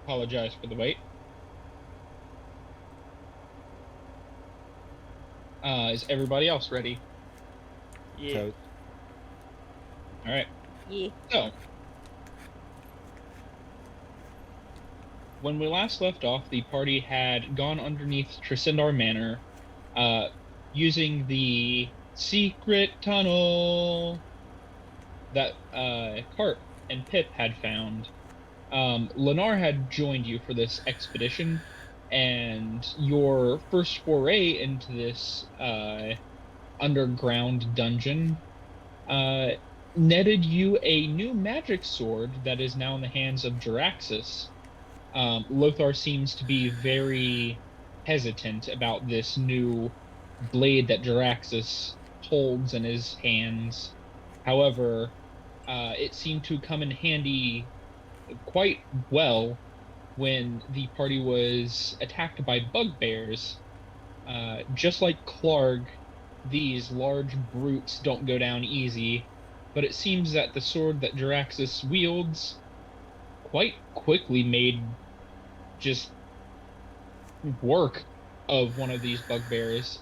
apologize for the wait. Is everybody else ready? Yeah. So, All right. Yeah. So, when we last left off, the party had gone underneath Tresendar Manor, using the secret tunnel that Carp and Pip had found. Lennar had joined you for this expedition, and your first foray into this underground dungeon uh, netted you a new magic sword that is now in the hands of Jaraxxus. Lothar seems to be very hesitant about this new blade that Jaraxxus holds in his hands. However, it seemed to come in handy quite well when the party was attacked by bugbears. Just like Clark, these large brutes don't go down easy, but it seems that the sword that Jaraxxus wields quite quickly made just work of one of these bugbears,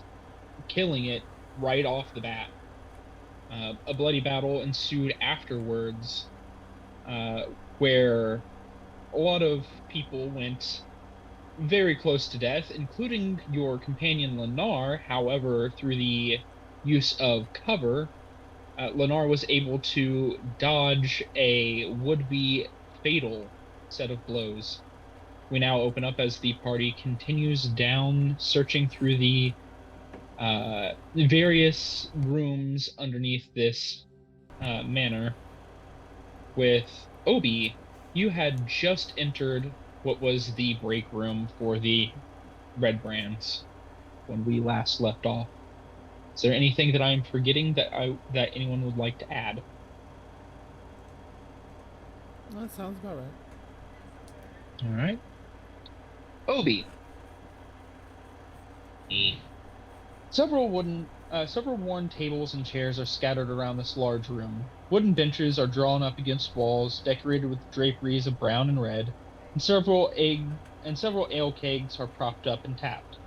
killing it right off the bat. A bloody battle ensued afterwards, where a lot of people went very close to death, including your companion Lennar. However, through the use of cover, Lennar was able to dodge a would-be fatal set of blows. We now open up as the party continues down, searching through the various rooms underneath this manor. With Obi, you had just entered what was the break room for the Red Brands when we last left off. Is there anything that I'm forgetting that anyone would like to add? that sounds about right. All right. Obi. Several worn tables and chairs are scattered around this large room. Wooden benches are drawn up against walls, decorated with draperies of brown and red, and several ale kegs are propped up and tapped.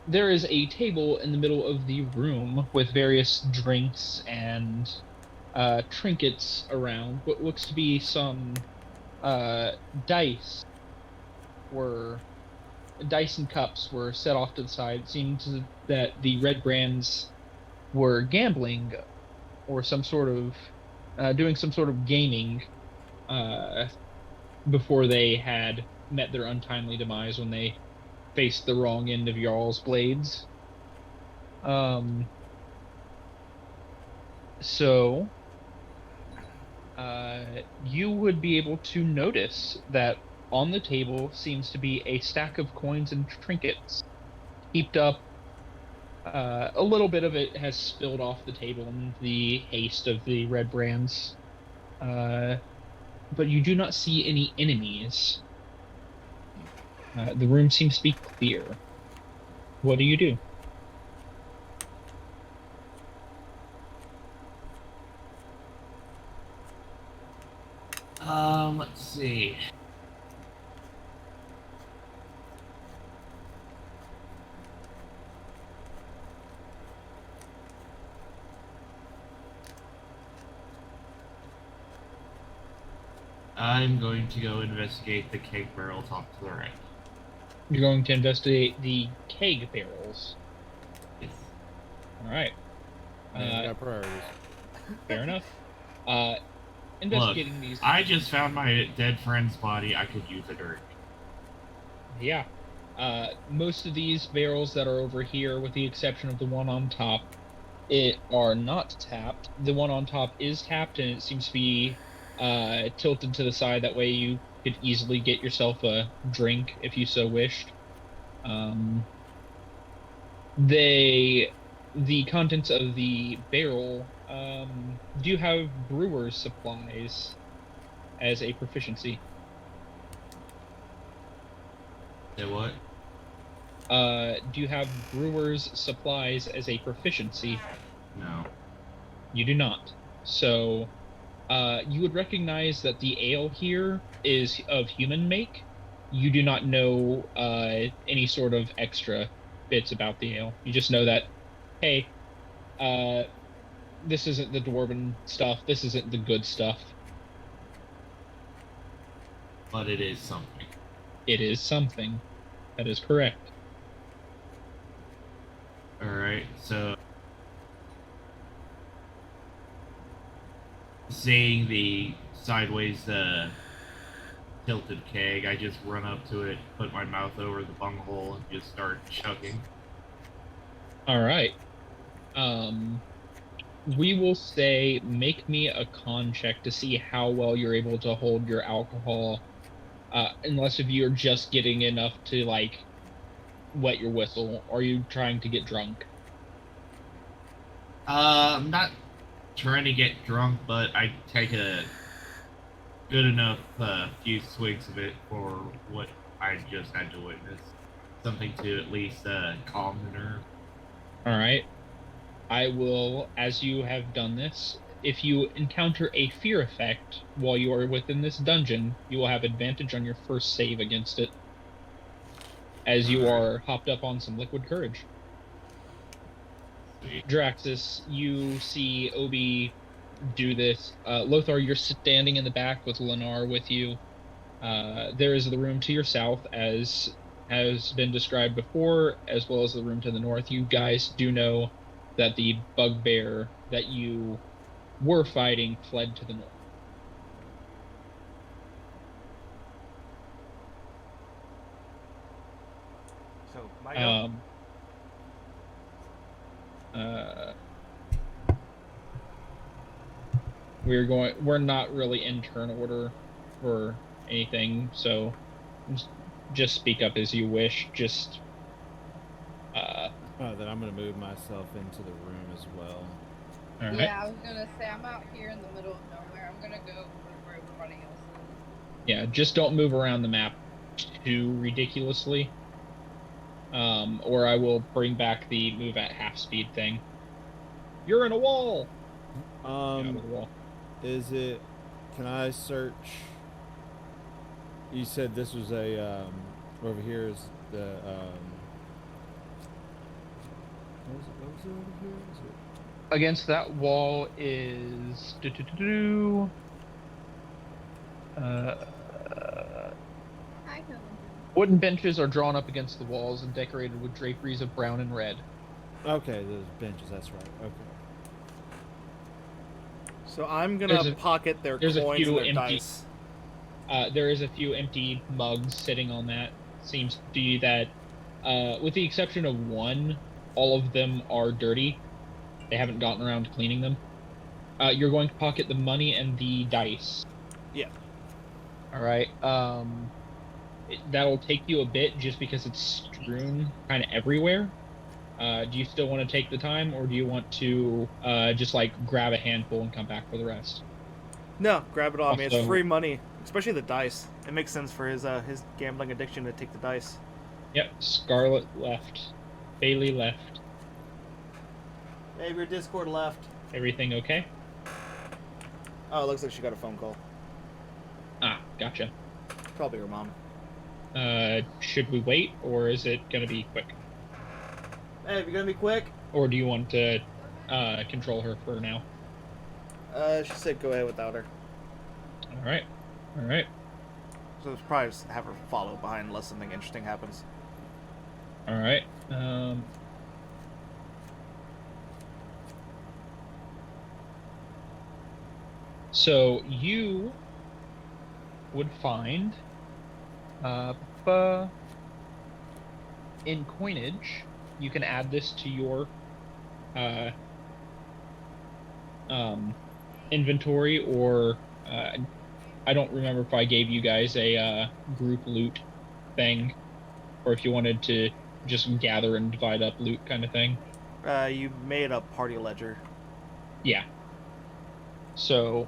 There is a table in the middle of the room with various drinks and trinkets around. What looks to be some dice and cups were set off to the side. It seems that the Red Brands were gambling or some sort of doing some sort of gaming before they had met their untimely demise when they faced the wrong end of Jarl's blades. So you would be able to notice that on the table seems to be a stack of coins and trinkets heaped up. A little bit of it has spilled off the table in the haste of the Red Brands. But you do not see any enemies. The room seems to be clear. What do you do? Let's see. I'm going to go investigate the keg barrels off to the right. You're going to investigate the keg barrels. Yes. All right. Man, we got priorities. Fair enough. Investigating these. I just found my dead friend's body. I could use a drink. Yeah. Most of these barrels that are over here, with the exception of the one on top, are not tapped. The one on top is tapped, and it seems to be tilted to the side. That way you could easily get yourself a drink if you so wished. The contents of the barrel do have brewer's supplies as a proficiency. Say what? Do you have brewer's supplies as a proficiency? No. You do not. So You would recognize that the ale here is of human make. You do not know any sort of extra bits about the ale. You just know that, hey, uh, this isn't the dwarven stuff. This isn't the good stuff. But it is something. It is something. That is correct. Alright, so seeing the sideways tilted keg, I just run up to it, put my mouth over the bunghole, and just start chugging. All right. We will say make me a con check to see how well you're able to hold your alcohol, unless if you're just getting enough to like wet your whistle. Or are you trying to get drunk? I'm not trying to get drunk, but I take a good enough few swigs of it for what I just had to witness. Something to at least calm the nerve. All right. I will, as you have done this, if you encounter a fear effect while you are within this dungeon, you will have advantage on your first save against it, as you are hopped up on some liquid courage. Sweet. Draxus, you see Obi do this. Lothar, you're standing in the back with Lennar with you. There is the room to your south, as has been described before, as well as the room to the north. You guys do know that the bugbear that you were fighting fled to the north. So, my go. We're not really in turn order for anything, so just speak up as you wish. Just then I'm gonna move myself into the room as well. all right. Yeah, I was gonna say I'm out here in the middle of nowhere. I'm gonna go where everybody else is. Yeah, just don't move around the map too ridiculously. Or I will bring back the move at half speed thing. You're in a wall. Get out of the wall. Is it? Can I search? You said this was a over here is the what was it over here? Is it? Against that wall is Hi, Helen. wooden benches are drawn up against the walls and decorated with draperies of brown and red. Okay, those benches. That's right. Okay. So I'm gonna pocket their coins and their empty dice. There is a few empty mugs sitting on that. Seems to be that, with the exception of one, all of them are dirty. They haven't gotten around to cleaning them. You're going to pocket the money and the dice. Yeah. All right. That'll take you a bit just because it's strewn kind of everywhere. Do you still want to take the time, or do you want to just like grab a handful and come back for the rest? No, grab it all. I mean, Also- it's free money, especially the dice. It makes sense for his gambling addiction to take the dice. Yep. Scarlet left. Bailey left. Maybe your Discord left. Everything okay? Oh, it looks like she got a phone call. Ah, gotcha. Probably her mom. Should we wait, or is it gonna be quick? Hey, if you're gonna be quick, Or do you want to control her for now? she said go ahead without her. All right. All right. So it's probably just have her follow behind unless something interesting happens. All right. So you would find in coinage, you can add this to your inventory, or I don't remember if I gave you guys a group loot thing, or if you wanted to just gather and divide up loot kind of thing. You made a party ledger. Yeah. So,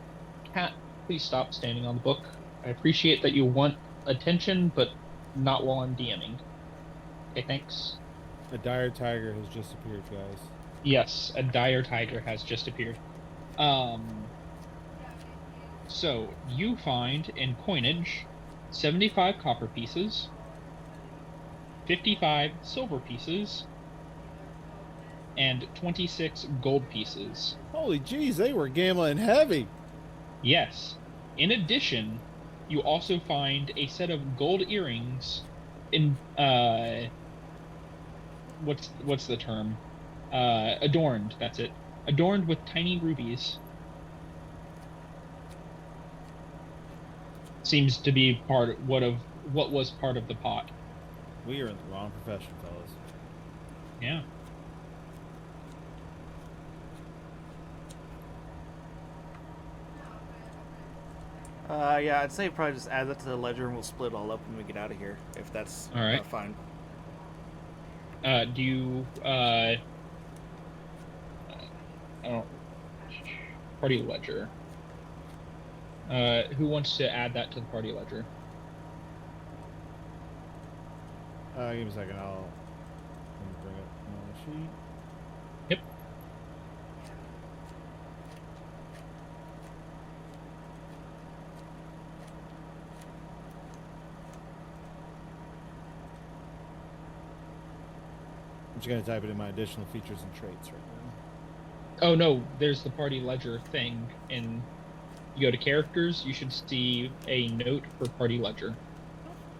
Cat, please stop standing on the book. I appreciate that you want attention, but not while I'm DMing. Okay, thanks. A dire tiger has just appeared, guys. Yes, a dire tiger has just appeared. So you find in coinage 75 copper pieces, 55 silver pieces, and 26 gold pieces. Holy jeez, they were gambling heavy. Yes. In addition, you also find a set of gold earrings in what's the term? Adorned, that's it. Adorned with tiny rubies. Seems to be what was part of the pot. We are in the wrong profession, fellas. Yeah. Yeah, I'd say probably just add that to the ledger and we'll split it all up when we get out of here, if that's All right. fine. Do you I don't party ledger. Who wants to add that to the party ledger? Give me a second. Let me bring up my sheet. Yep. I'm just gonna type it in my additional features and traits right now. Oh no, there's the party ledger thing, and you go to characters. You should see a note for party ledger.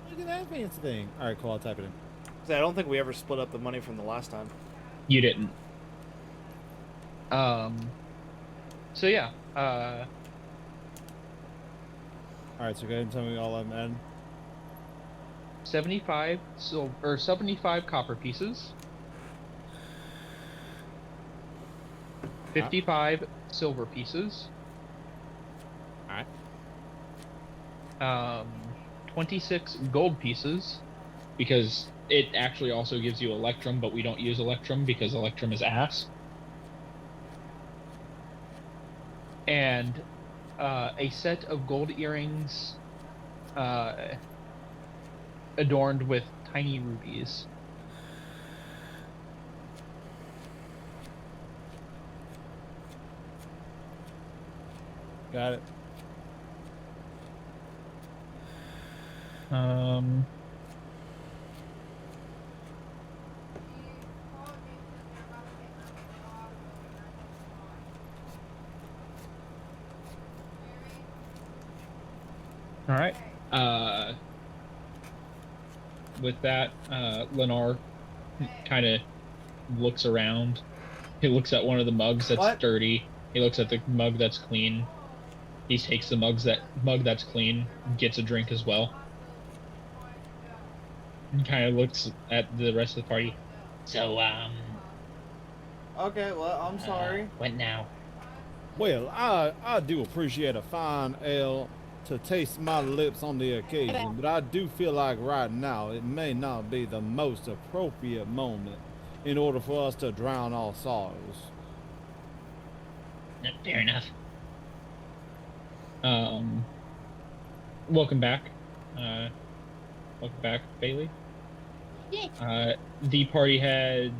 Look at that fancy thing. All right, cool. I'll type it in. So I don't think we ever split up the money from the last time. You didn't. So yeah. All right, so go ahead and tell me all I'm adding. 75 silver or 75 copper pieces. 55 silver pieces. All right. 26 gold pieces, because it actually also gives you Electrum, but we don't use Electrum because Electrum is ass. And a set of gold earrings adorned with tiny rubies. Got it. All right. With that, Lennar kind of looks around. He looks at one of the mugs that's dirty. He looks at the mug that's clean. He takes the mug that's clean, gets a drink as well. And kind of looks at the rest of the party. So, Okay, well, I'm sorry. What now? Well, I do appreciate a fine ale to taste my lips on the occasion, but I do feel like right now it may not be the most appropriate moment in order for us to drown our sorrows. Fair enough. Welcome back. Welcome back, Bailey. Yeah. The party had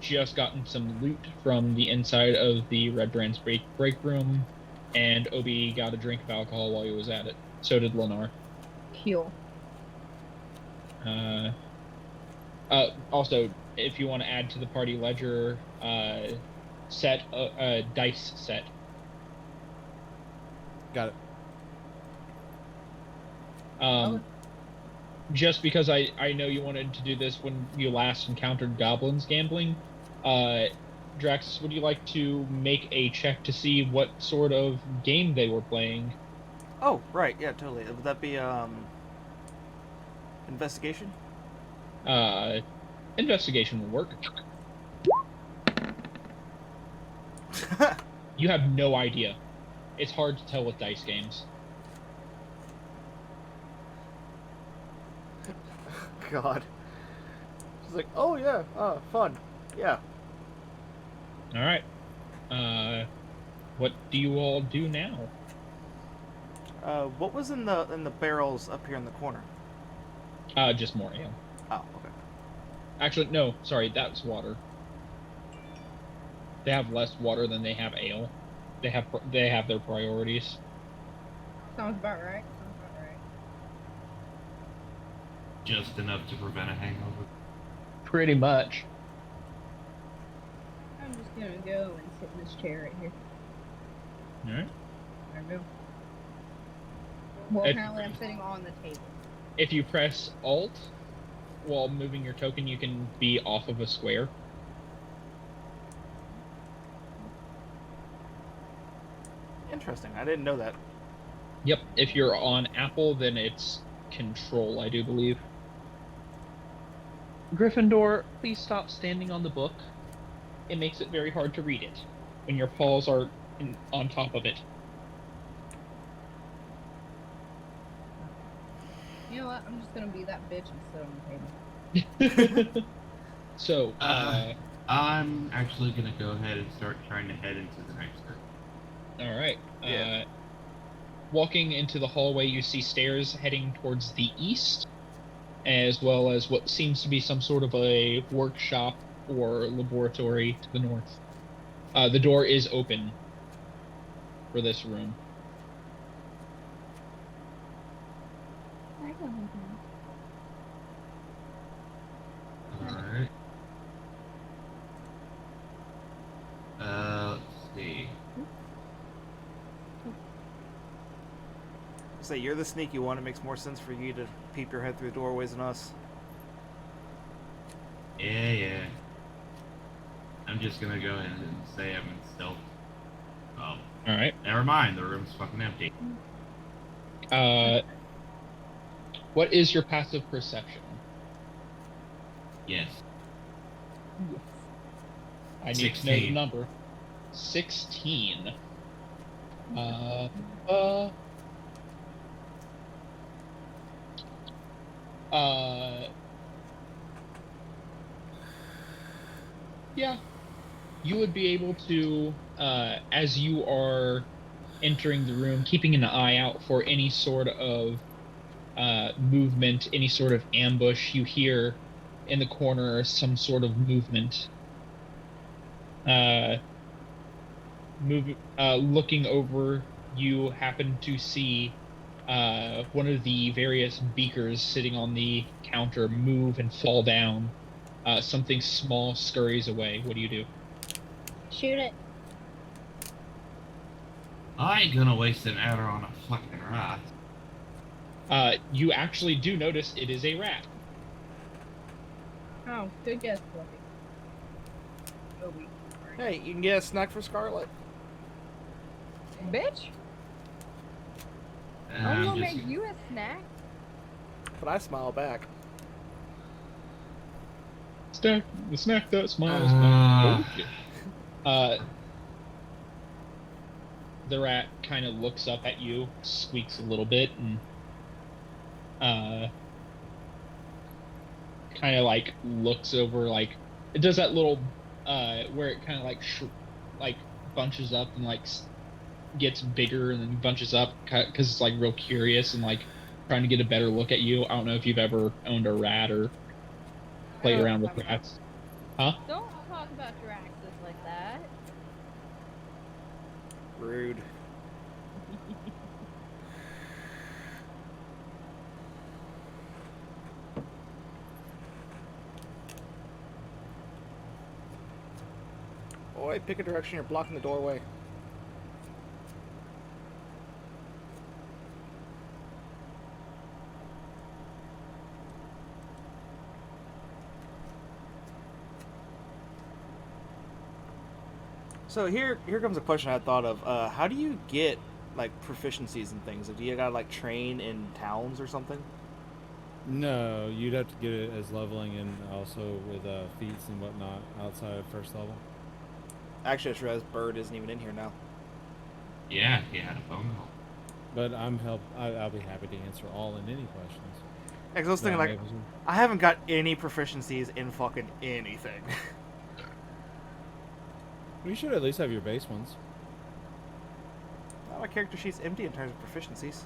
just gotten some loot from the inside of the Red Brand's break room, and Obi got a drink of alcohol while he was at it. So did Lennar. Cool. Also, if you want to add to the party ledger, set a dice set. Got it. Just because I know you wanted to do this when you last encountered goblins gambling, Draxus, would you like to make a check to see what sort of game they were playing? Oh, right, yeah, totally. Would that be, investigation? Investigation will work. You have no idea. It's hard to tell with dice games. God. She's like, oh yeah, fun. Yeah. Alright. What do you all do now? What was in the barrels up here in the corner? Just more ale. Oh, okay. Actually, no, sorry, that's water. They have less water than they have ale. They have their priorities. Sounds about right. Sounds about right. Just enough to prevent a hangover. Pretty much. I'm just gonna go and sit in this chair right here. Alright. There we go. Well, It- apparently I'm sitting on the table. If you press Alt while moving your token, you can be off of a square. Interesting. I didn't know that. Yep. If you're on Apple, then it's Control, I do believe. Gryffindor, please stop standing on the book. It makes it very hard to read it when your paws are on top of it. You know what? I'm just gonna be that bitch and sit on the table. So, I'm actually gonna go ahead and start trying to head into the next room. all right. Yeah. Walking into the hallway, you see stairs heading towards the east, as well as what seems to be some sort of a workshop or laboratory to the north. The door is open for this room. Alright. Let's see. Say you're the sneaky one. It makes more sense for you to peep your head through the doorways than us. Yeah. I'm just gonna go ahead and say I'm in stealth. Oh, All right. never mind. The room's fucking empty. What is your passive perception? Yes. I need to know the 16. number. 16. Yeah. You would be able to, as you are entering the room, keeping an eye out for any sort of movement, any sort of ambush. You hear in the corner some sort of movement. Looking over, you happen to see one of the various beakers sitting on the counter move and fall down. Something small scurries away. What do you do? Shoot it. I ain't gonna waste an hour on a fucking rat. You actually do notice it is a rat. Oh, good guess, Fluffy. Obi. Hey, you can get a snack for Scarlet. Bitch! And I'm I'm gonna just- make you a snack. But I smile back. The snack that smiles. The rat kind of looks up at you, squeaks a little bit, and kind of like looks over, like it does that little where it kind of like bunches up and like gets bigger and then bunches up because it's like real curious and like trying to get a better look at you. I don't know if you've ever owned a rat or played around with rats. Huh? Don't talk about Draxus like that. Rude. Boy, pick a direction. You're blocking the doorway. So here comes a question I thought of. How do you get like proficiencies and things? Like, do you gotta like train in towns or something? No, you'd have to get it as leveling and also with feats and whatnot outside of first level. Actually, I just realized Bird isn't even in here now. Yeah, he had a phone call. But I'll be happy to answer all and any questions. Yeah, 'cause I was thinking that like, I'm able to. I haven't got any proficiencies in fucking anything. You should at least have your base ones. Now my character sheet's empty in terms of proficiencies.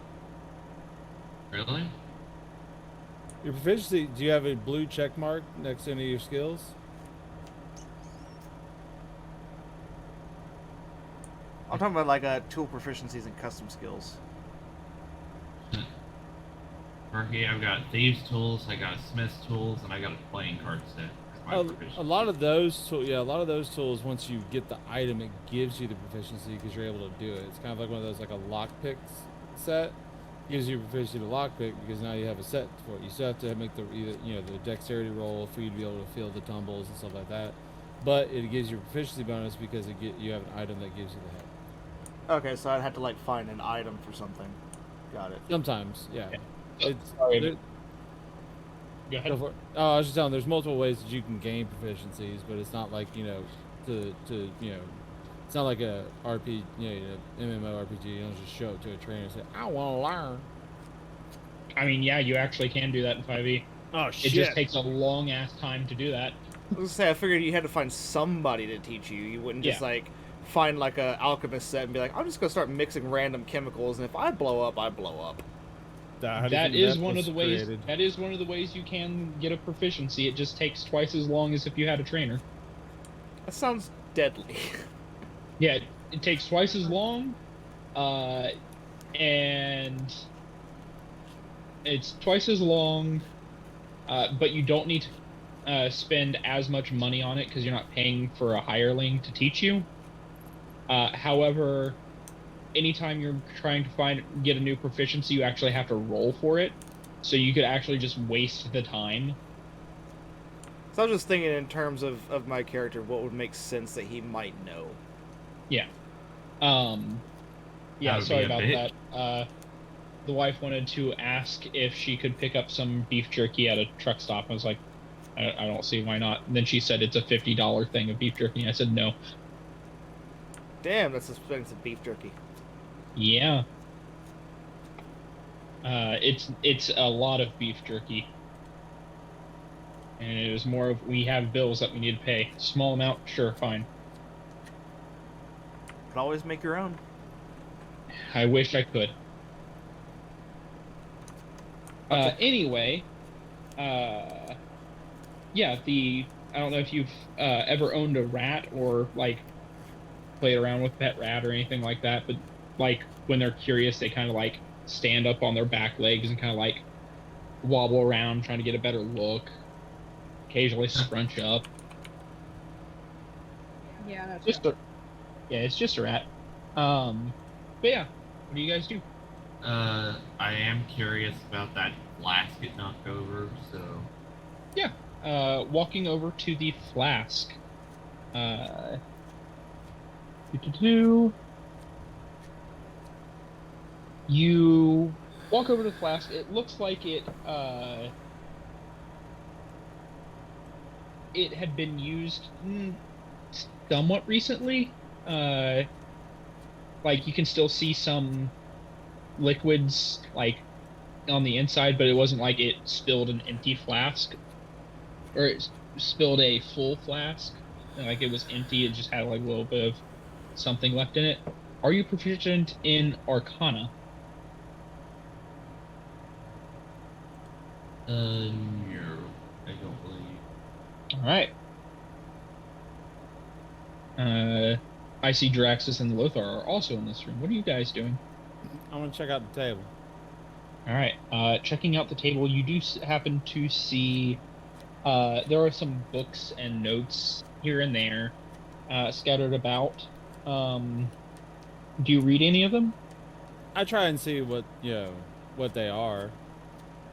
Really? Your proficiency, do you have a blue check mark next to any of your skills? I'm talking about like tool proficiencies and custom skills. Okay, I've got thieves tools, I got smith's tools, and I got a playing card set. That's my A proficiency. lot of those tools, yeah, a lot of those tools. Once you get the item, it gives you the proficiency because you're able to do it. It's kind of like one of those like a lockpick set. Gives you proficiency to lockpick because now you have a set for it. You still have to make the either the dexterity roll for you to be able to feel the tumbles and stuff like that. But it gives you a proficiency bonus because you have an item that gives you the head. Okay, so I'd have to like find an item for something. Got it. Sometimes, yeah. It's Sorry, there- Go ahead. go for it. Oh, I was just telling. There's multiple ways that you can gain proficiencies, but it's not like to it's not like a RPG, MMORPG. You don't just show up to a trainer and say, "I want to learn." I mean, yeah, you actually can do that in 5e. Oh It just takes a long ass time to do that. I was gonna say I figured you had to find somebody to teach you. You wouldn't just Yeah. like find like a alchemist set and be like, I'm just gonna start mixing random chemicals, and if I blow up, I blow up. That is one of the ways. That is one of the ways you can get a proficiency. It just takes twice as long as if you had a trainer. That sounds deadly. Yeah, it takes twice as long, and it's twice as long, but you don't need to spend as much money on it because you're not paying for a hireling to teach you. However, anytime you're trying to get a new proficiency, you actually have to roll for it, so you could actually just waste the time. So I was just thinking in terms of my character, what would make sense that he might know. Yeah. That Yeah, would sorry be a about bit. that. The wife wanted to ask if she could pick up some beef jerky at a truck stop. I was like, I don't see why not. And then she said it's a $50 thing of beef jerky. I said no. Damn, that's expensive beef jerky. Yeah. It's a lot of beef jerky. And it was more of, we have bills that we need to pay. Small amount, sure, fine. Could always make your own. I wish I could. Okay. Anyway, yeah, I don't know if you've ever owned a rat or like played around with pet rat or anything like that, but like when they're curious, they kind of like stand up on their back legs and kind of like wobble around trying to get a better look. Occasionally scrunch up. Yeah, that's It's just a rat. But yeah, what do you guys do? I am curious about that flask it knocked over, so Yeah, walking over to the flask. You walk over to the flask. It looks like it had been used somewhat recently. Like you can still see some liquids like on the inside, but it wasn't like it spilled an empty flask or it spilled a full flask. Like it was empty. It just had like a little bit of something left in it. Are you proficient in Arcana? no, I don't believe. All right. I see Draxus and Lothar are also in this room. What are you guys doing? I want to check out the table. All right. Checking out the table, you do happen to see there are some books and notes here and there scattered about. Do you read any of them? I try and see what they are.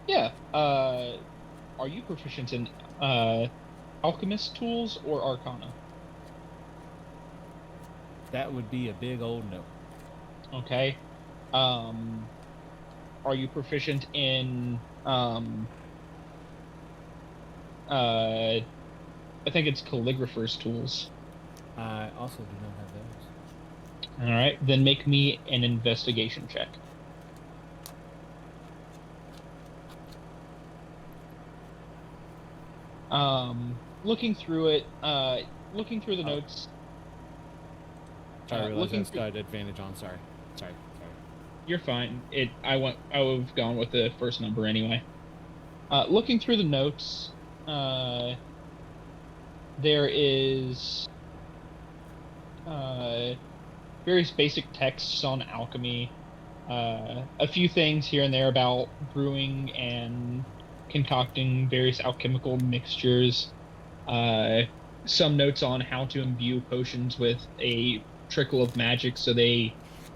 Yeah. Are you proficient in alchemist tools or Arcana? That would be a big old no. Okay. Are you proficient in I think it's calligrapher's tools. I also do not have those. All right, then make me an investigation check. Looking through it, looking through the notes. I realize looking that's got advantage on. Sorry. You're fine. I would have gone with the first number anyway. Looking through the notes, there is various basic texts on alchemy. A few things here and there about brewing and concocting various alchemical mixtures. Some notes on how to imbue potions with a trickle of magic so they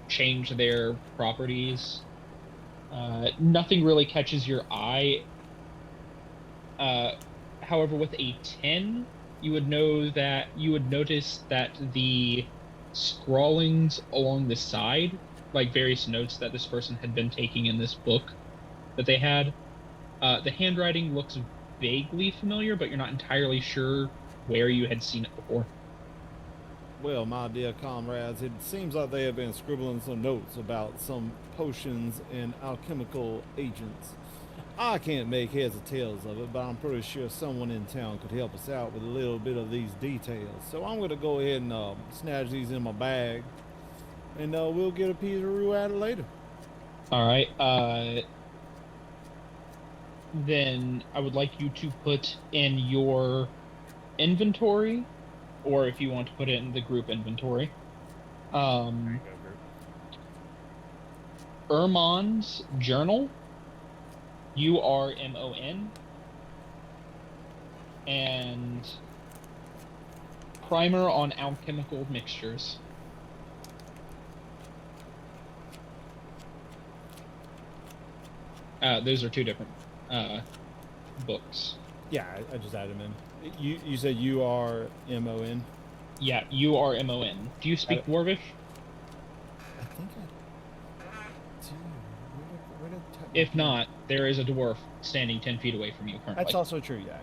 change their properties. Nothing really catches your eye. Uh, However, with a 10, you would notice that the scrawlings along the side, like various notes that this person had been taking in this book that they had, the handwriting looks vaguely familiar, but you're not entirely sure where you had seen it before. Well, my dear comrades, it seems like they have been scribbling some notes about some potions and alchemical agents. I can't make heads or tails of it, but I'm pretty sure someone in town could help us out with a little bit of these details. So I'm going to go ahead and snatch these in my bag, and we'll get a piece of roux at it later. All right. Then I would like you to put in your inventory, or if you want to put it in the group inventory, Ermon's journal, URMON, and primer on alchemical mixtures. Those are two different books. Yeah, I just added them in. You said URMON? Yeah, URMON. Do you speak Dwarvish? I think I do. If not, there is a dwarf standing 10 feet away from you currently. That's also true, yeah.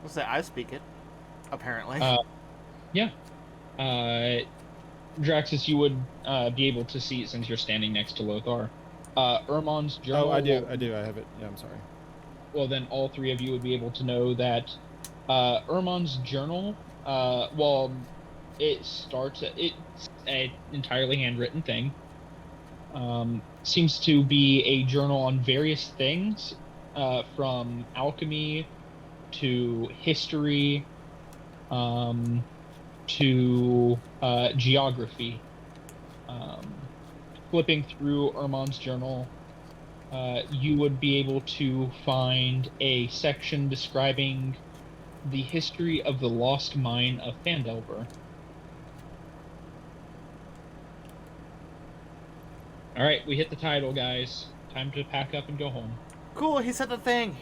I'll say I speak it, apparently. Yeah. Draxus, you would be able to see it since you're standing next to Lothar. Ermon's journal. Oh, I do. I have it. Yeah, I'm sorry. Well, then all three of you would be able to know that Ermon's journal, well, it's an entirely handwritten thing. Seems to be a journal on various things, from alchemy to history, to geography. Flipping through Ermon's journal, you would be able to find a section describing the history of the lost mine of Phandelver. All right, we hit the title, guys. Time to pack up and go home. Cool, he said the thing.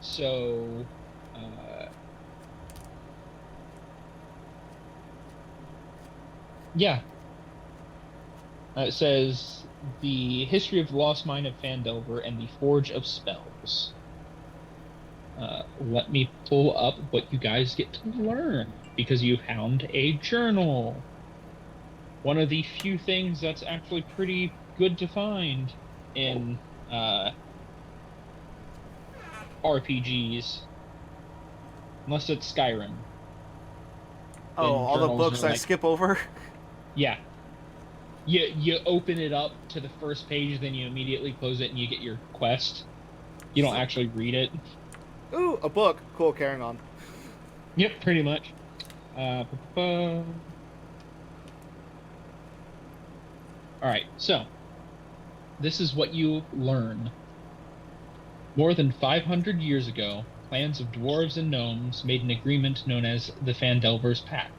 So, yeah. It says the history of the lost mine of Phandelver and the Forge of Spells. Let me pull up what you guys get to learn, because you found a journal. One of the few things that's actually pretty good to find in RPGs, unless it's Skyrim. Oh, all the books I skip over? Yeah. You open it up to the first page, then you immediately close it and you get your quest. You don't actually read it. Ooh, a book. Cool, carrying on. Yep, pretty much. Alright, so this is what you learn. More than 500 years ago, clans of dwarves and gnomes made an agreement known as the Phandelver's Pact,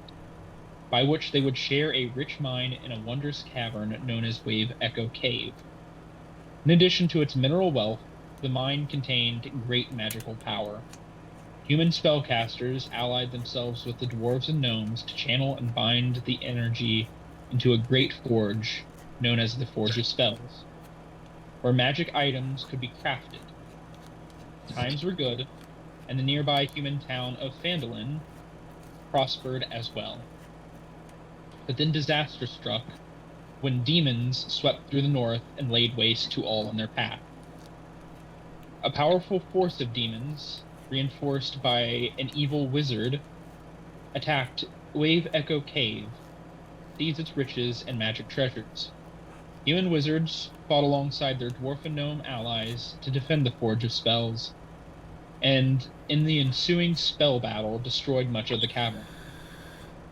by which they would share a rich mine in a wondrous cavern known as Wave Echo Cave. In addition to its mineral wealth, the mine contained great magical power. Human spellcasters allied themselves with the dwarves and gnomes to channel and bind the energy into a great forge known as the Forge of Spells, where magic items could be crafted. Times were good, and the nearby human town of Phandalin prospered as well. But then disaster struck when demons swept through the north and laid waste to all in their path. A powerful force of demons, reinforced by an evil wizard, attacked Wave Echo Cave, seized its riches and magic treasures. Human wizards fought alongside their dwarf and gnome allies to defend the Forge of Spells, and in the ensuing spell battle destroyed much of the cavern.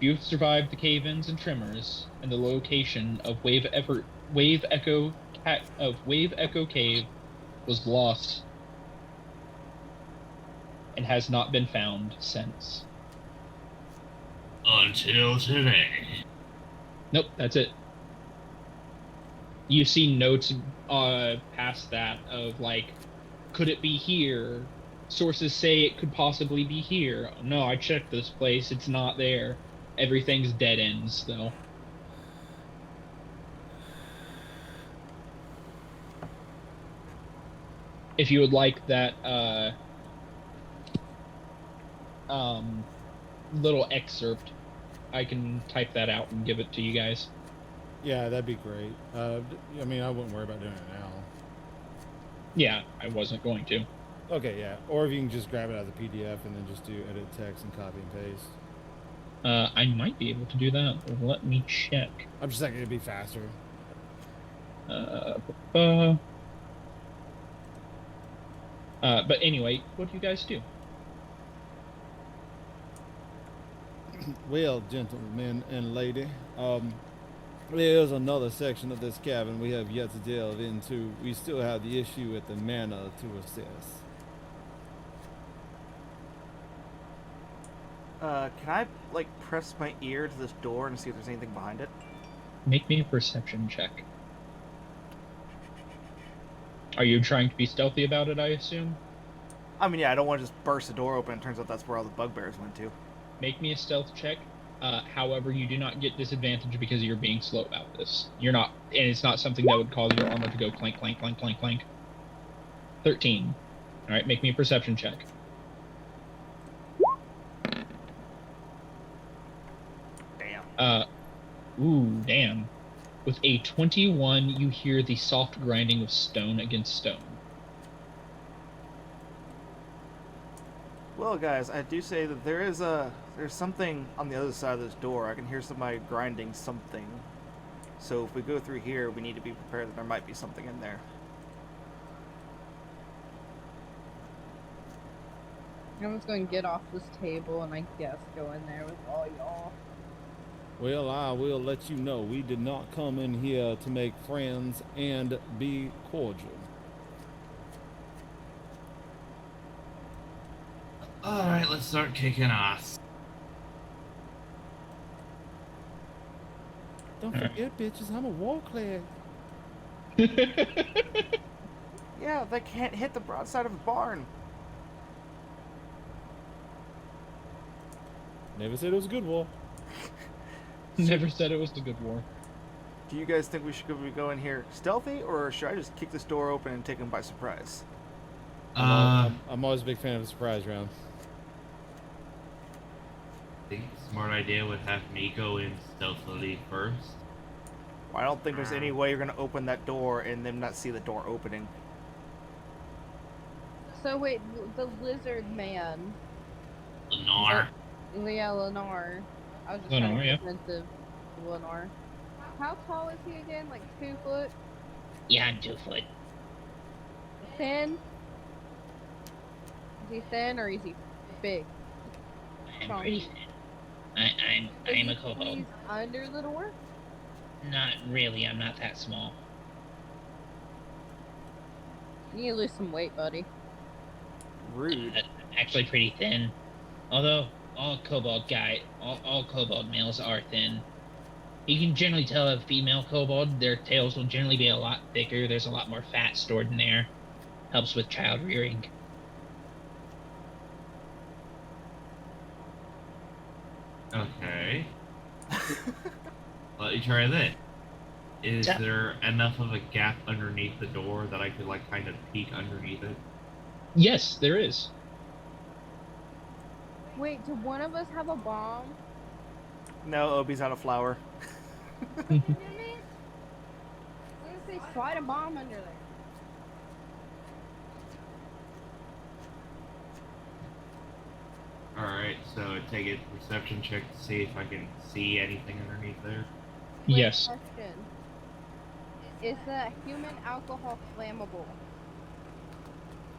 You've survived the cave-ins and tremors, and the location of Wave Echo Cave was lost and has not been found since. Until today. Nope, that's it. You see notes past that of like, could it be here? Sources say it could possibly be here. No, I checked this place, it's not there. Everything's dead ends though. If you would like that little excerpt, I can type that out and give it to you guys. Yeah, that'd be great. I mean, I wouldn't worry about doing it now. Yeah, I wasn't going to. Okay, yeah. Or if you can just grab it out of the PDF and then just do edit text and copy and paste. I might be able to do that. Let me check. I'm just thinking it'd be faster. But anyway, what do you guys do? Well, gentlemen and lady, there's another section of this cabin we have yet to delve into. We still have the issue at the manor to assess. Can I, like, press my ear to this door and see if there's anything behind it? Make me a perception check. Are you trying to be stealthy about it, I assume? I mean, yeah, I don't want to just burst the door open. It turns out that's where all the bugbears went to. Make me a stealth check. However, you do not get disadvantage because you're being slow about this. You're not, and it's not something that would cause your armor to go clank, clank, clank, clank, clank. 13. All right, make me a perception check. Damn. Ooh, damn. With a 21, you hear the soft grinding of stone against stone. Well, guys, I do say that there's something on the other side of this door. I can hear somebody grinding something. So if we go through here, we need to be prepared that there might be something in there. I'm just going to get off this table and I guess go in there with all y'all. Well, I will let you know we did not come in here to make friends and be cordial. Alright, let's start kicking ass. Don't forget, bitches, I'm a war clad. Yeah, they can't hit the broadside of a barn. Never said it was a good war. Never said it was a good war. Do you guys think we should go in here stealthy, or should I just kick this door open and take them by surprise? I'm always a big fan of a surprise round. I think a smart idea would have me go in stealthily first. Well, I don't think there's any way you're going to open that door and then not see the door opening. So wait, the lizard man. Lenore. Yeah, Lenore. I was just Lenore, trying to yeah. be offensive to Lenore. How tall is he again? Like 2 foot? Yeah, I'm 2 foot. Thin? Is he thin or is he big? I'm Strong. pretty thin. I'm a kobold. He's under the door? Not really, I'm not that small. You need to lose some weight, buddy. Rude. I'm actually pretty thin. Although, all kobold males are thin. You can generally tell a female kobold, their tails will generally be a lot thicker, there's a lot more fat stored in there. Helps with child rearing. Okay. Let me try this. Is Yeah. there enough of a gap underneath the door that I could, like, kind of peek underneath it? Yes, there is. Wait, do one of us have a bomb? No, Obi's out of flour. Damn it! I was gonna say slide a bomb under there. Alright, so take a perception check to see if I can see anything underneath there. Wait, Yes. Question. Is the human alcohol flammable?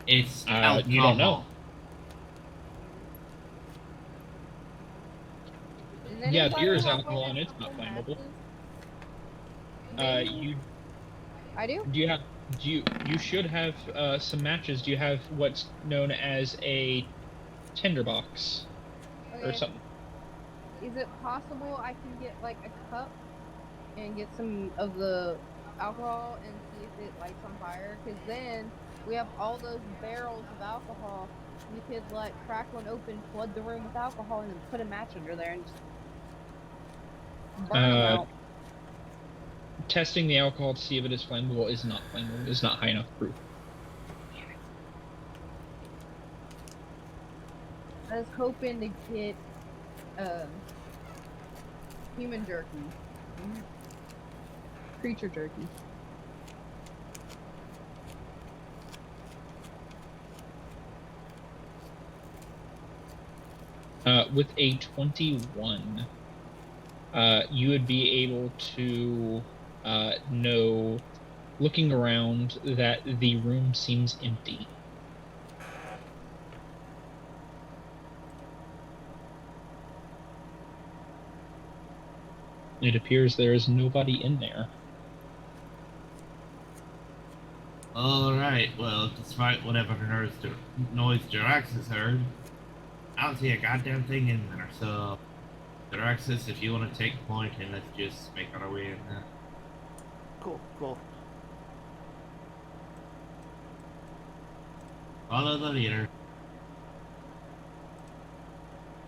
It's You don't know. Is Does Yeah, beer anybody is have, alcohol like, and a it's not couple flammable. matches? You I do? do you have you should have some matches. Do you have what's known as a tinderbox or Okay. something? Is it possible I can get like a cup and get some of the alcohol and see if it lights on fire? Because then we have all those barrels of alcohol. We could like crack one open, flood the room with alcohol, and then put a match under there and just burn them Uh, out. Testing the alcohol to see if it is flammable is not flammable. It's not high enough proof. I was hoping to get uh, human jerky, creature jerky. With a 21, you would be able to know, looking around, that the room seems empty. It appears there is nobody in there. All right. Well, despite whatever noise Jiraxis heard, I don't see a goddamn thing in there. So, Jiraxis, if you want to take point, and let's just make our way in there. Cool, cool. Follow the leader.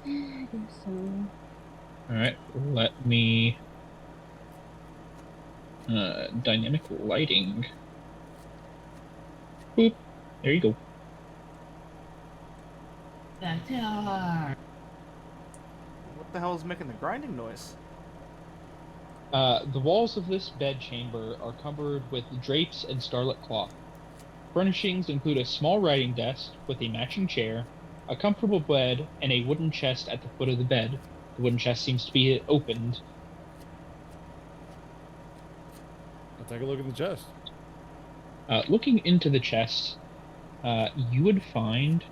I think so. All right, let me dynamic lighting. Boop. There you go. That's our... What the hell is making the grinding noise? The walls of this bed chamber are covered with drapes and scarlet cloth. Furnishings include a small writing desk with a matching chair, a comfortable bed, and a wooden chest at the foot of the bed. The wooden chest seems to be opened. I'll take a look at the chest. Looking into the chest, you would find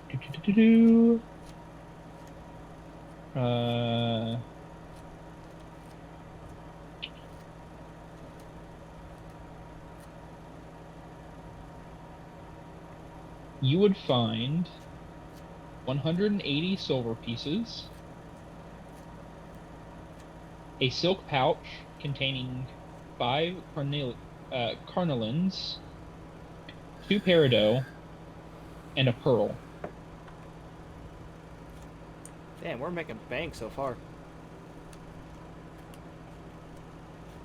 you would find 180 silver pieces, a silk pouch containing 5 carnelians, 2 peridot, and a pearl. Damn, we're making bank so far.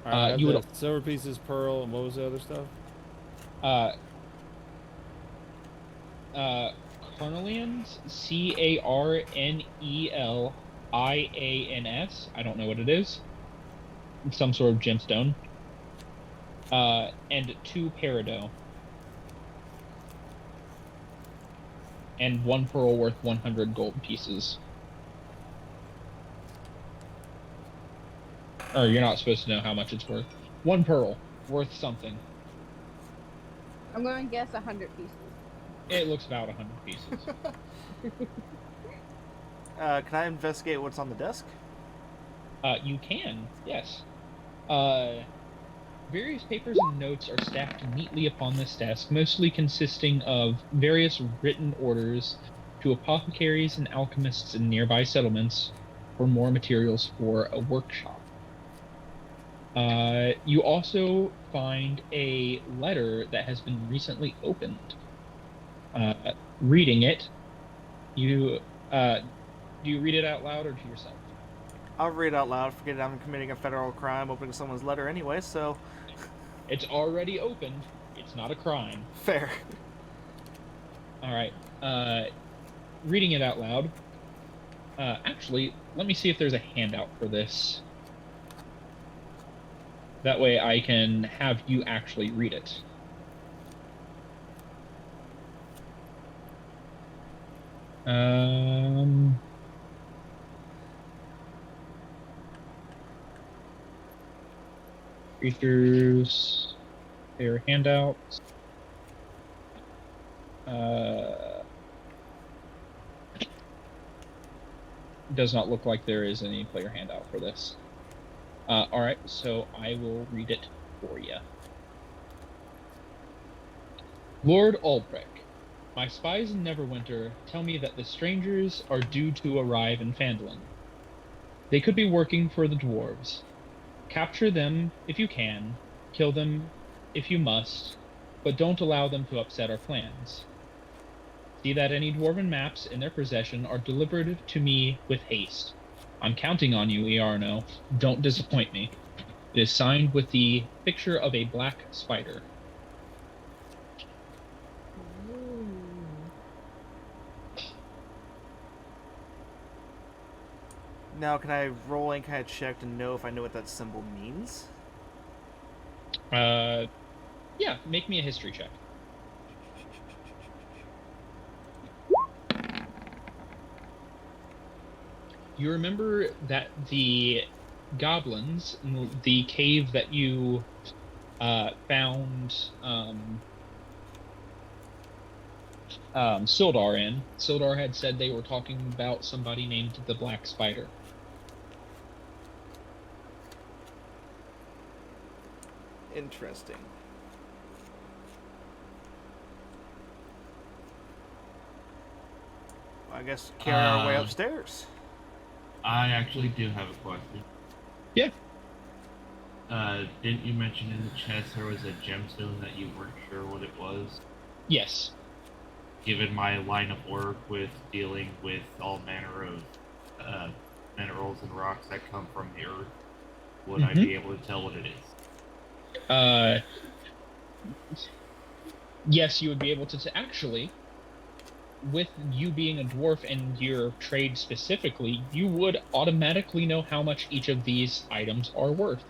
All right, I have you the would- silver pieces, pearl, and what was the other stuff? Carnelians, Carnelians. I don't know what it is. Some sort of gemstone. And 2 peridot. And 1 pearl worth 100 gold pieces. Or you're not supposed to know how much it's worth. 1 pearl worth something. I'm going to guess 100 pieces. It looks about 100 pieces. Can I investigate what's on the desk? You can, yes. Various papers and notes are stacked neatly upon this desk, mostly consisting of various written orders to apothecaries and alchemists in nearby settlements for more materials for a workshop. You also find a letter that has been recently opened. Reading it, do you read it out loud or to yourself? I'll read out loud. Forget I'm committing a federal crime opening someone's letter anyway, so... It's already opened. It's not a crime. Fair. All right. Reading it out loud. Actually, let me see if there's a handout for this. That way I can have you actually read it. Creatures, their handouts. does not look like there is any player handout for this. All right, so I will read it for you. Lord Albrecht, my spies in Neverwinter tell me that the strangers are due to arrive in Phandalin. They could be working for the dwarves. Capture them if you can, kill them if you must, but don't allow them to upset our plans. See that any dwarven maps in their possession are delivered to me with haste. I'm counting on you, Iarno. Don't disappoint me. It is signed with the picture of a black spider. Now, can I roll any kind of check to know if I know what that symbol means? Yeah, make me a history check. You remember that the goblins, in the cave that you found Sildar in, Sildar had said they were talking about somebody named the Black Spider. Interesting. Well, I guess carry our way upstairs. I actually do have a question. Yeah. Didn't you mention in the chest there was a gemstone that you weren't sure what it was? Yes. Given my line of work with dealing with all manner of minerals and rocks that come from the earth, would I be able to tell what it is? Yes, you would be able to. Actually, with you being a dwarf and your trade specifically, you would automatically know how much each of these items are worth.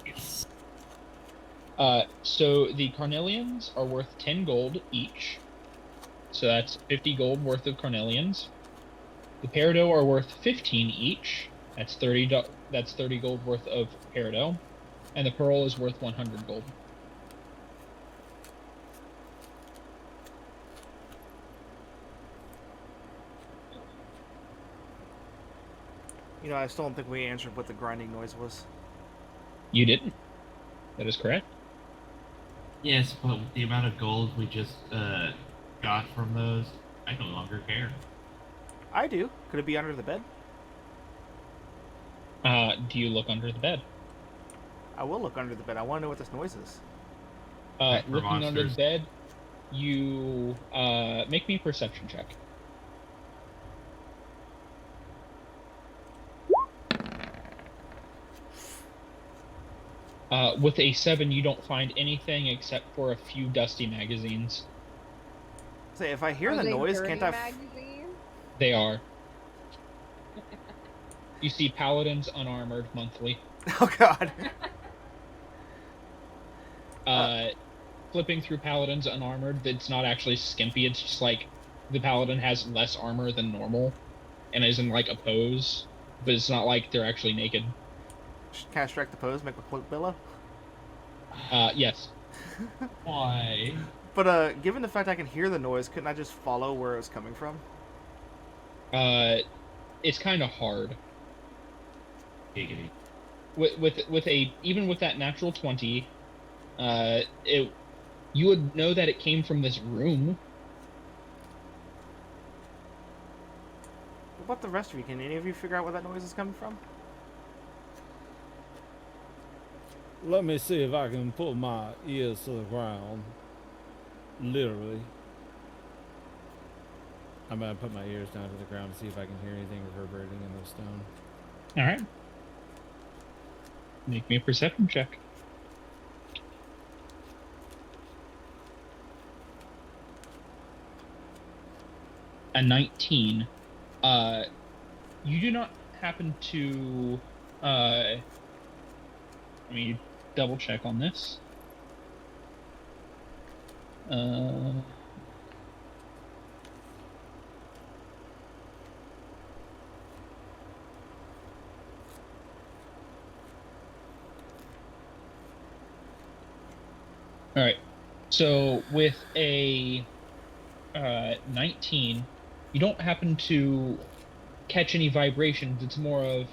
Yes. So the carnelians are worth 10 gold each. So that's 50 gold worth of carnelians. The peridot are worth 15 each. That's 30 gold worth of peridot. And the pearl is worth 100 gold. You know, I still don't think we answered what the grinding noise was. You didn't. That is correct. Yes, but with the amount of gold we just got from those, I no longer care. I do. Could it be under the bed? Do you look under the bed? I will look under the bed. I want to know what this noise is. Looking under the monsters. bed, you make me a perception check. With a 7, you don't find anything except for a few dusty magazines. Say, if I hear Are the they noise, dirty can't I? magazines? They are. You see Paladins Unarmored monthly. Oh God. Flipping through Paladins Unarmored, it's not actually skimpy, it's just like the Paladin has less armor than normal and is in like a pose, but it's not like they're actually naked. Can I strike the pose, make my cloak billow? Yes. Why? But given the fact I can hear the noise, couldn't I just follow where it was coming from? It's kind of hard. Giggity. With a even with that natural 20, you would know that it came from this room. What about the rest of you? Can any of you figure out where that noise is coming from? Let me see if I can put my ears to the ground. Literally. I'm gonna put my ears down to the ground to see if I can hear anything reverberating in the stone. All right. Make me a perception check. A 19. You do not happen to. Let me double check on this. All right. So with a 19, you don't happen to catch any vibrations. It's more of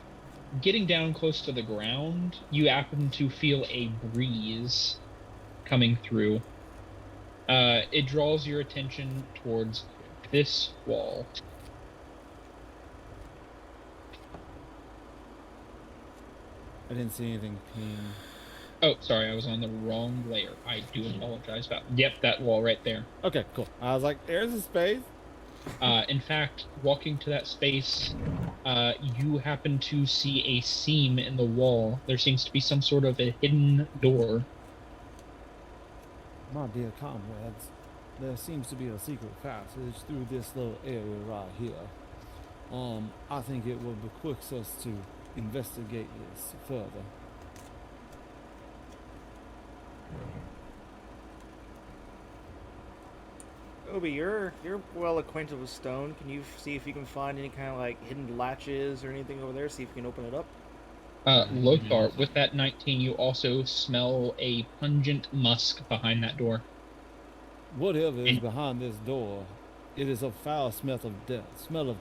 getting down close to the ground. You happen to feel a breeze coming through. It draws your attention towards this wall. I didn't see anything ping. Oh, sorry, I was on the wrong layer. I do apologize about. Yep, that wall right there. Okay, cool. I was like, there's a space. In fact, walking to that space, you happen to see a seam in the wall. There seems to be some sort of a hidden door. My dear comrades, there seems to be a secret passage through this little area right here. I think it will bequick us to investigate this further. Obi, you're well acquainted with stone. Can you see if you can find any kind of like hidden latches or anything over there? See if you can open it up. Lothar, with that 19, you also smell a pungent musk behind that door. Whatever is behind this door, it is a foul smell of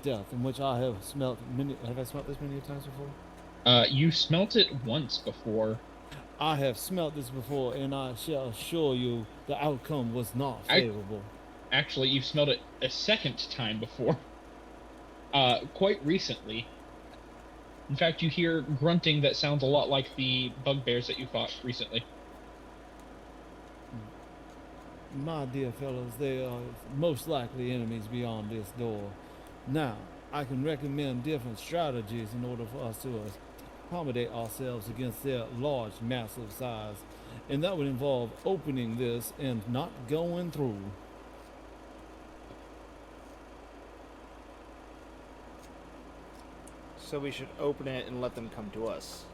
death, in which I have smelt many. Have I smelt this many times before? You smelt it once before. I have smelt this before, and I shall assure you the outcome was not favorable. Actually, you've smelled it a second time before. Quite recently. In fact, you hear grunting that sounds a lot like the bugbears that you fought recently. My dear fellows, they are most likely enemies beyond this door. Now, I can recommend different strategies in order for us to accommodate ourselves against their large, massive size. And that would involve opening this and not going through. So we should open it and let them come to us.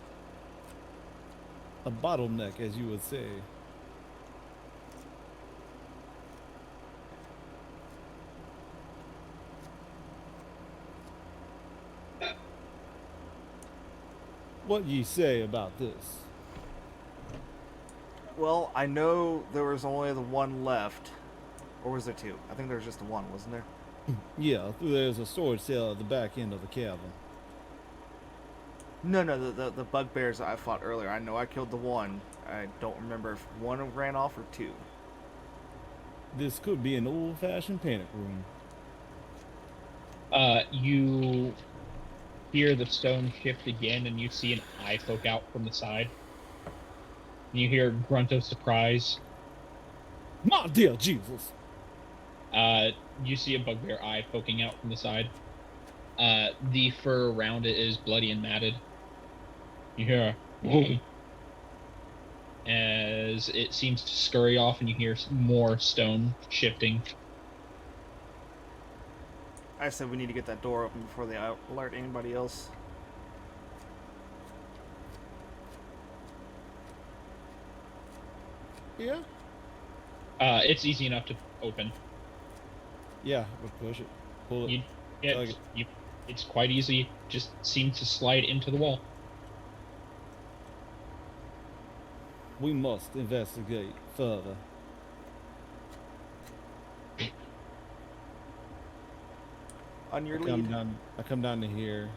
A bottleneck, as you would say. What ye say about this? Well, I know there was only the one left. Or was there two? I think there was just the one, wasn't there? Yeah, there's a storage cell at the back end of the cavern. No, the bugbears that I fought earlier. I know I killed the one. I don't remember if one ran off or two. This could be an old-fashioned panic room. You hear the stone shift again, and you see an eye poke out from the side. And you hear a grunt of surprise. My dear Jesus! You see a bugbear eye poking out from the side. The fur around it is bloody and matted. You hear a as it seems to scurry off, and you hear more stone shifting. I said we need to get that door open before they alert anybody else. Yeah? It's easy enough to open. Yeah, we'll push it. Pull it. It's quite easy. Just seems to slide into the wall. We must investigate further. On your I come down to here.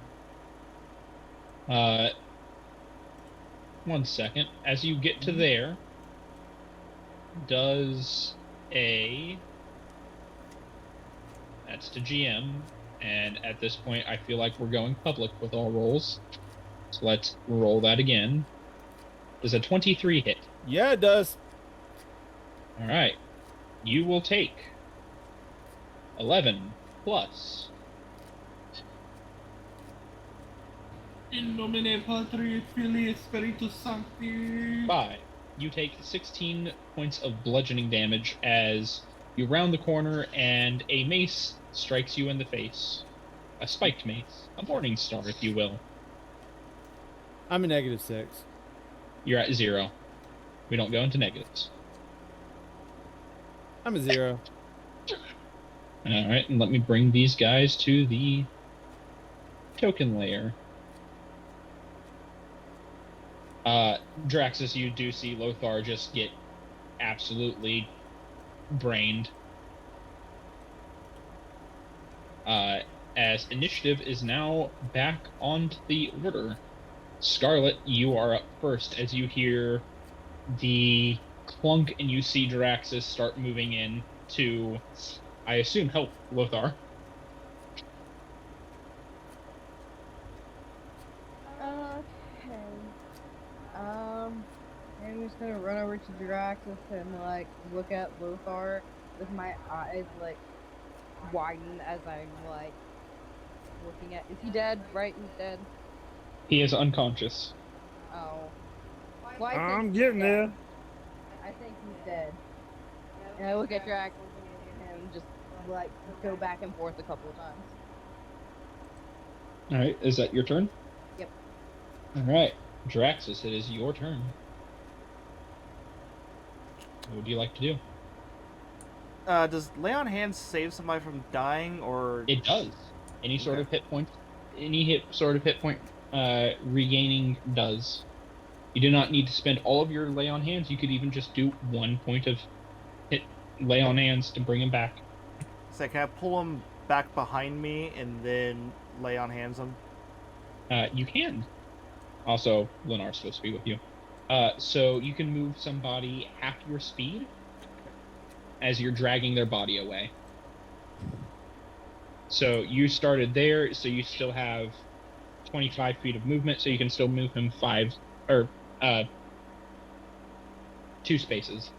1 second. As you get to there, does a... That's to GM. And at this point, I feel like we're going public with all rolls. So let's roll that again. Does a 23 hit? Yeah, it does. All right. You will take 11 plus. In nomine Patri et Filii Spiritus Sancti. 5. You take 16 points of bludgeoning damage as you round the corner and a mace strikes you in the face. A spiked mace. A morning star, if you will. I'm a -6. You're at 0. We don't go into negatives. I'm a 0. Alright, and let me bring these guys to the token layer. Draxus, you do see Lothar just get absolutely brained. as initiative is now back onto the order. Scarlet, you are up first as you hear the clunk and you see Draxus start moving in to, I assume, help Lothar. Okay. I'm just gonna run over to Draxus and like look at Lothar with my eyes like widen as I'm like looking at. Is he dead? Right? He's dead. He is unconscious. Oh. Well, I think I'm he's getting dead. there. I think he's dead. And I look at Draxus and just like go back and forth a couple of times. All right, is that your turn? Yep. All right, Draxus, it is your turn. What would you like to do? Does lay on hands save somebody from dying, or It does. Any sort Okay. of hit point, sort of hit point regaining does. You do not need to spend all of your lay on hands. You could even just do 1 point of hit lay on hands to bring him back. so can I pull him back behind me and then lay on hands him? You can. Also, Lenar's supposed to be with you. So you can move somebody half your speed as you're dragging their body away. So you started there, so you still have 25 feet of movement, so you can still move him 2 spaces.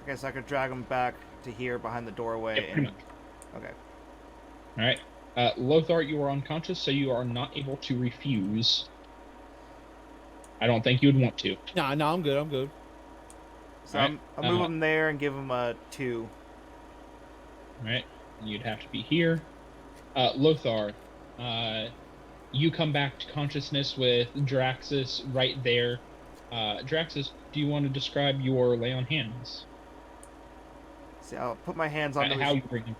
Okay, so I could drag him back to here behind the doorway. Yeah, pretty much. Okay. All right. Lothar, you are unconscious, so you are not able to refuse. I don't think you would want to. No, I'm good. I'm good. So Alright, I'll move him there and give him a 2. All right. You'd have to be here. Lothar, you come back to consciousness with Draxus right there. Draxus, do you want to describe your lay on hands? See, I'll put my hands onto How his, you bring him?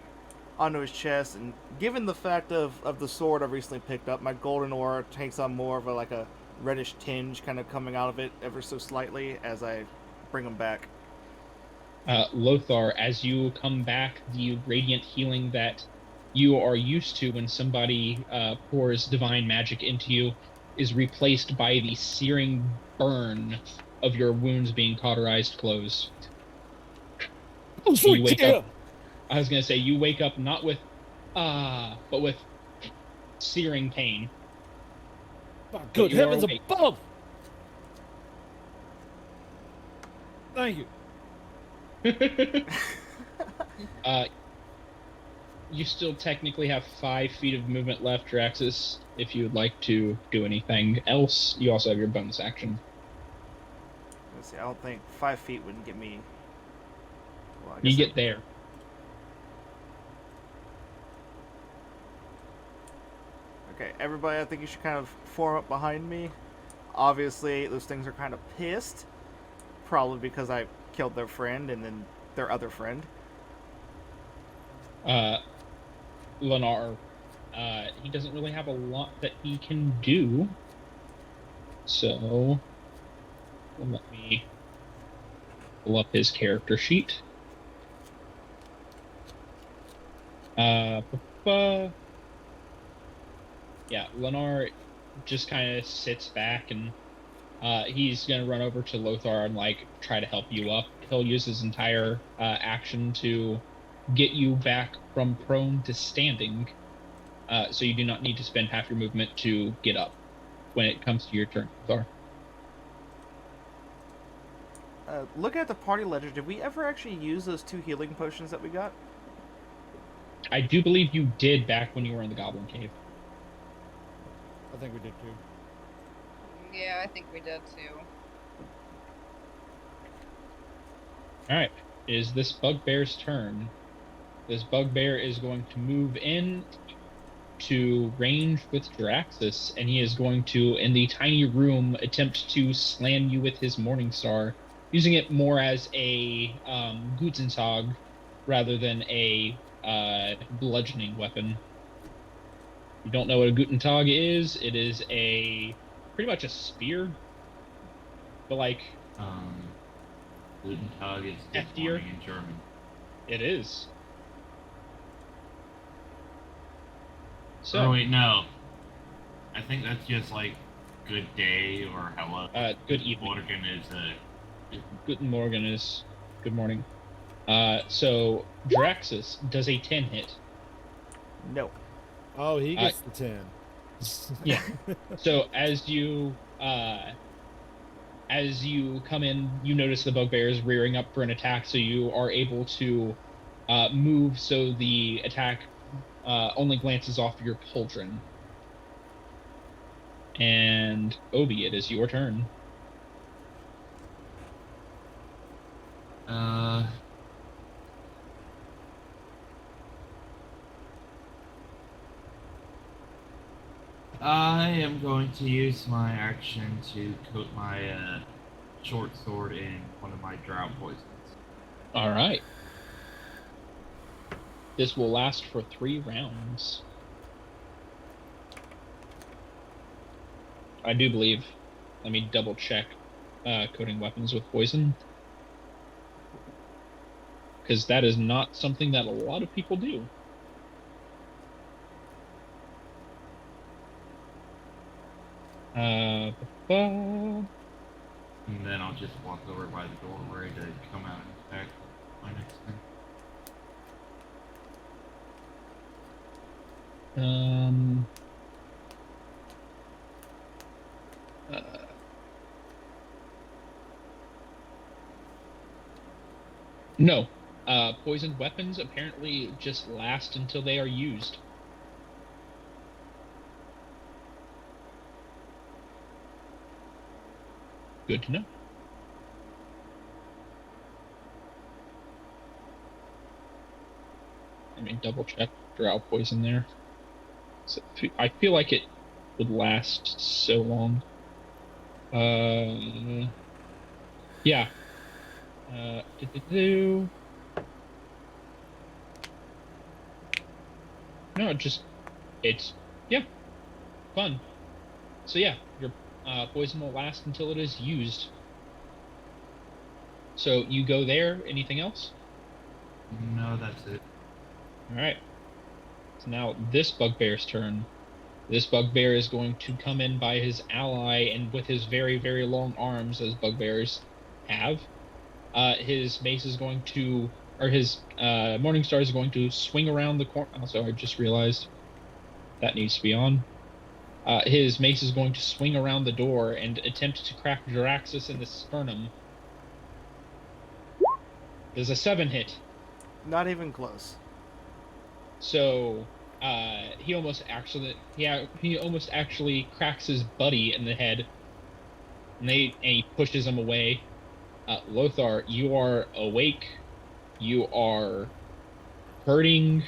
onto his chest, and given the fact of the sword I've recently picked up, my golden aura takes on more of a reddish tinge kind of coming out of it ever so slightly as I bring him back. Lothar, as you come back, the radiant healing that you are used to when somebody pours divine magic into you is replaced by the searing burn of your wounds being cauterized closed. Oh, You wake up. I was gonna say you wake up not with but with searing pain. My good you are heavens awake. above! Thank you. You still technically have 5 feet of movement left, Draxus. If you would like to do anything else, you also have your bonus action. Let's see, I don't think 5 feet wouldn't get me. Well, I You guess get there. Okay, everybody, I think you should kind of form up behind me. Obviously, those things are kind of pissed. Probably because I killed their friend and then their other friend. Lenar, he doesn't really have a lot that he can do. So, let me pull up his character sheet. Yeah, Lenar just kind of sits back and he's gonna run over to Lothar and like try to help you up. He'll use his entire action to get you back from prone to standing, so you do not need to spend half your movement to get up when it comes to your turn, Lothar. Looking at the party ledger, did we ever actually use those 2 healing potions that we got? I do believe you did back when you were in the Goblin Cave. I think we did too. Yeah, I think we did too. Alright, it is this bugbear's turn. This bugbear is going to move in to range with Draxus, and he is going to, in the tiny room, attempt to slam you with his Morning Star, using it more as a Guten Tag rather than a bludgeoning weapon. If you don't know what a Guten Tag is, it is pretty much a spear, but like Guten Tag is good Heftier. morning in German. it is. So, Oh wait, no. I think that's just like good day or hello. good evening. Morgan is Good morning is good morning. So Draxus does a 10 hit. No. Oh, he Uh, gets the 10. Yeah. So as you come in, you notice the bugbear is rearing up for an attack, so you are able to move so the attack only glances off your pauldron. And Obi, it is your turn. uh I am going to use my action to coat my short sword in one of my drought poisons. All right. This will last for 3 rounds. I do believe. Let me double check coating weapons with poison. Because that is not something that a lot of people do. Uh, ba-ba. And then I'll just walk over by the door ready to come out and attack my next thing. Um, uh, no. Poisoned weapons apparently just last until they are used. Good to know. Let me double check drow poison there. So I feel like it would last so long. Yeah. Do-do-do. No, it's yeah, fun. So yeah, your poison will last until it is used. So you go there. Anything else? No, that's it. All right. So now this bugbear's turn. This bugbear is going to come in by his ally, and with his very, very long arms, as bugbears have, his mace is going to, or his Morning Star is going to swing around the corner. Also, I just realized that needs to be on. His mace is going to swing around the door and attempt to crack Jaraxxus in the sternum. There's a 7 hit. Not even close. So he almost actually cracks his buddy in the head, and he pushes him away. Lothar, you are awake. You are hurting.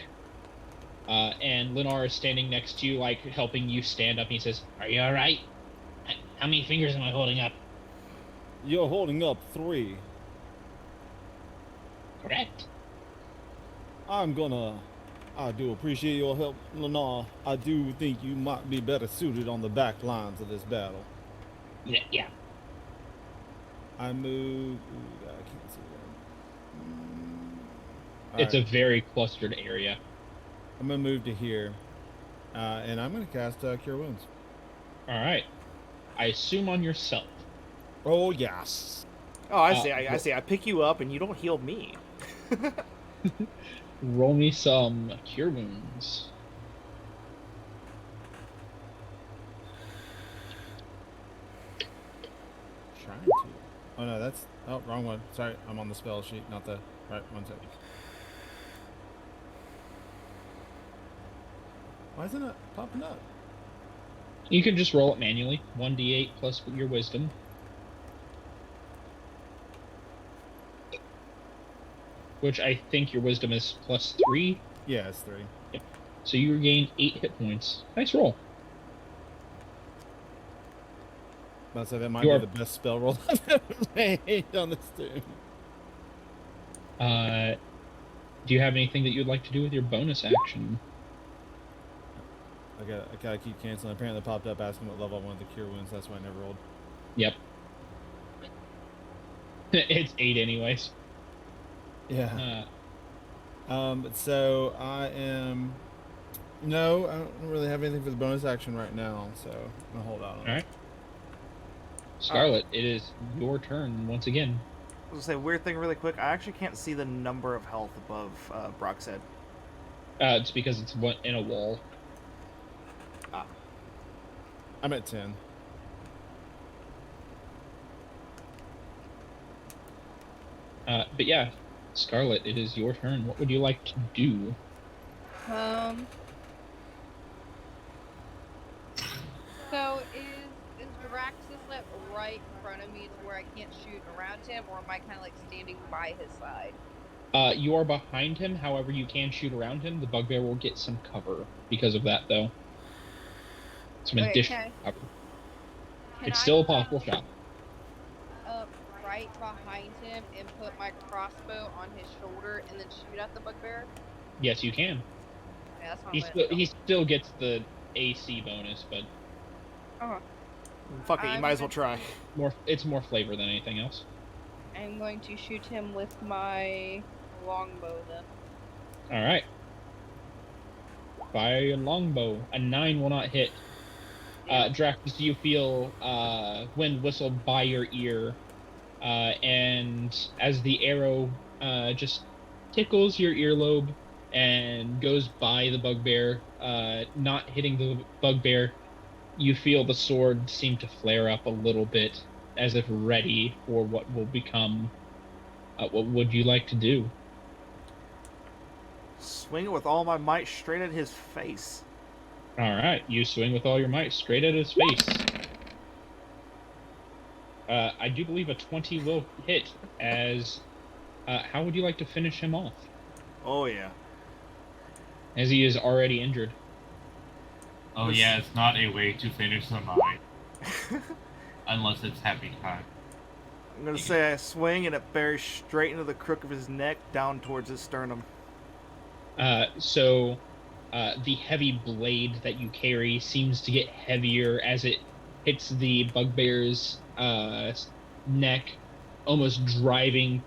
And Linar is standing next to you, like helping you stand up. And he says, "Are you all right? How many fingers am I holding up?" You're holding up 3. Correct. I do appreciate your help, Lennar. I do think you might be better suited on the back lines of this battle. Yeah. I move. Ooh, I can't see that. It's a very clustered area. I'm gonna move to here, and I'm gonna cast Cure Wounds. All right. I assume on yourself. Oh yes. Oh, I see. I see. I pick you up and you don't heal me. Roll me some Cure Wounds. Trying to. Oh no, that's wrong one. Sorry, I'm on the spell sheet, not the right one second. Why isn't it popping up? You can just roll it manually. 1d8 plus your wisdom. Which I think your wisdom is +3. Yeah, it's 3. Yep. So you regain 8 hit points. Nice roll. I'd say that might be the best spell roll I've ever made on this tune. Do you have anything that you'd like to do with your bonus action? I gotta keep canceling. Apparently it popped up asking what level I wanted the Cure Wounds. That's why I never rolled. Yep. It's 8 anyways. Yeah. So I am No, I don't really have anything for the bonus action right now, so I'm gonna hold out on All it. right. Scarlet, it is your turn once again. I was gonna say, weird thing really quick. I actually can't see the number of health above Brock's head. It's because it's in a wall. Ah. I'm at 10. But yeah, Scarlet, it is your turn. What would you like to do? So is Draxus like right in front of me to where I can't shoot around him, or am I kind of like standing by his side? You are behind him. However, you can shoot around him. The bugbear will get some cover because of that, though. Some Okay, additional cover. Can It's I still a possible shot. up right behind him and put my crossbow on his shoulder and then shoot at the bugbear? Yes, you can. Okay, that's what I'm gonna do. He still gets the AC bonus, but Fuck it, you might as well try. it's more flavor than anything else. I'm going to shoot him with my longbow then. All right. Fire your longbow. A 9 will not hit. Drax, you feel wind whistle by your ear, and as the arrow just tickles your earlobe and goes by the bugbear, not hitting the bugbear, you feel the sword seem to flare up a little bit, as if ready for what will become. What would you like to do? Swing it with all my might straight at his face. All right, you swing with all your might straight at his face. I do believe a 20 will hit. As how would you like to finish him off? Oh yeah. As he is already injured. Oh yeah, it's not a way to finish the mine. Unless it's happy time. I'm gonna say I swing and it bears straight into the crook of his neck, down towards his sternum. So the heavy blade that you carry seems to get heavier as it hits the bugbear's neck, almost driving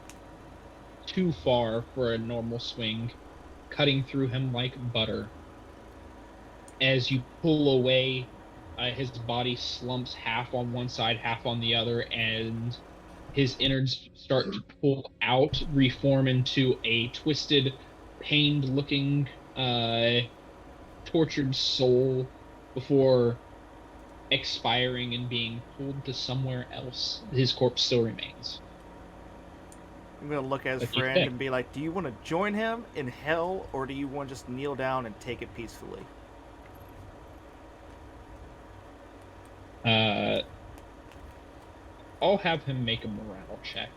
too far for a normal swing, cutting through him like butter. As you pull away, his body slumps half on one side, half on the other, and his innards start to pull out, reform into a twisted, pained-looking, tortured soul before expiring and being pulled to somewhere else. His corpse still remains. I'm gonna look at his What do you friend think? and be like, do you want to join him in hell, or do you want to just kneel down and take it peacefully? I'll have him make a morale check.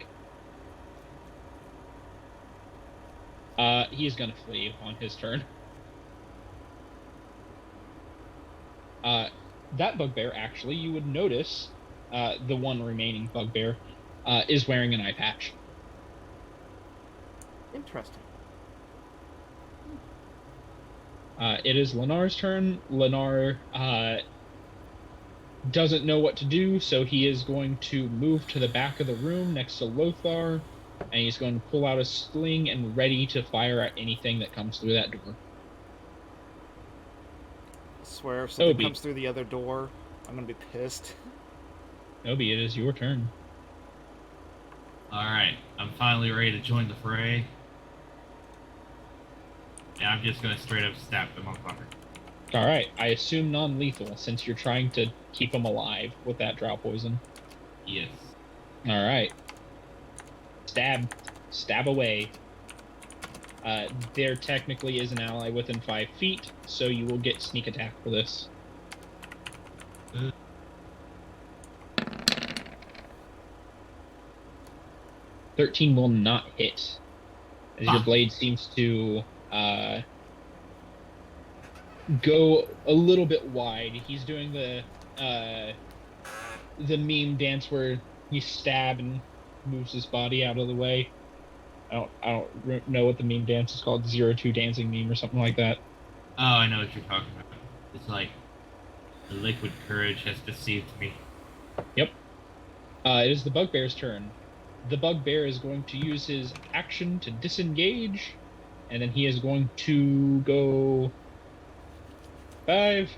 He is gonna flee on his turn. That bugbear, actually, you would notice, the one remaining bugbear, is wearing an eye patch. Interesting. It is Lenar's turn. Lenar doesn't know what to do, so he is going to move to the back of the room next to Lothar, and he's going to pull out a sling and ready to fire at anything that comes through that door. I swear, if something Obi. comes through the other door, I'm gonna be pissed. Obi, it is your turn. Alright, I'm finally ready to join the fray. And I'm just gonna straight up stab the motherfucker. Alright, I assume non-lethal, since you're trying to keep him alive with that drow poison. Yes. Alright. Stab away. There technically is an ally within 5 feet, so you will get sneak attack for this. Uh. 13 will not hit, as your blade seems to go a little bit wide. He's doing the meme dance where you stab and moves his body out of the way. I don't know what the meme dance is called, 02 dancing meme or something like that. Oh, I know what you're talking about. It's like the liquid courage has deceived me. Yep. It is the bugbear's turn. The bugbear is going to use his action to disengage, and then he is going to go 5,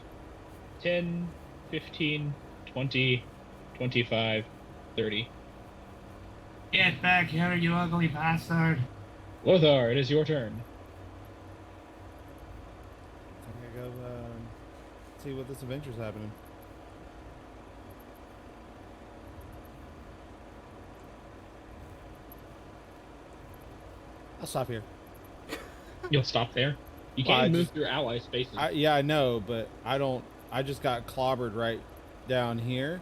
10, 15, 20, 25, 30. Get back here, you ugly bastard! Lothar, it is your turn. I'm gonna go see what this adventure's happening. I'll stop here. You'll stop there. You Well, I can't move just- through ally spaces. Yeah, I know, but I don't. I just got clobbered right down here,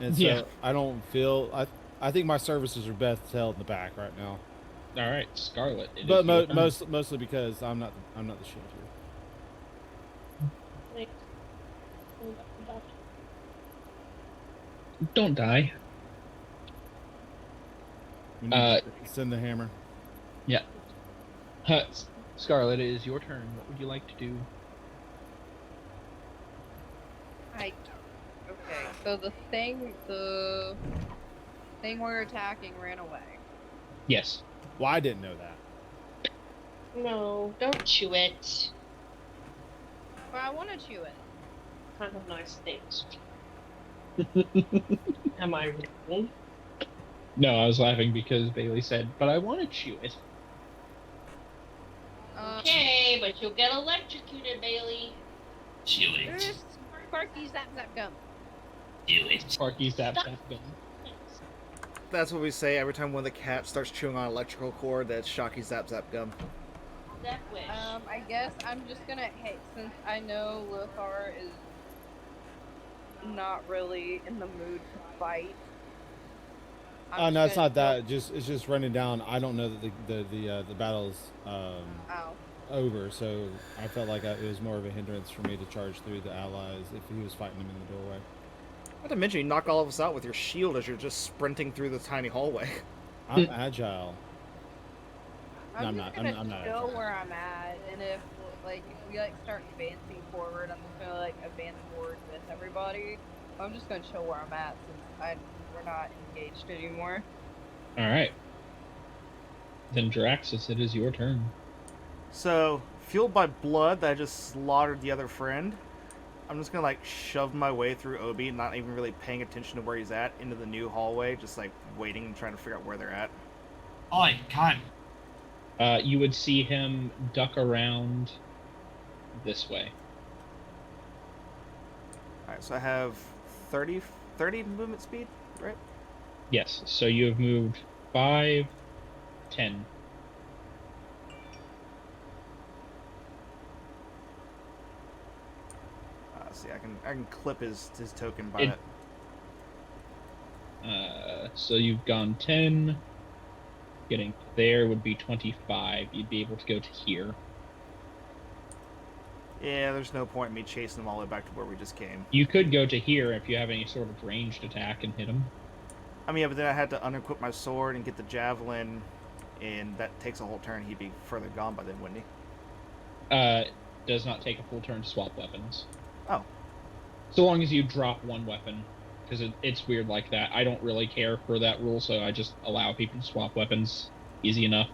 and so Yeah. I don't feel. I think my services are best held in the back right now. All right, Scarlet. It But is your turn. mostly because I'm not the shield here. Like, Don't die. We need to send the hammer. Yeah. Scarlet, it is your turn. What would you like to do? Okay, so the thing we're attacking ran away. Yes. Well, I didn't know that. no, don't chew it. But I want to chew it. Kind of nice things. Am I wrong? No, I was laughing because Bailey said, but I want to chew it. Okay, but you'll get electrocuted, Bailey. Chew it. There's Sparky Zap Zap Gum. Do it. Sparky zap zap gun. That's what we say every time one of the cats starts chewing on electrical cord. That's Shocky Zap Zap Gum. That wish. I guess I'm just gonna, hey, since I know Lothar is not really in the mood to fight. Oh no, it's not that. It's just running down. I don't know that the battle's Ow. over, so I felt like it was more of a hindrance for me to charge through the allies if he was fighting them in the doorway. Not to mention, you knock all of us out with your shield as you're just sprinting through the tiny hallway. I'm agile. No, I'm I'm not. just gonna I'm not chill agile. where I'm at, and if we start advancing forward, I'm just gonna advance forward with everybody. I'm just gonna chill where I'm at since we're not engaged anymore. All right. Then Draxus, it is your turn. So, fueled by blood that I just slaughtered the other friend, I'm just gonna shove my way through Obi, not even really paying attention to where he's at, into the new hallway, just waiting and trying to figure out where they're at. Oi, cunt! You would see him duck around this way. Alright, so I have 30 movement speed, right? Yes. So you have moved 5, 10. See, I can clip his token by that. So you've gone 10. Getting there would be 25. You'd be able to go to here. Yeah, there's no point in me chasing them all the way back to where we just came. You could go to here if you have any sort of ranged attack and hit him. I mean, yeah, but then I had to unequip my sword and get the javelin, and that takes a whole turn. He'd be further gone by then, wouldn't he? Does not take a full turn to swap weapons. Oh. So long as you drop one weapon, because it's weird like that. I don't really care for that rule, so I just allow people to swap weapons easy enough.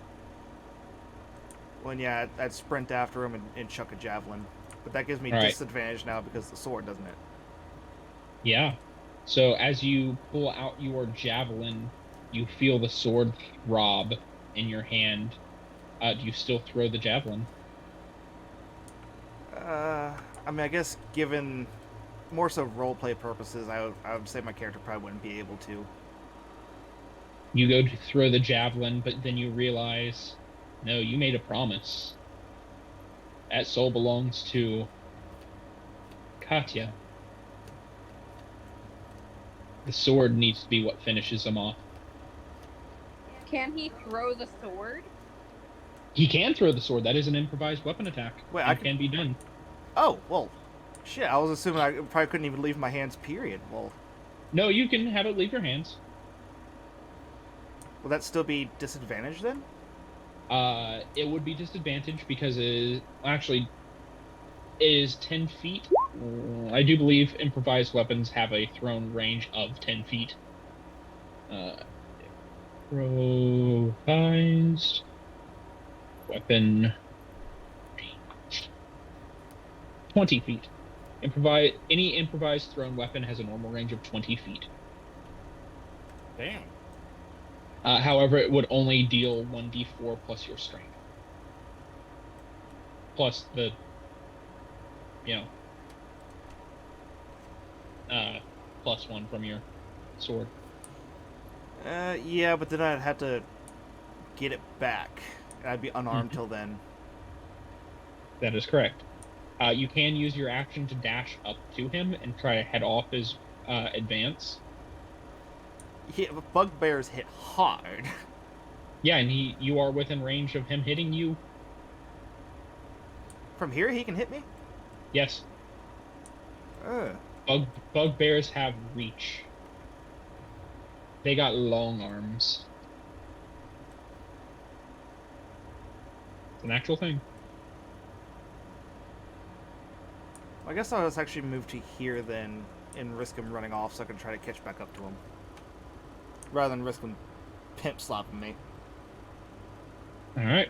Well, yeah, I'd sprint after him and chuck a javelin. But that gives me All right. disadvantage now because of the sword, doesn't it? Yeah. So as you pull out your javelin, you feel the sword throb in your hand. Do you still throw the javelin? I mean, I guess given more so roleplay purposes, I would say my character probably wouldn't be able to. You go to throw the javelin, but then you realize, no, you made a promise. That soul belongs to Katya. The sword needs to be what finishes him off. Can he throw the sword? He can throw the sword. That is an improvised weapon attack. Wait, It I can be done. Oh, well, shit, I was assuming I probably couldn't even leave my hands, period. Well, No, you can have it leave your hands. will that still be disadvantage then? It would be disadvantaged because it is 10 feet. I do believe improvised weapons have a thrown range of 10 feet. Improvised weapon 20 feet. Any improvised thrown weapon has a normal range of 20 feet. Damn. However, it would only deal 1d4 plus your strength. Plus the, you know, +1 from your sword. Yeah, but then I'd have to get it back, and I'd be unarmed till then. That is correct. You can use your action to dash up to him and try to head off his advance. Yeah, but bugbears hit hard. Yeah, and you are within range of him hitting you. From here, he can hit me? Yes. Ugh. Bugbears have reach. They got long arms. It's an actual thing. I guess I'll just actually move to here then and risk him running off so I can try to catch back up to him. Rather than risk him pimp slapping me. Alright.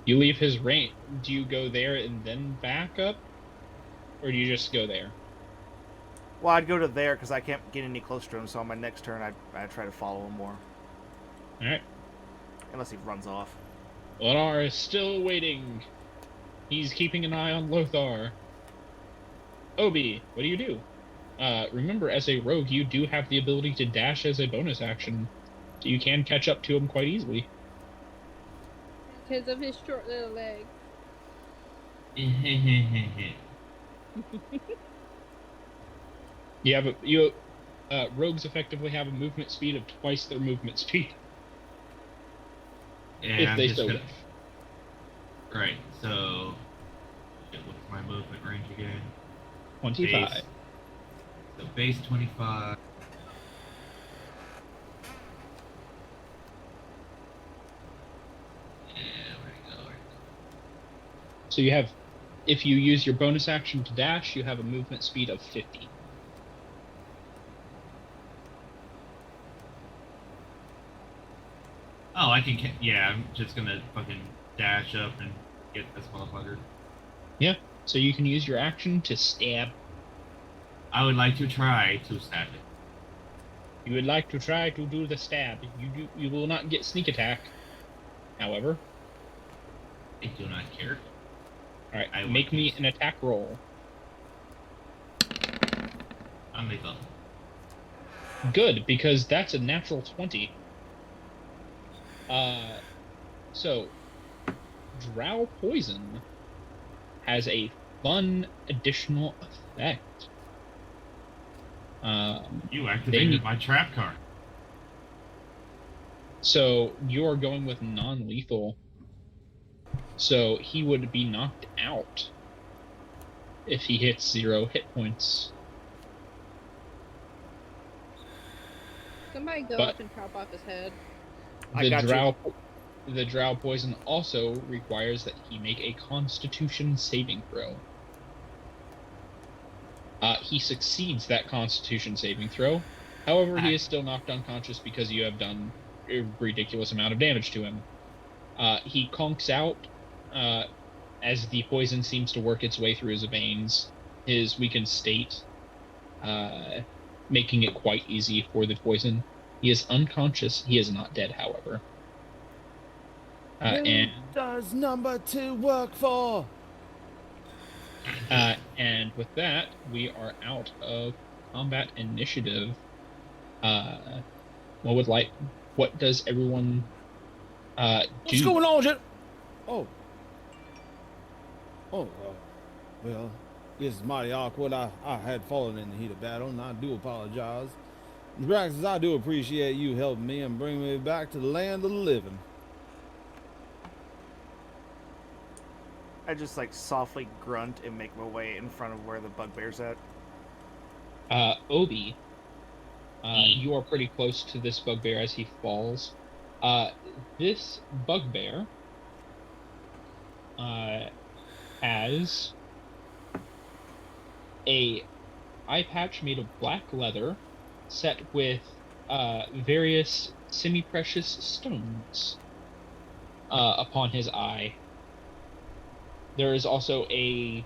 You leave his range. Do you go there and then back up? Or do you just go there? Well, I'd go to there because I can't get any closer to him, so on my next turn I'd try to follow him more. Alright. Unless he runs off. Lothar is still waiting. He's keeping an eye on Lothar. Obi, what do? Remember, as a rogue, you do have the ability to dash as a bonus action. So you can catch up to him quite easily. Because of his short little legs. Rogues effectively have a movement speed of twice their movement speed. Yeah, if they so wish. Right, so what's my movement range again? 25. Base. So base 25. Yeah, where'd it go? So you have, if you use your bonus action to dash, you have a movement speed of 50. Oh, I can. Yeah, I'm just gonna fucking dash up and get this motherfucker. Yeah. So you can use your action to stab. I would like to try to stab it. You would like to try to do the stab. You will not get sneak attack. However. I do not care. All right. Make me an attack roll. Unlethal. Good, because that's a natural 20. So, Drow Poison has a fun additional effect. You activated my trap card. So, you are going with non-lethal. So, he would be knocked out if he hits 0 hit points. Somebody go up and chop off his head. The Drow Poison also requires that he make a Constitution saving throw. He succeeds that Constitution saving throw. However, he is still knocked unconscious because you have done a ridiculous amount of damage to him. He conks out as the poison seems to work its way through his veins, his weakened state, making it quite easy for the poison. He is unconscious. He is not dead, however. Who does number 2 work for? And with that, we are out of combat initiative. What does everyone do? What's going on, Jet? Oh, well, this is mighty awkward. I had fallen in the heat of battle, and I do apologize. Draxus, I do appreciate you helping me and bringing me back to the land of the living. I just like softly grunt and make my way in front of where the bugbear's at. Obi, you are pretty close to this bugbear as he falls. This bugbear has a eye patch made of black leather set with various semi-precious stones upon his eye. There is also a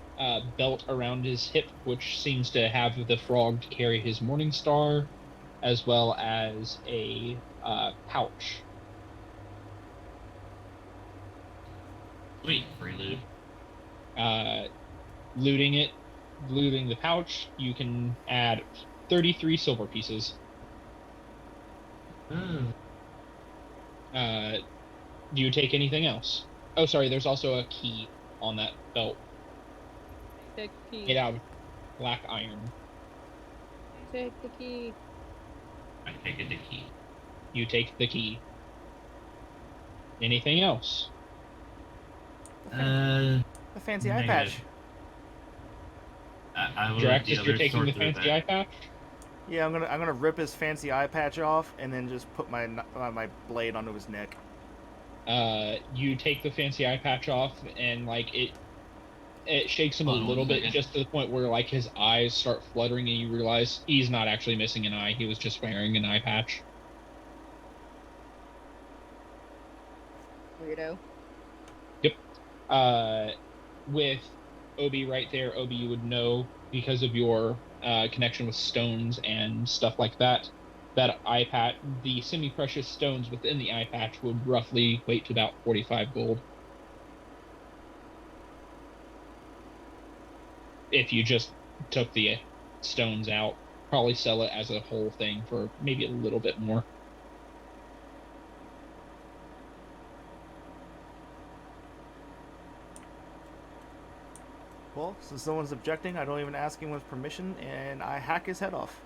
belt around his hip, which seems to have the frog carry his morning star, as well as a pouch. Sweet, free loot. Uh, looting the pouch, you can add 33 silver pieces. Oh. Do you take anything else? Oh, sorry, there's also a key on that belt Take the made key. out of black iron. Take the key. I take it the key. You take the key. Anything else? Uh, The fancy eye negative. patch. I will let the Draxus, you're others taking sort the through fancy that. eye patch? Yeah, I'm gonna rip his fancy eye patch off and then just put my my blade onto his neck. You take the fancy eye patch off, and like it shakes him a Hold on little one bit, second. just to the point where like his eyes start fluttering, and you realize he's not actually missing an eye. He was just wearing an eye patch. Weirdo. With Obi right there, Obi, you would know because of your connection with stones and stuff like that. That eye patch, the semi-precious stones within the eye patch would roughly equate to about 45 gold. If you just took the stones out, probably sell it as a whole thing for maybe a little bit more. Well, since no one's objecting, I don't even ask anyone's permission, and I hack his head off.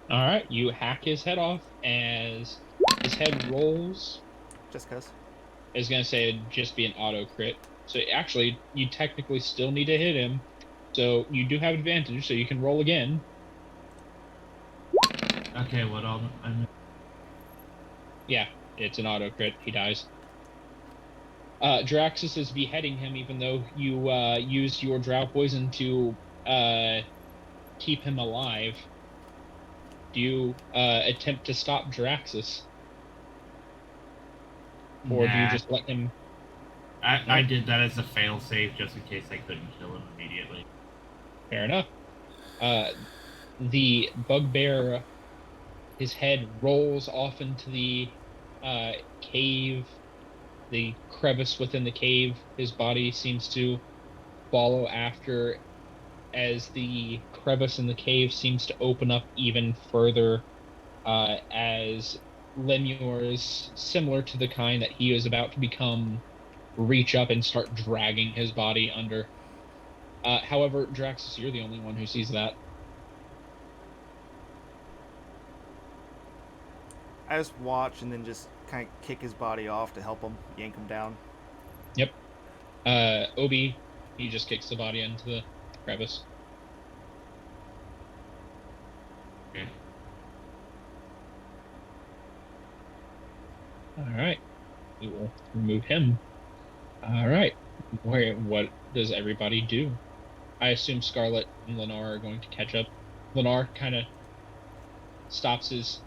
All right, you hack his head off as his head rolls. Just cause. I was gonna say it'd just be an auto crit. So actually, you technically still need to hit him. So you do have advantage, so you can roll again. Okay, what all? Yeah, it's an auto crit. He dies. Draxus is beheading him, even though you used your drow poison to keep him alive. Do you attempt to stop Draxus? Or do you Nah. just let him... I did that as a fail save just in case I couldn't kill him immediately. Fair enough. The bugbear, his head rolls off into the cave, the crevice within the cave. His body seems to follow after as the crevice in the cave seems to open up even further, as Lemures, similar to the kind that he is about to become, reach up and start dragging his body under. However, Draxus, you're the only one who sees that. I just watch and then just kind of kick his body off to help him, yank him down. Yep. Obi, he just kicks the body into the crevice. Okay. All right. We will remove him. All right. What does everybody do? I assume Scarlet and Lennar are going to catch up. Lennar kind of stops his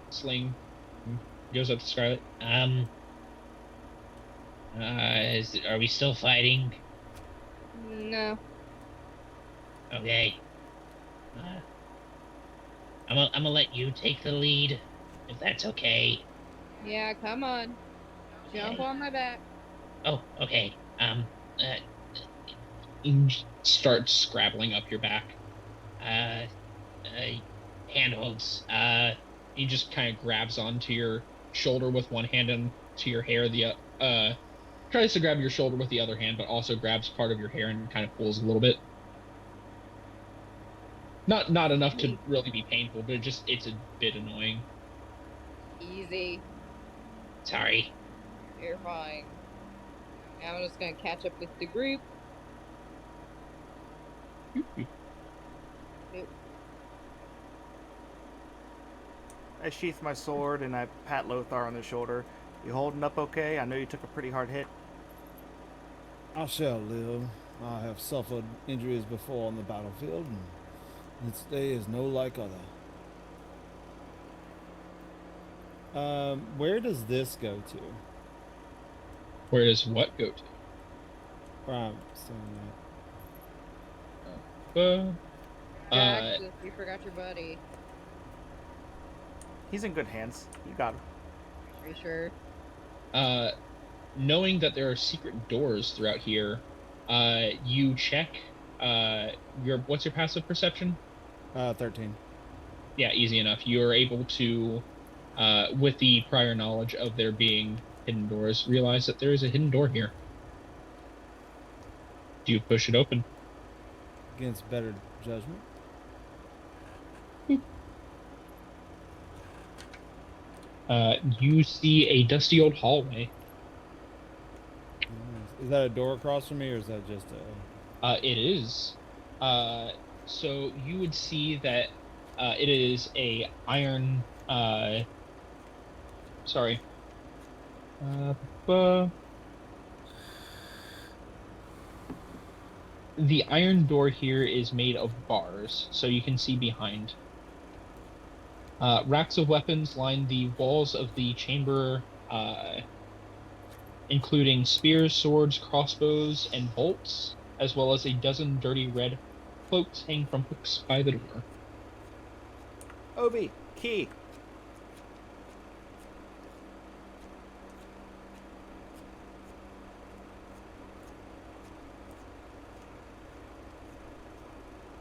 sling, and goes up to Scarlet. Are we still fighting? No. Okay. I'm gonna let you take the lead, if that's okay. Yeah, come on. Jump on my back. Oh, okay. Start scrabbling up your back. Handholds. He just kind of grabs onto your shoulder with one hand and to your hair. Tries to grab your shoulder with the other hand, but also grabs part of your hair and kind of pulls a little bit. Not enough to really be painful, but it's a bit annoying. Easy. Sorry. You're fine. I'm just gonna catch up with the group. I sheath my sword and I pat Lothar on the shoulder. You holding up okay? I know you took a pretty hard hit. I shall live. I have suffered injuries before on the battlefield, and this day is no like other. Where does this go to? Where does what go to? Right. Saying Jaxus, you forgot your buddy. He's in good hands. You got him. Are you sure? Knowing that there are secret doors throughout here, you check what's your passive perception? 13. Yeah, easy enough. You're able to, with the prior knowledge of there being hidden doors, realize that there is a hidden door here. Do you push it open? Against better judgment. You see a dusty old hallway. Is that a door across from me, or is that just a? It is. So you would see that it is a iron. Sorry. Bu- the iron door here is made of bars, so you can see behind. Racks of weapons line the walls of the chamber, including spears, swords, crossbows, and bolts, as well as a dozen dirty red cloaks hanging from hooks by the door. Obi, key.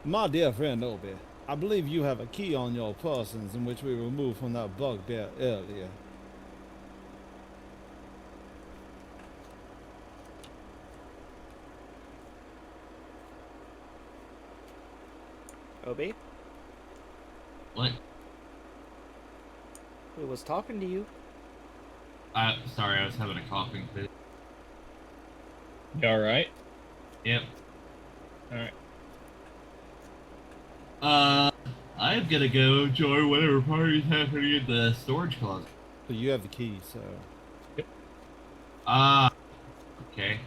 My dear friend Obi, I believe you have a key on your persons in which we removed from that bugbear earlier. Obi, What? we was talking to you. Sorry, I was having a coughing fit. You alright? Yep. Alright. I'm gonna go join whatever party's happening in the storage closet. But you have the key, so. Ah, okay.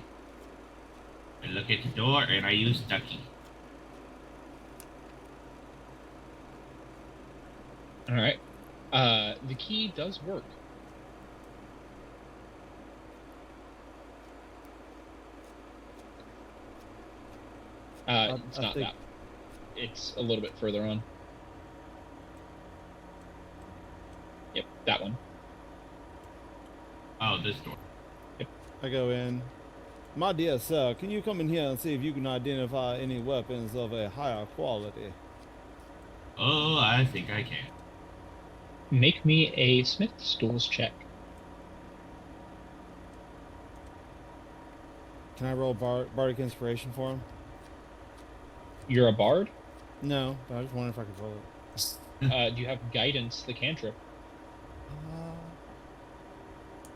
I look at the door and I use Ducky. Alright. The key does work. It's not that. It's a little bit further on. Yep, that one. Oh, this door. I go in. My dear sir, can you come in here and see if you can identify any weapons of a higher quality? Oh, I think I can. Make me a Smith's Tools check. Can I roll bardic inspiration for him? You're a bard? No, but I just wondered if I could roll it. Do you have guidance, the cantrip?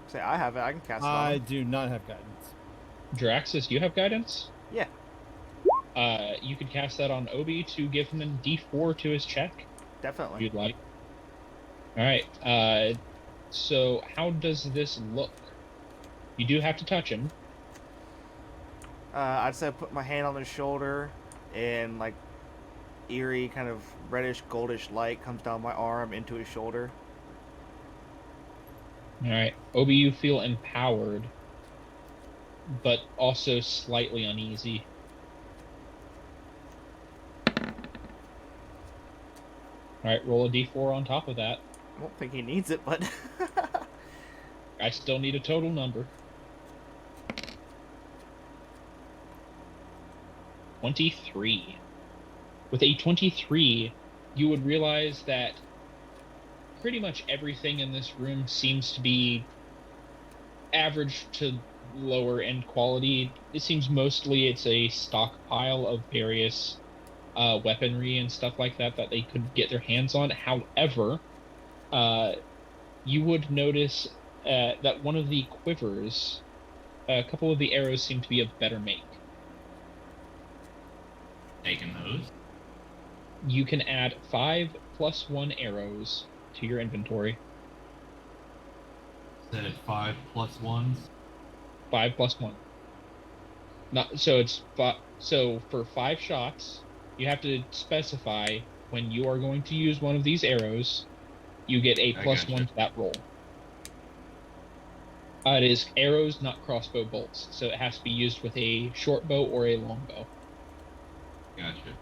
Say I have it. I can cast it on I him. do not have guidance. Draxus, do you have guidance? Yeah. You could cast that on Obi to give him a D4 to his check, if Definitely. you'd like. Alright, so how does this look? You do have to touch him. I'd say I put my hand on his shoulder, and like eerie kind of reddish goldish light comes down my arm into his shoulder. Alright, Obi, you feel empowered, but also slightly uneasy. Alright, roll a D4 on top of that. I don't think he needs it, but I still need a total number. 23. With a 23, you would realize that pretty much everything in this room seems to be average to lower end quality. It seems mostly it's a stockpile of various weaponry and stuff like that that they could get their hands on. However, you would notice that one of the quivers, a couple of the arrows seem to be of better make. Taking those. You can add 5 + 1 arrows to your inventory. Said 5 + 1s. 5 + 1. Not so it's so for 5 shots, you have to specify when you are going to use one of these arrows. You get a I +1 gotcha. to that roll. It is arrows, not crossbow bolts, so it has to be used with a short bow or a long bow. Gotcha.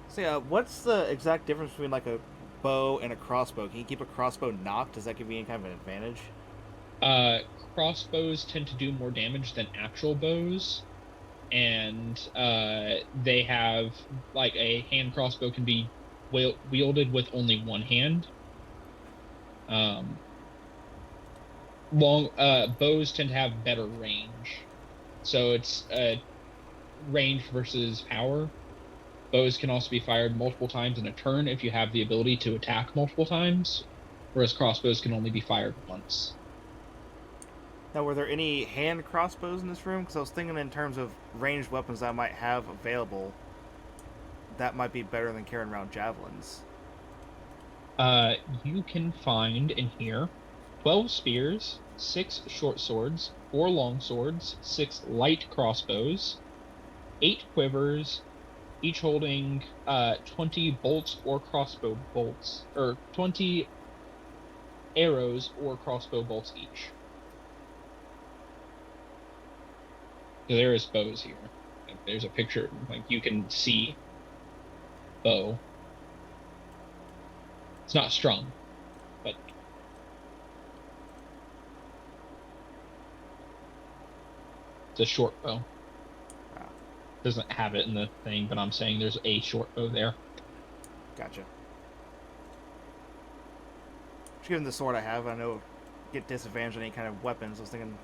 So yeah, what's the exact difference between like a bow and a crossbow? Can you keep a crossbow knocked? Does that give you any kind of an advantage? Uh, Crossbows tend to do more damage than actual bows, and they have like a hand crossbow can be wielded with only one hand. Um, long bows tend to have better range, so it's range versus power. Bows can also be fired multiple times in a turn if you have the ability to attack multiple times, whereas crossbows can only be fired once. Now, were there any hand crossbows in this room? Because I was thinking in terms of ranged weapons I might have available, that might be better than carrying around javelins. You can find in here 12 spears, 6 short swords, 4 long swords, 6 light crossbows, 8 quivers, each holding 20 bolts or crossbow bolts, or 20 arrows or crossbow bolts each. So there is bows here. Like, there's a picture, like you can see bow. It's not strung, but it's a short bow. Wow. Doesn't have it in the thing, but I'm saying there's a short bow there. Gotcha. Just given the sword I have, I know get disadvantage on any kind of weapons. I was thinking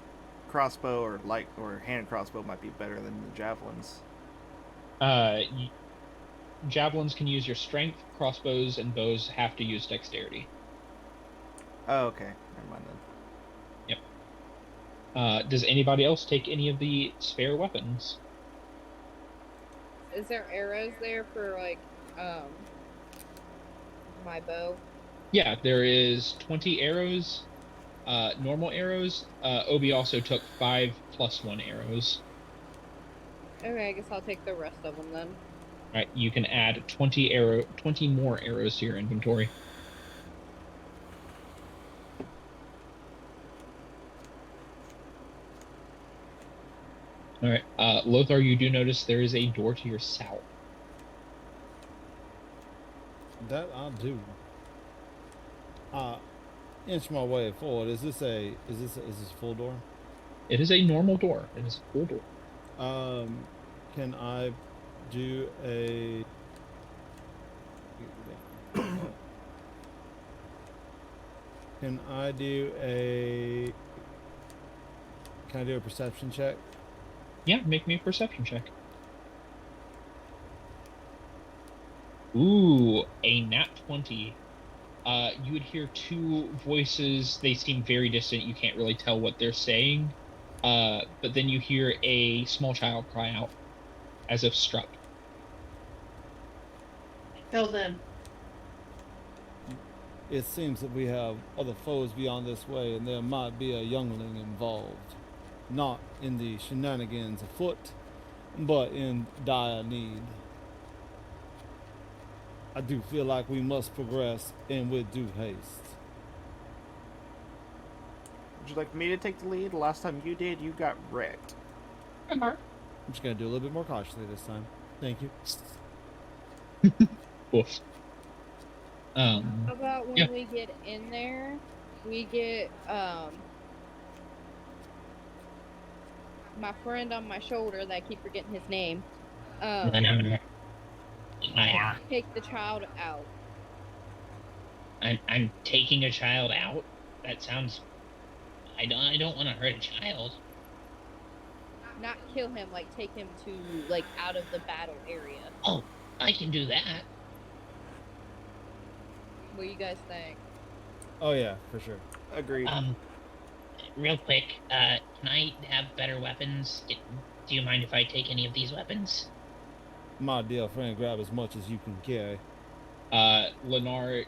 crossbow or light or hand crossbow might be better than the javelins. Uh, Javelins can use your strength, crossbows and bows have to use dexterity. Oh, okay. Never mind then. Yep. Does anybody else take any of the spare weapons? Is there arrows there for like my bow? Yeah, there is 20 arrows, normal arrows. Obi also took 5 + 1 arrows. Okay, I guess I'll take the rest of them then. All right, you can add 20 more arrows to your inventory. All right, Lothar, you do notice there is a door to your south. That I'll do. Inch my way forward. Is this a full door? It is a normal door. It is a full door. Can I do a? Can I do a? Can I do a perception check? Yeah, make me a perception check. Ooh, a nat 20. You would hear 2 voices. They seem very distant. You can't really tell what they're saying. But then you hear a small child cry out, as if struck. Kill them. It seems that we have other foes beyond this way, and there might be a youngling involved. Not in the shenanigans afoot, but in dire need. I do feel like we must progress, and with due haste. Would you like me to take the lead? Last time you did, you got wrecked. I'm just gonna do a little bit more cautiously this time. Thank you. Oof. How about when Yeah. we get in there, we get my friend on my shoulder that I keep forgetting his name. Take the child out. I'm taking a child out? That sounds... I don't want to hurt a child. Not kill him, like take him to like out of the battle area. Oh, I can do that. What do you guys think? Oh yeah, for sure. Agreed. Real quick, can I have better weapons? Do you mind if I take any of these weapons? My dear friend, grab as much as you can carry. Lennar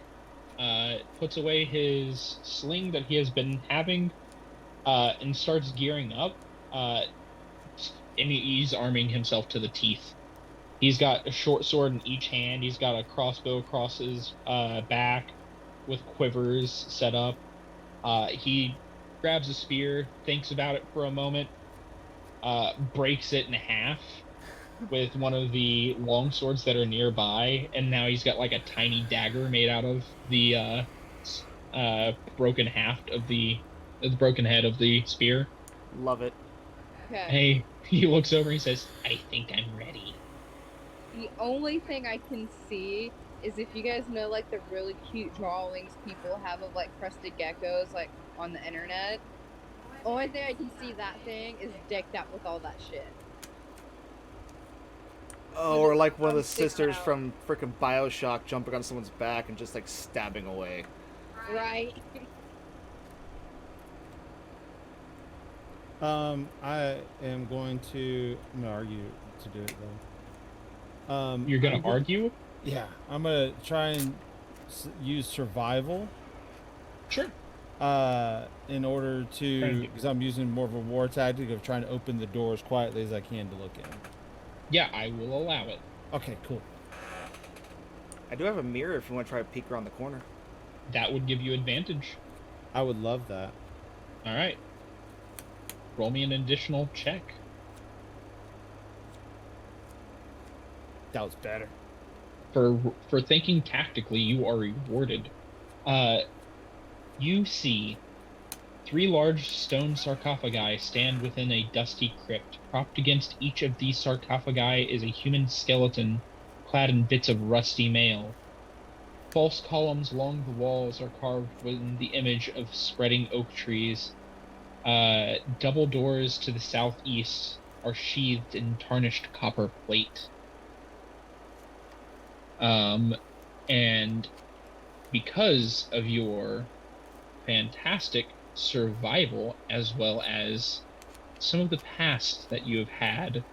puts away his sling that he has been having and starts gearing up. And he's arming himself to the teeth. He's got a short sword in each hand. He's got a crossbow across his back with quivers set up. He grabs a spear, thinks about it for a moment, breaks it in half with one of the long swords that are nearby, and now he's got like a tiny dagger made out of the broken haft of the broken head of the spear. Love it. Okay. Hey, he looks over and he says, "I think I'm ready." The only thing I can see is if you guys know like the really cute drawings people have of like crested geckos like on the internet. Only thing I can see that thing is decked out with all that shit. Oh, or like one of I'm the sisters sticking out. from freaking Bioshock jumping on someone's back and just like stabbing away. Right. I am going to. I'm gonna argue to do it though. You're gonna I'm go- argue? Yeah, I'm gonna try and use survival. Sure. In order Trying to, to- because I'm using more of a war tactic of trying to open the door as quietly as I can to look in. Yeah, I will allow it. Okay, cool. I do have a mirror if you want to try to peek around the corner. That would give you advantage. I would love that. All right. Roll me an additional check. That was better. For thinking tactically, you are rewarded. You see 3 large stone sarcophagi stand within a dusty crypt. Propped against each of these sarcophagi is a human skeleton clad in bits of rusty mail. False columns along the walls are carved within the image of spreading oak trees. Double doors to the southeast are sheathed in tarnished copper plate. And because of your fantastic survival, as well as some of the past that you have had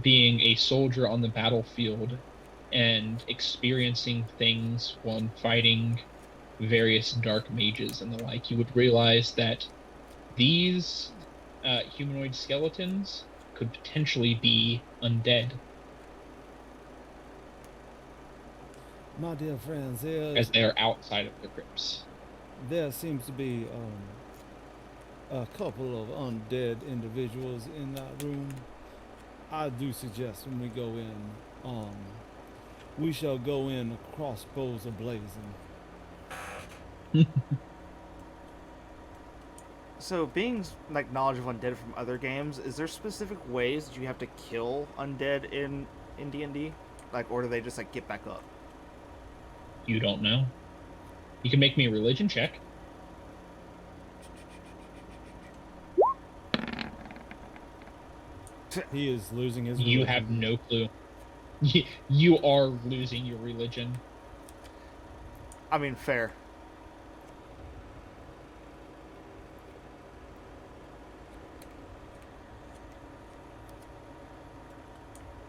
being a soldier on the battlefield and experiencing things while fighting various dark mages and the like, you would realize that these humanoid skeletons could potentially be undead. My dear friends, As they are outside of the crypts. there seems to be a couple of undead individuals in that room. I do suggest when we go in, we shall go in crossbows ablazing. So, being like knowledge of undead from other games, is there specific ways that you have to kill undead in D&D? Like, or do they just like get back up? You don't know. You can make me a religion check. He is losing his. You religion. have no clue. You are losing your religion. I mean, fair.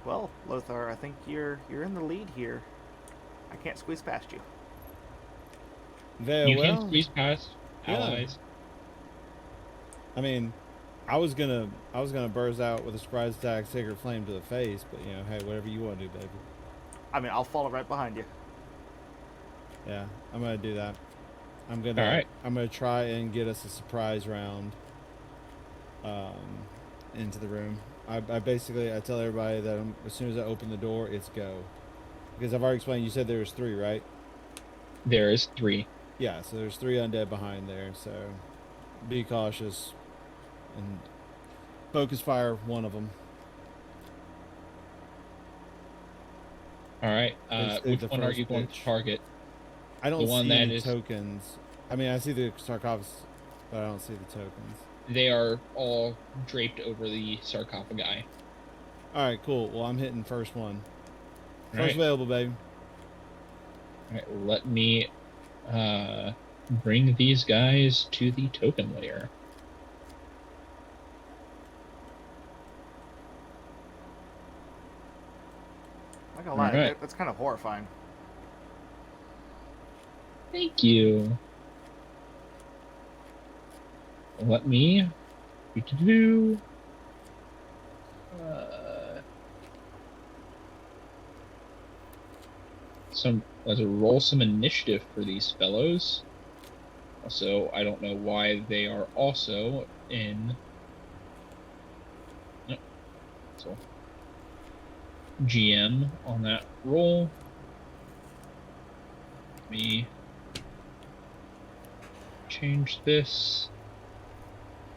Well, Lothar, I think you're in the lead here. I can't squeeze past you. Very You well. can squeeze past Yeah. allies. I mean, I was gonna burst out with a surprise attack, sacred flame to the face, but you know, hey, whatever you want to do, baby. I mean, I'll follow right behind you. Yeah, I'm gonna do that. I'm All right. gonna try and get us a surprise round. Into the room. I basically tell everybody that as soon as I open the door, it's go. Because I've already explained. You said there was 3, right? There is 3. Yeah. So there's 3 undead behind there. So be cautious and focus fire one of them. All right. It's Which the one are first you going bitch. to target? I don't The one see that any is- tokens. I mean, I see the sarcophagus, but I don't see the tokens. They are all draped over the sarcophagi. All right, cool. Well, I'm hitting first one. First Right. available, baby. All right, let me bring these guys to the token layer. I'm not gonna lie, Alright. that's kind of horrifying. Thank you. Let me do. Let's roll some initiative for these fellows. So I don't know why they are also in. Nope. So GM on that roll. Let me change this.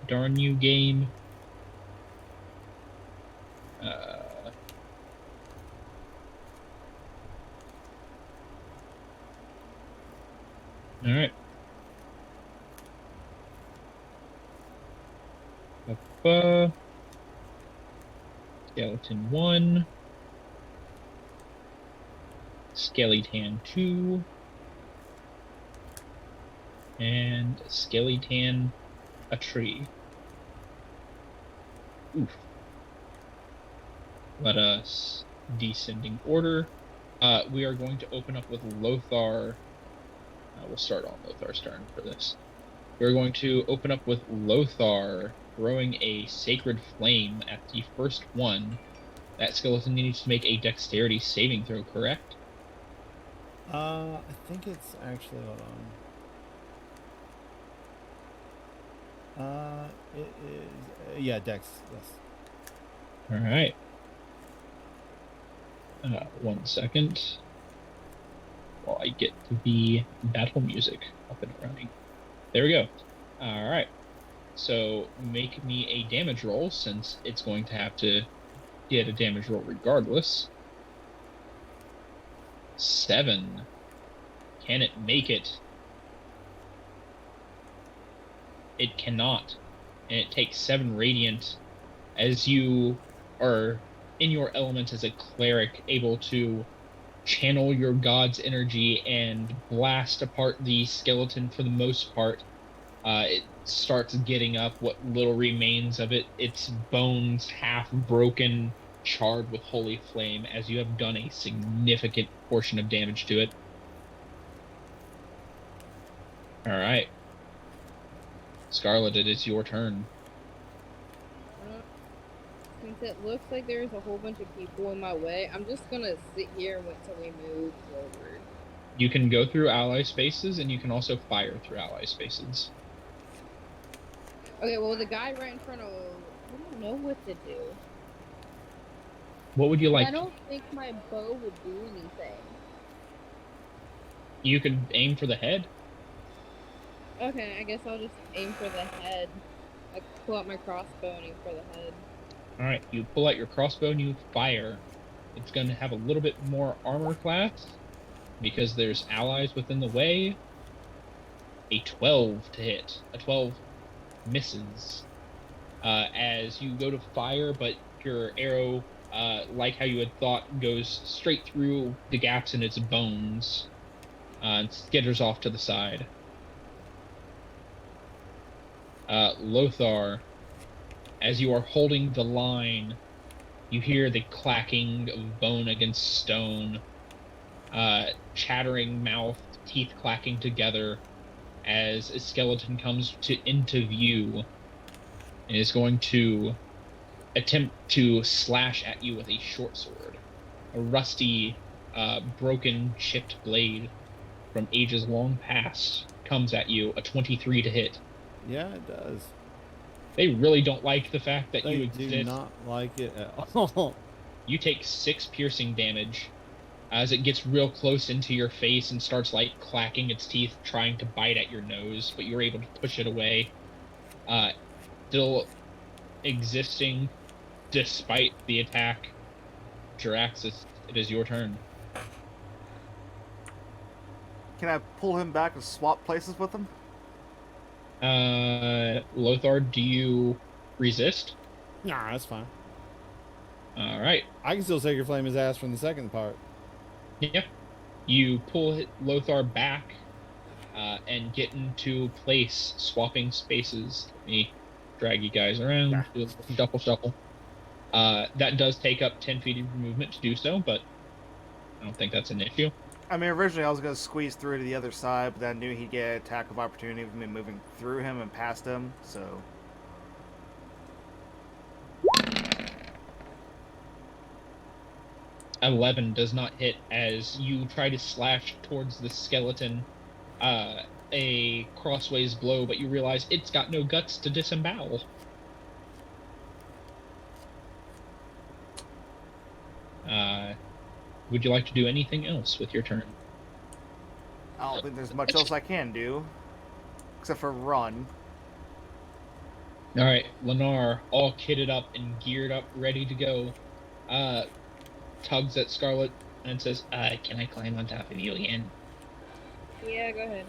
Darn you, game. All right. Skeleton 1. Skeleton 2. And Skeleton a tree. Oof. Let us descending order. We are going to open up with Lothar. We'll start on Lothar's turn for this. We're going to open up with Lothar throwing a sacred flame at the first one. That skeleton needs to make a dexterity saving throw, correct? I think it's actually, hold on. It is, yeah, Dex, yes. All right. 1 second. While I get the battle music up and running. There we go. All right. So make me a damage roll, since it's going to have to get a damage roll regardless. 7. Can it make it? It cannot. And it takes 7 radiant as you are in your element as a cleric, able to channel your god's energy and blast apart the skeleton for the most part. It starts getting up what little remains of it, its bones half broken, charred with holy flame, as you have done a significant portion of damage to it. All right. Scarlet, it is your turn. Since it looks like there's a whole bunch of people in my way, I'm just gonna sit here and wait till we move forward. You can go through ally spaces, and you can also fire through ally spaces. Okay, well, the guy right in front of... I don't know what to do. What would you like? I don't think my bow would do anything. You could aim for the head. Okay, I guess I'll just aim for the head. I pull out my crossbow and aim for the head. All right, you pull out your crossbow and you fire. It's going to have a little bit more armor class because there's allies within the way. A 12 to hit. A 12 misses. As you go to fire, but your arrow, like how you had thought, goes straight through the gaps in its bones and skitters off to the side. Lothar, as you are holding the line, you hear the clacking of bone against stone, chattering mouth, teeth clacking together, as a skeleton comes into view and is going to attempt to slash at you with a short sword. A rusty, broken, chipped blade from ages long past comes at you, a 23 to hit. Yeah, it does. They really don't like the fact that They you exist. do not like it at all. You take 6 piercing damage as it gets real close into your face and starts like clacking its teeth, trying to bite at your nose, but you're able to push it away. Still existing despite the attack. Jiraxis, it is your turn. Can I pull him back and swap places with him? Lothar, do you resist? Nah, that's fine. All right. I can still Sacred Flame his ass from the second part. Yeah. You pull Lothar back and get into place, swapping spaces. Let me drag you guys around. Yeah. Do a little shuffle. That does take up 10 feet of movement to do so, but I don't think that's an issue. I mean, originally I was going to squeeze through to the other side, but I knew he'd get an attack of opportunity with me moving through him and past him, so... 11 does not hit as you try to slash towards the skeleton. a crossways blow, but you realize it's got no guts to disembowel. Would you like to do anything else with your turn? I don't think there's much else I can do. Except for run. All right, Lennar, all kitted up and geared up, ready to go, tugs at Scarlet and says, can I climb on top of you again? Yeah, go ahead.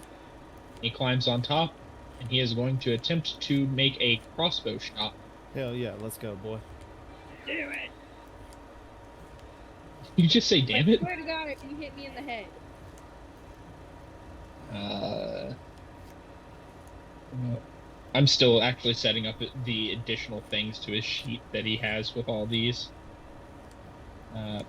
He climbs on top, and he is going to attempt to make a crossbow shot. Hell yeah, let's go, boy. Do it. You just say, damn it? I swear to God, if you hit me in the head. I'm still actually setting up the additional things to his sheet that he has with all these. On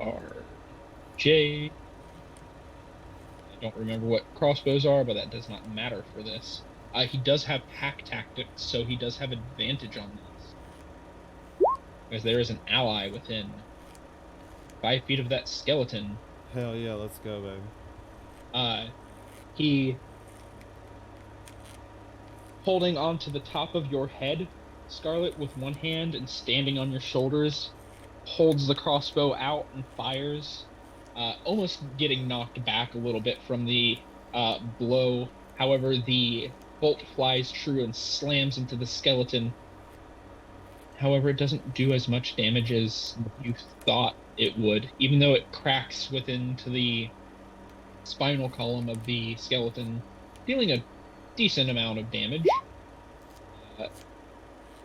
RJ. I don't remember what crossbows are, but that does not matter for this. He does have pack tactics, so he does have advantage on this. Because there is an ally within 5 feet of that skeleton. Hell yeah, let's go, baby. He, holding onto the top of your head, Scarlet, with one hand and standing on your shoulders, holds the crossbow out and fires, almost getting knocked back a little bit from the blow. However, the bolt flies true and slams into the skeleton. However, it doesn't do as much damage as you thought it would, even though it cracks within to the spinal column of the skeleton, dealing a decent amount of damage.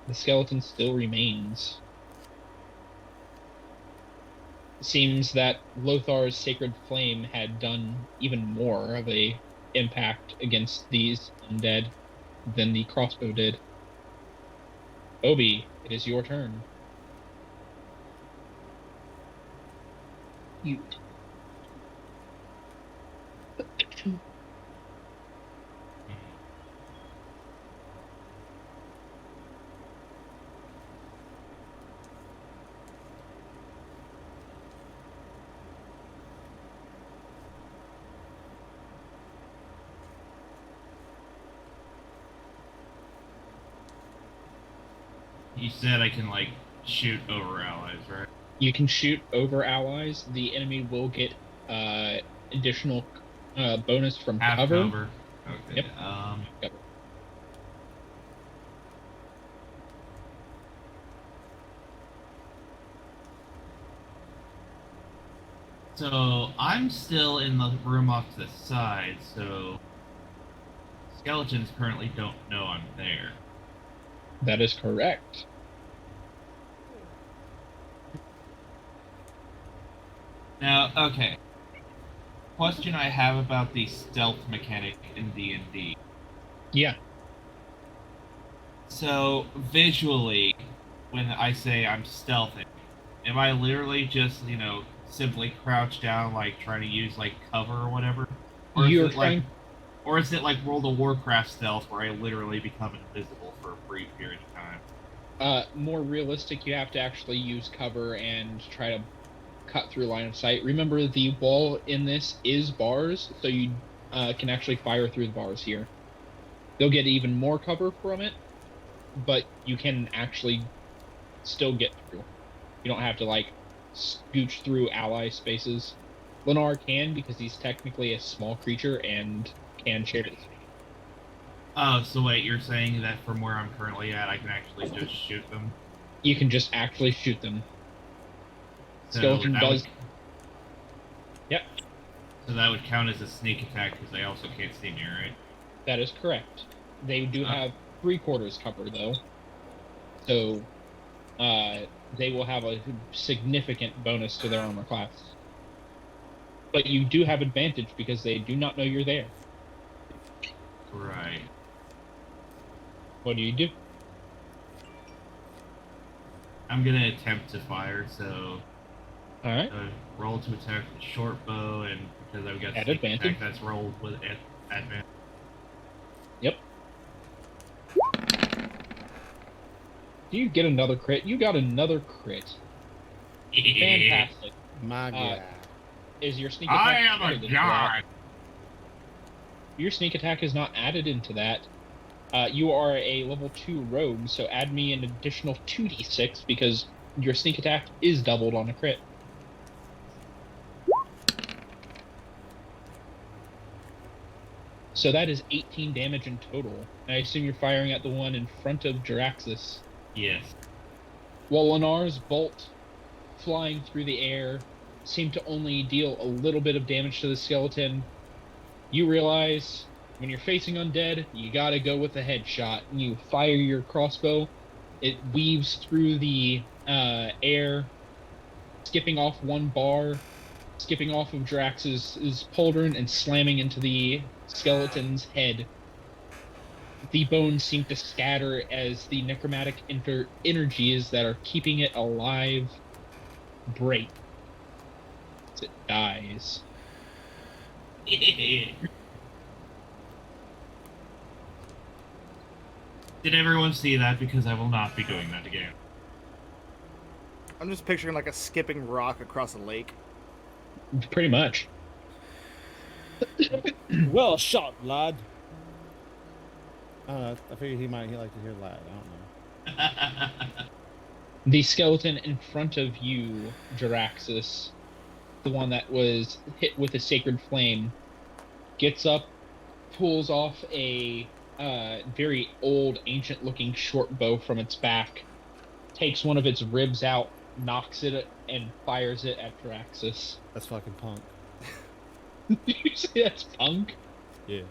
The skeleton still remains. It seems that Lothar's sacred flame had done even more of a impact against these undead than the crossbow did. Obi, it is your turn. You. You said I can, like, shoot over allies, right? You can shoot over allies. The enemy will get additional bonus from Half cover. cover. Okay. Yep. Cover. So I'm still in the room off to the side, so skeletons currently don't know I'm there. That is correct. Now, okay. Question I have about the stealth mechanic in D&D. Yeah. So, visually, when I say I'm stealthing, am I literally just, simply crouched down, like, trying to use, like, cover or whatever? Or is You're it trying... like, or is it like World of Warcraft stealth, where I literally become invisible for a brief period of time? More realistic, you have to actually use cover and try to cut through line of sight. Remember, the wall in this is bars, so you can actually fire through the bars here. They'll get even more cover from it, but you can actually still get through. You don't have to, like, scooch through ally spaces. Lennar can, because he's technically a small creature and can shoot. Oh, so wait, you're saying that from where I'm currently at, I can actually just shoot them? You can just actually shoot them. So Skeleton that does... would- Yep, So that would count as a sneak attack, because they also can't see me, right? that is correct. They do have 3/4 cover, though. So, they will have a significant bonus to their armor class. But you do have advantage because they do not know you're there. Right. What do you do? I'm gonna attempt to fire, so Alright. roll to attack with short bow, and because I've got At sneak advantage. attack, that's rolled with advantage. Yep. Do you get another crit? You got another crit. Fantastic. My God. Is your sneak I attack am a added into that? god. Your sneak attack is not added into that. You are a level 2 rogue, so add me an additional 2d6 because your sneak attack is doubled on a crit. So that is 18 damage in total. I assume you're firing at the one in front of Jaraxxus. Yes. While Lenar's bolt flying through the air seemed to only deal a little bit of damage to the skeleton, you realize when you're facing undead, you gotta go with a headshot. And you fire your crossbow. It weaves through the air, skipping off one bar, skipping off of Drax's pauldron, and slamming into the skeleton's head. The bones seem to scatter as the necromantic energies that are keeping it alive break as it dies. Did everyone see that? Because I will not be doing that again. I'm just picturing like a skipping rock across a lake. Pretty much. Well shot, lad. I don't know. I figured he might like to hear lad. I don't know. The skeleton in front of you, Jaraxxus, the one that was hit with a sacred flame, gets up, pulls off a very old, ancient-looking short bow from its back, takes one of its ribs out, knocks it, and fires it at Jaraxxus. That's fucking punk. Did you say that's punk? Yeah.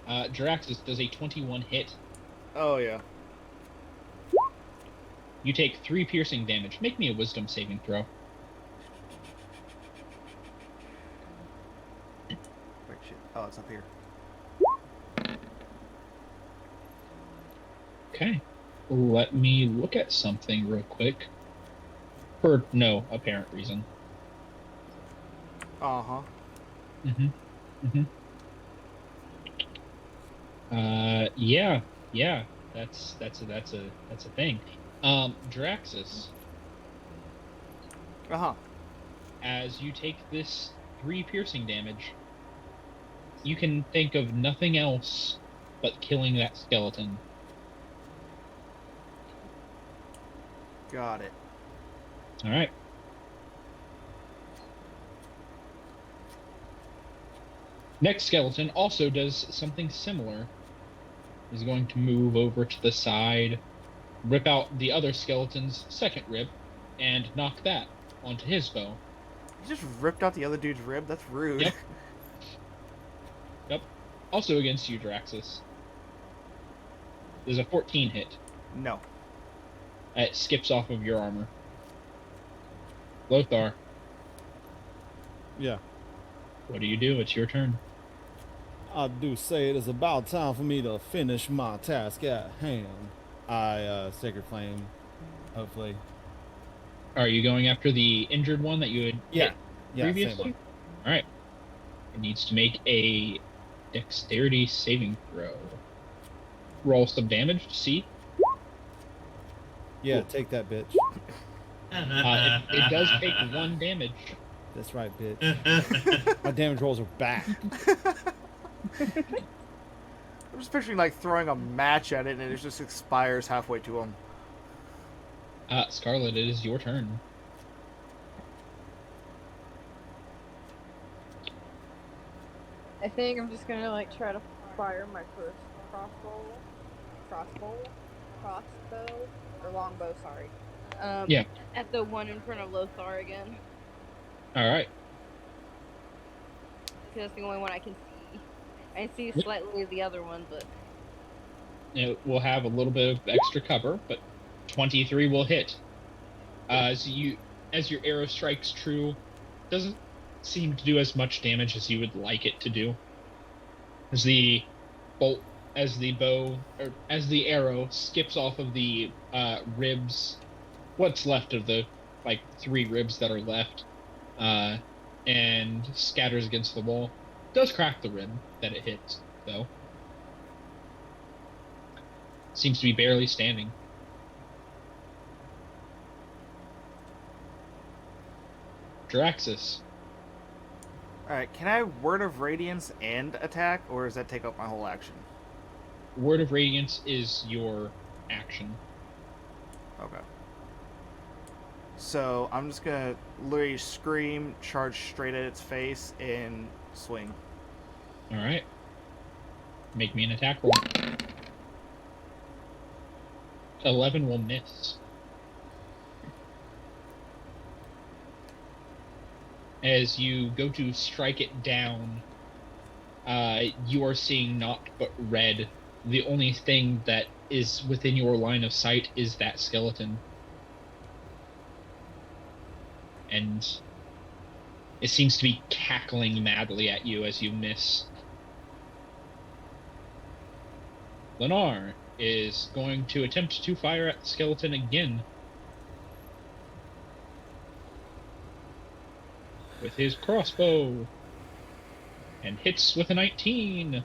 Jaraxxus does a 21 hit. Oh yeah. You take 3 piercing damage. Make me a wisdom saving throw. Wait, shit. Oh, it's up here. Okay. Let me look at something real quick. For no apparent reason. Uh-huh. Yeah. That's a thing. Jaraxxus, Uh-huh. as you take this 3 piercing damage, you can think of nothing else but killing that skeleton. Got it. All right. Next skeleton also does something similar. Is going to move over to the side, rip out the other skeleton's second rib, and knock that onto his bow. You just ripped out the other dude's rib? That's rude. Yep. Yep. Also against you, Jaraxxus. There's a 14 hit. No. It skips off of your armor. Lothar, Yeah. what do you do? It's your turn. I do say it is about time for me to finish my task at hand. Sacred Flame, hopefully. Are you going after the injured one that you had hit Yeah, same previously? one. All right. It needs to make a dexterity saving throw. Roll some damage to see. Yeah, take that, bitch. It does take 1 damage. That's right, bitch. My damage rolls are back. I'm just picturing like throwing a match at it and it just expires halfway to him. Scarlet, it is your turn. I think I'm just gonna like try to fire my first crossbow, or longbow, sorry. Yeah. At the one in front of Lothar again, All right. because that's the only one I can see. I see slightly the other one, but It will have a little bit of extra cover, but 23 will hit. As your arrow strikes true, doesn't seem to do as much damage as you would like it to do. As the arrow skips off of the ribs, what's left of the 3 ribs that are left, and scatters against the wall. Does crack the rib that it hits, though. Seems to be barely standing. Draxus. Alright, can I Word of Radiance and attack, or does that take up my whole action? Word of Radiance is your action. Okay. So I'm just gonna literally scream, charge straight at its face, and swing. Alright. Make me an attack roll. 11 will miss. As you go to strike it down, you are seeing naught but red. The only thing that is within your line of sight is that skeleton. And it seems to be cackling madly at you as you miss. Lennar is going to attempt to fire at the skeleton again. With his crossbow. And hits with a 19.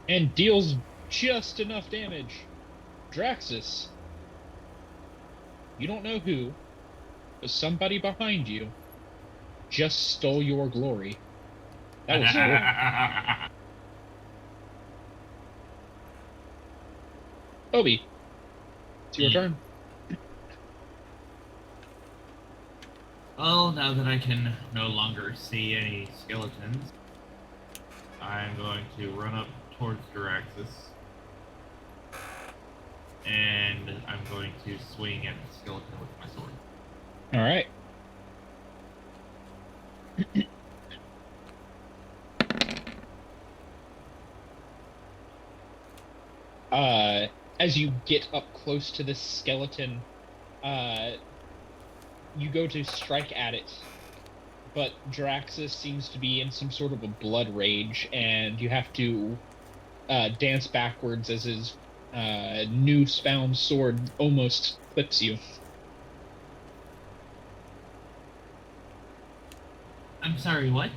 And deals just enough damage. Draxus. You don't know who, but somebody behind you just stole your glory. That was cool. Obi, it's your turn. Well, now that I can no longer see any skeletons, I'm going to run up towards Duraxis. And I'm going to swing at the skeleton with my sword. Alright. As you get up close to this skeleton, you go to strike at it, but Draxus seems to be in some sort of a blood rage, and you have to dance backwards as his new-found sword almost clips you. I'm sorry, what?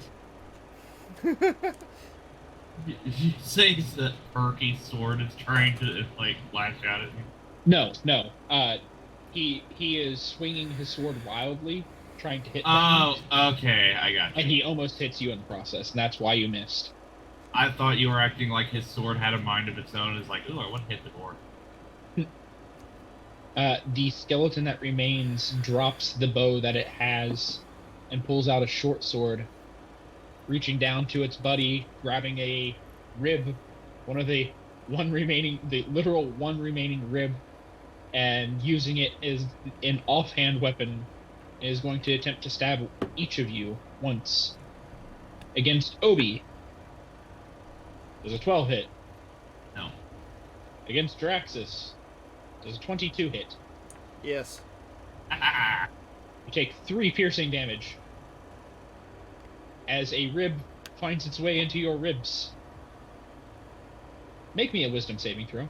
You say that Perky's sword is trying to, like, lash out at me? No. He is swinging his sword wildly, trying to hit Oh, things, okay, I got you. and he almost hits you in the process, and that's why you missed. I thought you were acting like his sword had a mind of its own. It's like, ooh, I want to hit the door. The skeleton that remains drops the bow that it has and pulls out a short sword, reaching down to its buddy, grabbing a rib, the literal one remaining rib, and using it as an offhand weapon, is going to attempt to stab each of you once. Against Obi, does a 12 hit. No. Against Draxus, does a 22 hit. Yes. You take 3 piercing damage as a rib finds its way into your ribs. Make me a wisdom saving throw.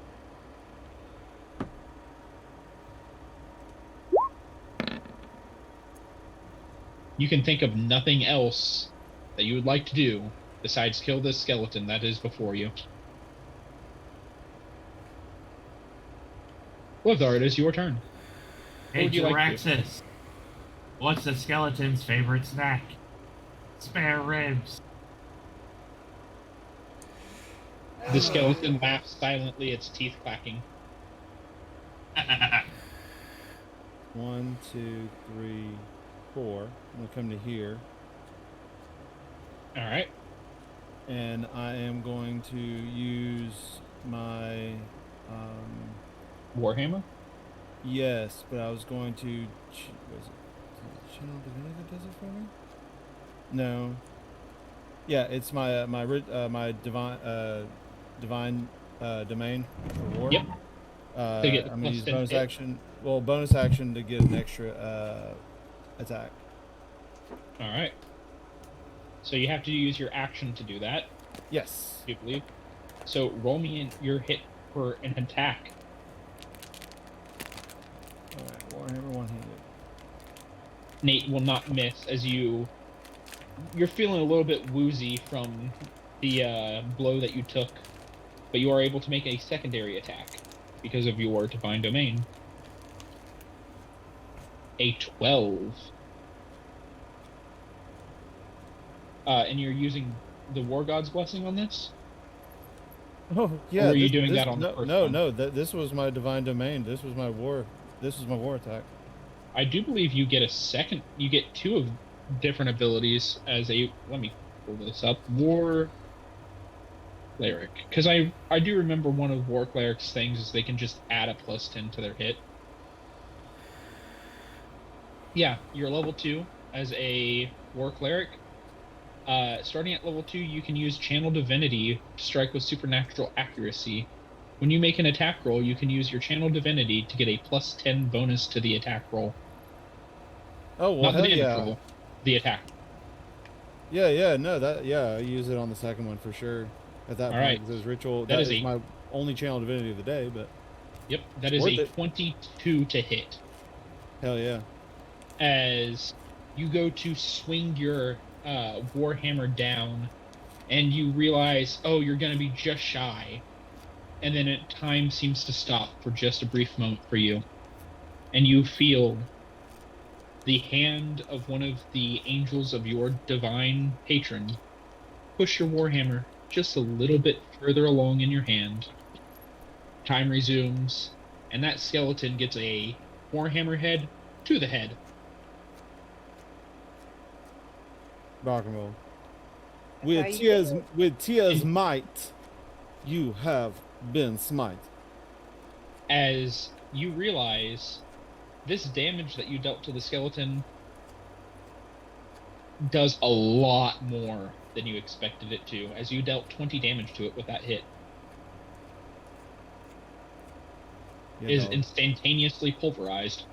You can think of nothing else that you would like to do besides kill this skeleton that is before you. Lothar, it is your turn. Hey, would you like to do? Duraxis, what's the skeleton's favorite snack? Spare ribs. The skeleton laughs silently, its teeth clacking. 1, 2, 3, 4. I'm gonna come to here, Alright. and I am going to use my Warhammer? yes, but I was going to was it Channel Divinity that does it for me? No. Yeah, it's my my divine domain for war. Yep. To get I'm gonna use plus 10 bonus hit. action. Well, bonus action to get an extra attack. Alright. So you have to use your action to do that, Yes. you believe. So roll me in your hit for an attack. All right, Warhammer one-handed. Nate will not miss as you're feeling a little bit woozy from the blow that you took, but you are able to make a secondary attack because of your divine domain. A 12. And you're using the War God's Blessing on this? Oh Or yeah, were you doing that on the no, first no, one? no. This was my divine domain. This was my war. This was my war attack. I do believe you get a second. You get two of different abilities as a. Let me pull this up. War Cleric, because I do remember one of War Cleric's things is they can just add a +10 to their hit. Yeah, you're level 2 as a War Cleric. Starting at level 2, you can use Channel Divinity to strike with supernatural accuracy. When you make an attack roll, you can use your Channel Divinity to get a +10 bonus to the attack roll. Oh well, Not the hell damage yeah. roll, the attack. Yeah, yeah, no, I use it on the second one for sure. At that All point, right. because it's ritual. That That is is a my only channel divinity of the day. But Yep, that it's is worth a it. 22 to hit. Hell yeah. As you go to swing your Warhammer down, and you realize, oh, you're going to be just shy. And then time seems to stop for just a brief moment for you. And you feel the hand of one of the angels of your divine patron push your Warhammer just a little bit further along in your hand. Time resumes, and that skeleton gets a Warhammer head to the head. Rock and roll. That's how you do it. With tears might, you have been smite. As you realize this damage that you dealt to the skeleton does a lot more than you expected it to, as you dealt 20 damage to it with that hit. You Is know, instantaneously pulverized.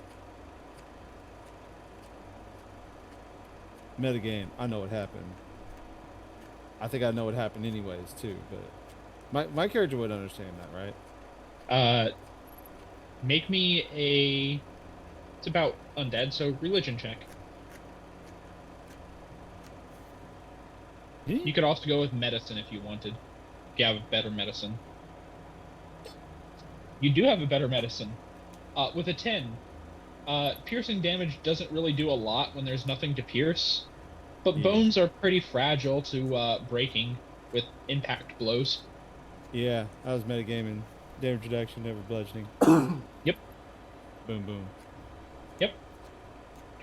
metagame. I know what happened. I think I know what happened anyways too. But my character would understand that, right? Make me a. It's about undead, so religion check. You could also go with medicine if you wanted. If you have a better medicine. You do have a better medicine. With a 10, piercing damage doesn't really do a lot when there's nothing to pierce. But Yeah. bones are pretty fragile to breaking with impact blows. Yeah, I was metagaming. Damage reduction, never bludgeoning. Yep. Boom, boom. Yep.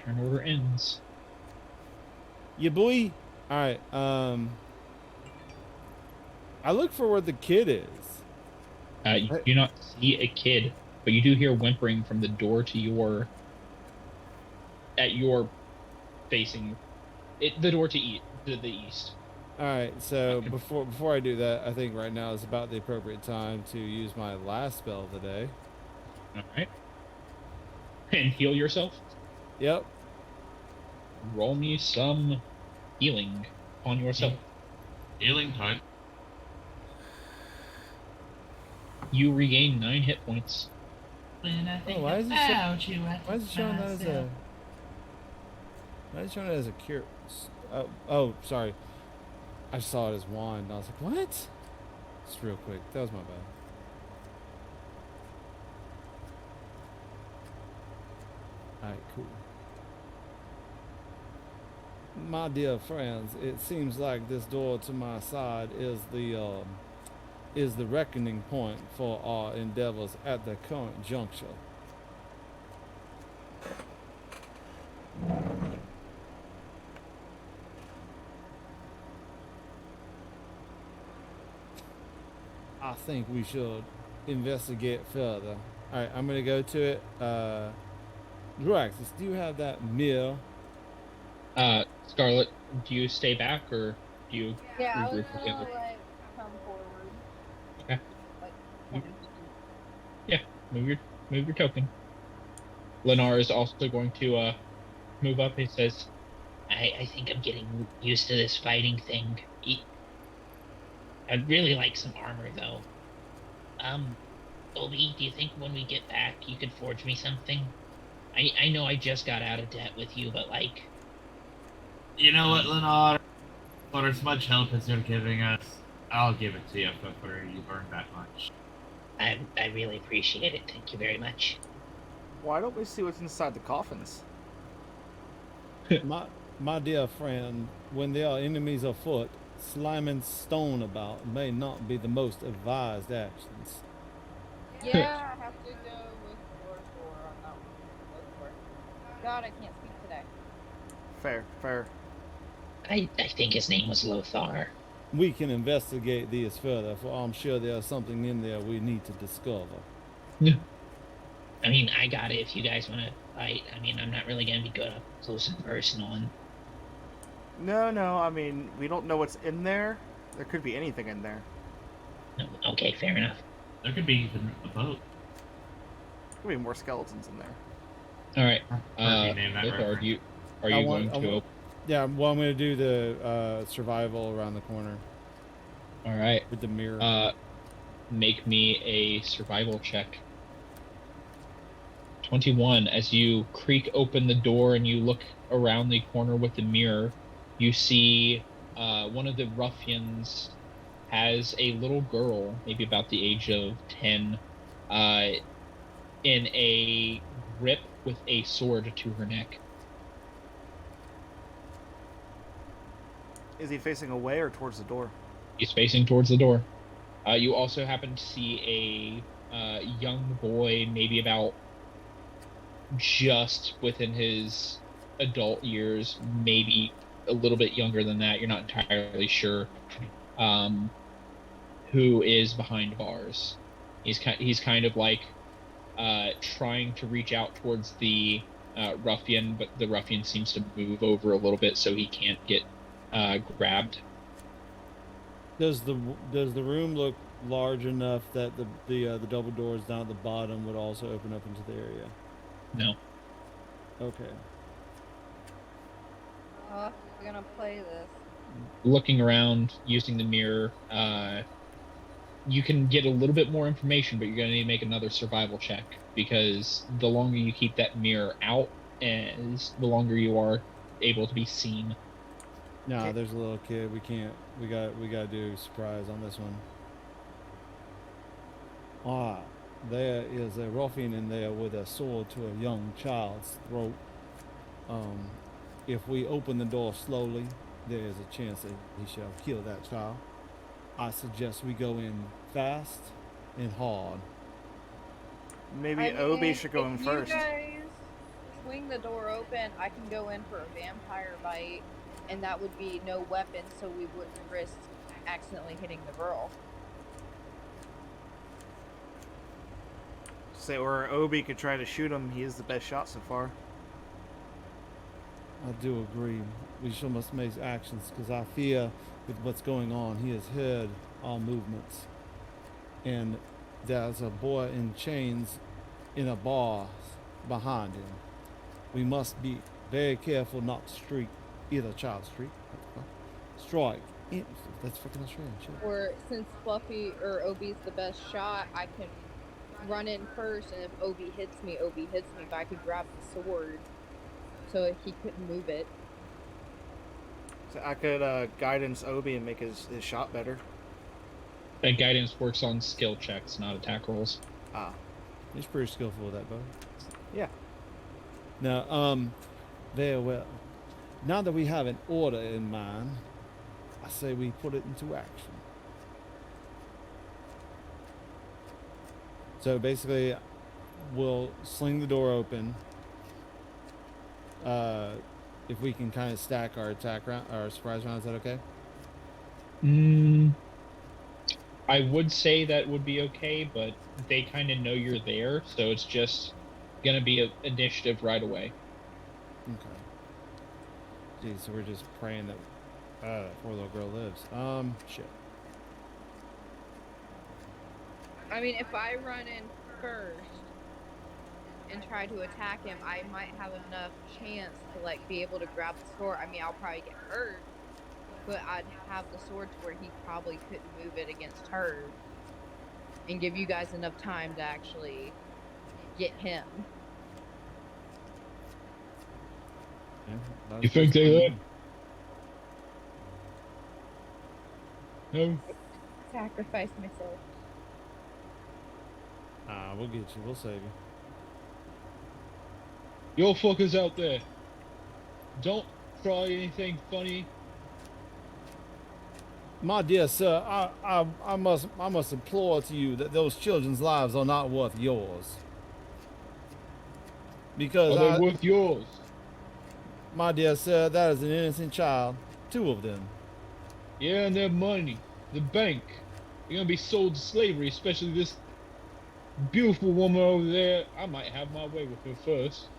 Turn order ends. Yeah, boy. All right. I look for where the kid is. You do not see a kid, but you do hear whimpering from the door to your. At your facing, the door to the east. All right. So Okay. before I do that, I think right now is about the appropriate time to use my last spell of the day. All right. And heal yourself. Yep. Roll me some healing on yourself. Healing time. You regain 9 hit points. When I think why is it about you, I Why is it showing that as a? Why is it showing that as a cure? Oh, sorry. I saw it as wand. I was like, what? Just real quick. That was my bad. Alright, cool. My dear friends, it seems like this door to my side is the reckoning point for our endeavors at the current juncture. I think we should investigate further. Alright, I'm gonna go to it. Draxus, do you have that mirror? Scarlet, do you stay back or do you Yeah, I was regroup gonna together? like come forward. Okay. Like, Yeah, move your token. Lennar is also going to move up. He says, I think I'm getting used to this fighting thing. I'd really like some armor, though. Obi, do you think when we get back you could forge me something? I know I just got out of debt with you, but like... You know what, Lennar? For as much help as you're giving us, I'll give it to you for you've earned that much. I really appreciate it. Thank you very much. Why don't we see what's inside the coffins? My dear friend, when there are enemies afoot, slamming stone about may not be the most advised actions. Yeah, I have to go with Lorthor on that one. Lothor. God, I can't speak today. Fair, fair. I think his name was Lothar. We can investigate these further, for I'm sure there's something in there we need to discover. I mean, I got it if you guys want to fight. I mean, I'm not really going to be good up close and personal. And No, no. I mean, we don't know what's in there. There could be anything in there. no, okay, fair enough. There could be even a boat. Could be more skeletons in there. All right. Or if you name that Lothar, reference. are you going to? Yeah, well, I'm going to do the survival around the corner All right. with the mirror. Make me a survival check. 21. As you creak open the door and you look around the corner with the mirror, you see one of the ruffians has a little girl, maybe about the age of 10, in a grip with a sword to her neck. Is he facing away or towards the door? He's facing towards the door. You also happen to see a young boy, maybe about just within his adult years, maybe a little bit younger than that. You're not entirely sure. Who is behind bars? He's kind of like trying to reach out towards the ruffian, but the ruffian seems to move over a little bit so he can't get grabbed. Does the room look large enough that the double doors down at the bottom would also open up into the area? No. Okay. We're gonna play this. Looking around, using the mirror, you can get a little bit more information, but you're going to need to make another survival check, because the longer you keep that mirror out, the longer you are able to be seen. No, there's a little kid. We can't. We got to do surprise on this one. Ah, there is a ruffian in there with a sword to a young child's throat. If we open the door slowly, there is a chance that he shall kill that child. I suggest we go in fast and hard. Maybe Obi should go in if first. You guys swing the door open, I can go in for a vampire bite, and that would be no weapon, so we wouldn't risk accidentally hitting the girl. Say, or Obi could try to shoot him. He is the best shot so far. I do agree. We must make actions, because I fear with what's going on, he has heard our movements. And there's a boy in chains in a bar behind him. We must be very careful not to strike That's freaking Australian shit. Or since Fluffy or Obi's the best shot, I can run in first, and if Obi hits me, but I could grab the sword so he couldn't move it. So I could guidance Obi and make his shot better. That guidance works on skill checks, not attack rolls. Ah. He's pretty skillful with that, bud. Yeah. Now, very well. Now that we have an order in mind, I say we put it into action. So basically, we'll sling the door open. If we can kind of stack our attack round, our surprise round, is that okay? I would say that would be okay, but they kind of know you're there, so it's just gonna be an initiative right away. Okay. Geez, so we're just praying that poor little girl lives. Shit. I mean, if I run in first and try to attack him, I might have enough chance to like be able to grab the sword. I mean, I'll probably get hurt, but I'd have the sword to where he probably couldn't move it against her, and give you guys enough time to actually get him. Yeah, You think they would? No. Sacrifice myself. We'll get you. We'll save you. Yo fuckers out there. Don't try anything funny. My dear sir, I must implore to you that those children's lives are not worth yours. Because Are they worth yours? my dear sir, that is an innocent child. 2 of them. Yeah, and their money. The bank. You're gonna be sold to slavery, especially this beautiful woman over there. I might have my way with her first.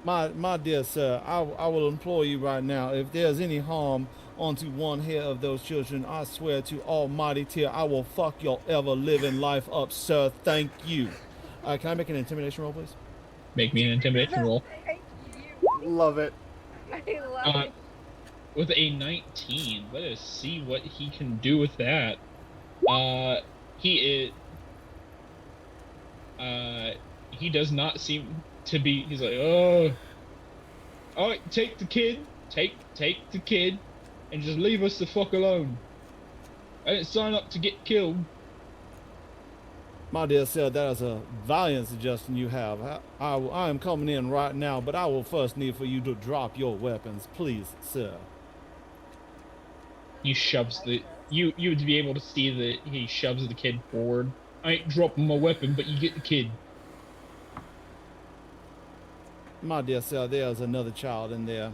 My dear sir, I will implore you right now, if there's any harm onto one hair of those children, I swear to Almighty Tyr, I will fuck your ever living life up, sir. Thank you. Can I make an intimidation roll, please? Make me an intimidation roll. Thank you. Love it. I love it. With a 19, let us see what he can do with that. He does not seem to be. He's like, oh, all right, take the kid, take the kid, and just leave us the fuck alone. I didn't sign up to get killed. My dear sir, that is a valiant suggestion you have. I am coming in right now, but I will first need for you to drop your weapons, please, sir. He shoves the. You would be able to see that he shoves the kid forward. I ain't dropping my weapon, but you get the kid. My dear sir, there's another child in there.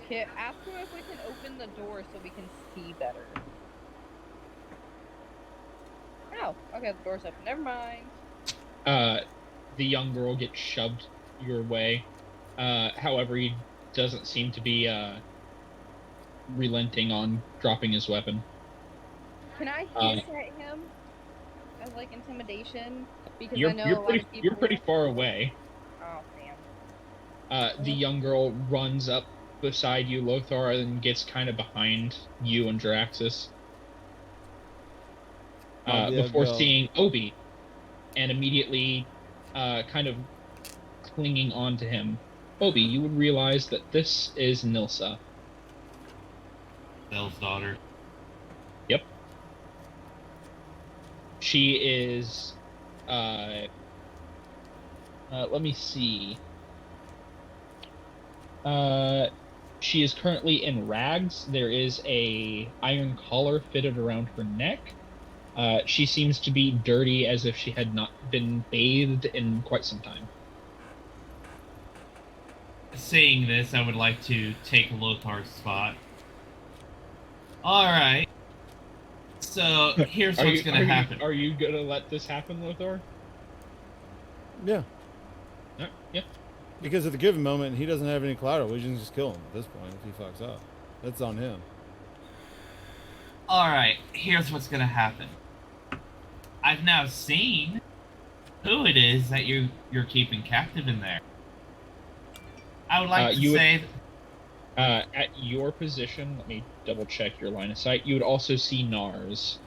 Okay, ask him if we can open the door so we can see better. Oh, okay, the door's open. Never mind. The young girl gets shoved your way. However, he doesn't seem to be relenting on dropping his weapon. Can I hiss at him as like intimidation? Because You're I know a lot of people. you're pretty far away. Oh damn. The young girl runs up beside you, Lothar, and gets kind of behind you and Jaraxxus. Before seeing Obi, and immediately kind of clinging onto him. Obi, you would realize that this is Nilsa. Belle's daughter. Yep. She is, let me see. She is currently in rags. There is a iron collar fitted around her neck. She seems to be dirty, as if she had not been bathed in quite some time. Seeing this, I would like to take Lothar's spot. Alright. So, here's what's gonna happen. Are you gonna let this happen, Lothar? Yeah. Yeah. Because at the given moment, he doesn't have any collateral. We can just kill him at this point if he fucks up. That's on him. Alright, here's what's gonna happen. I've now seen who it is that you're keeping captive in there. I would like to say... at your position, let me double check your line of sight, you would also see Nars.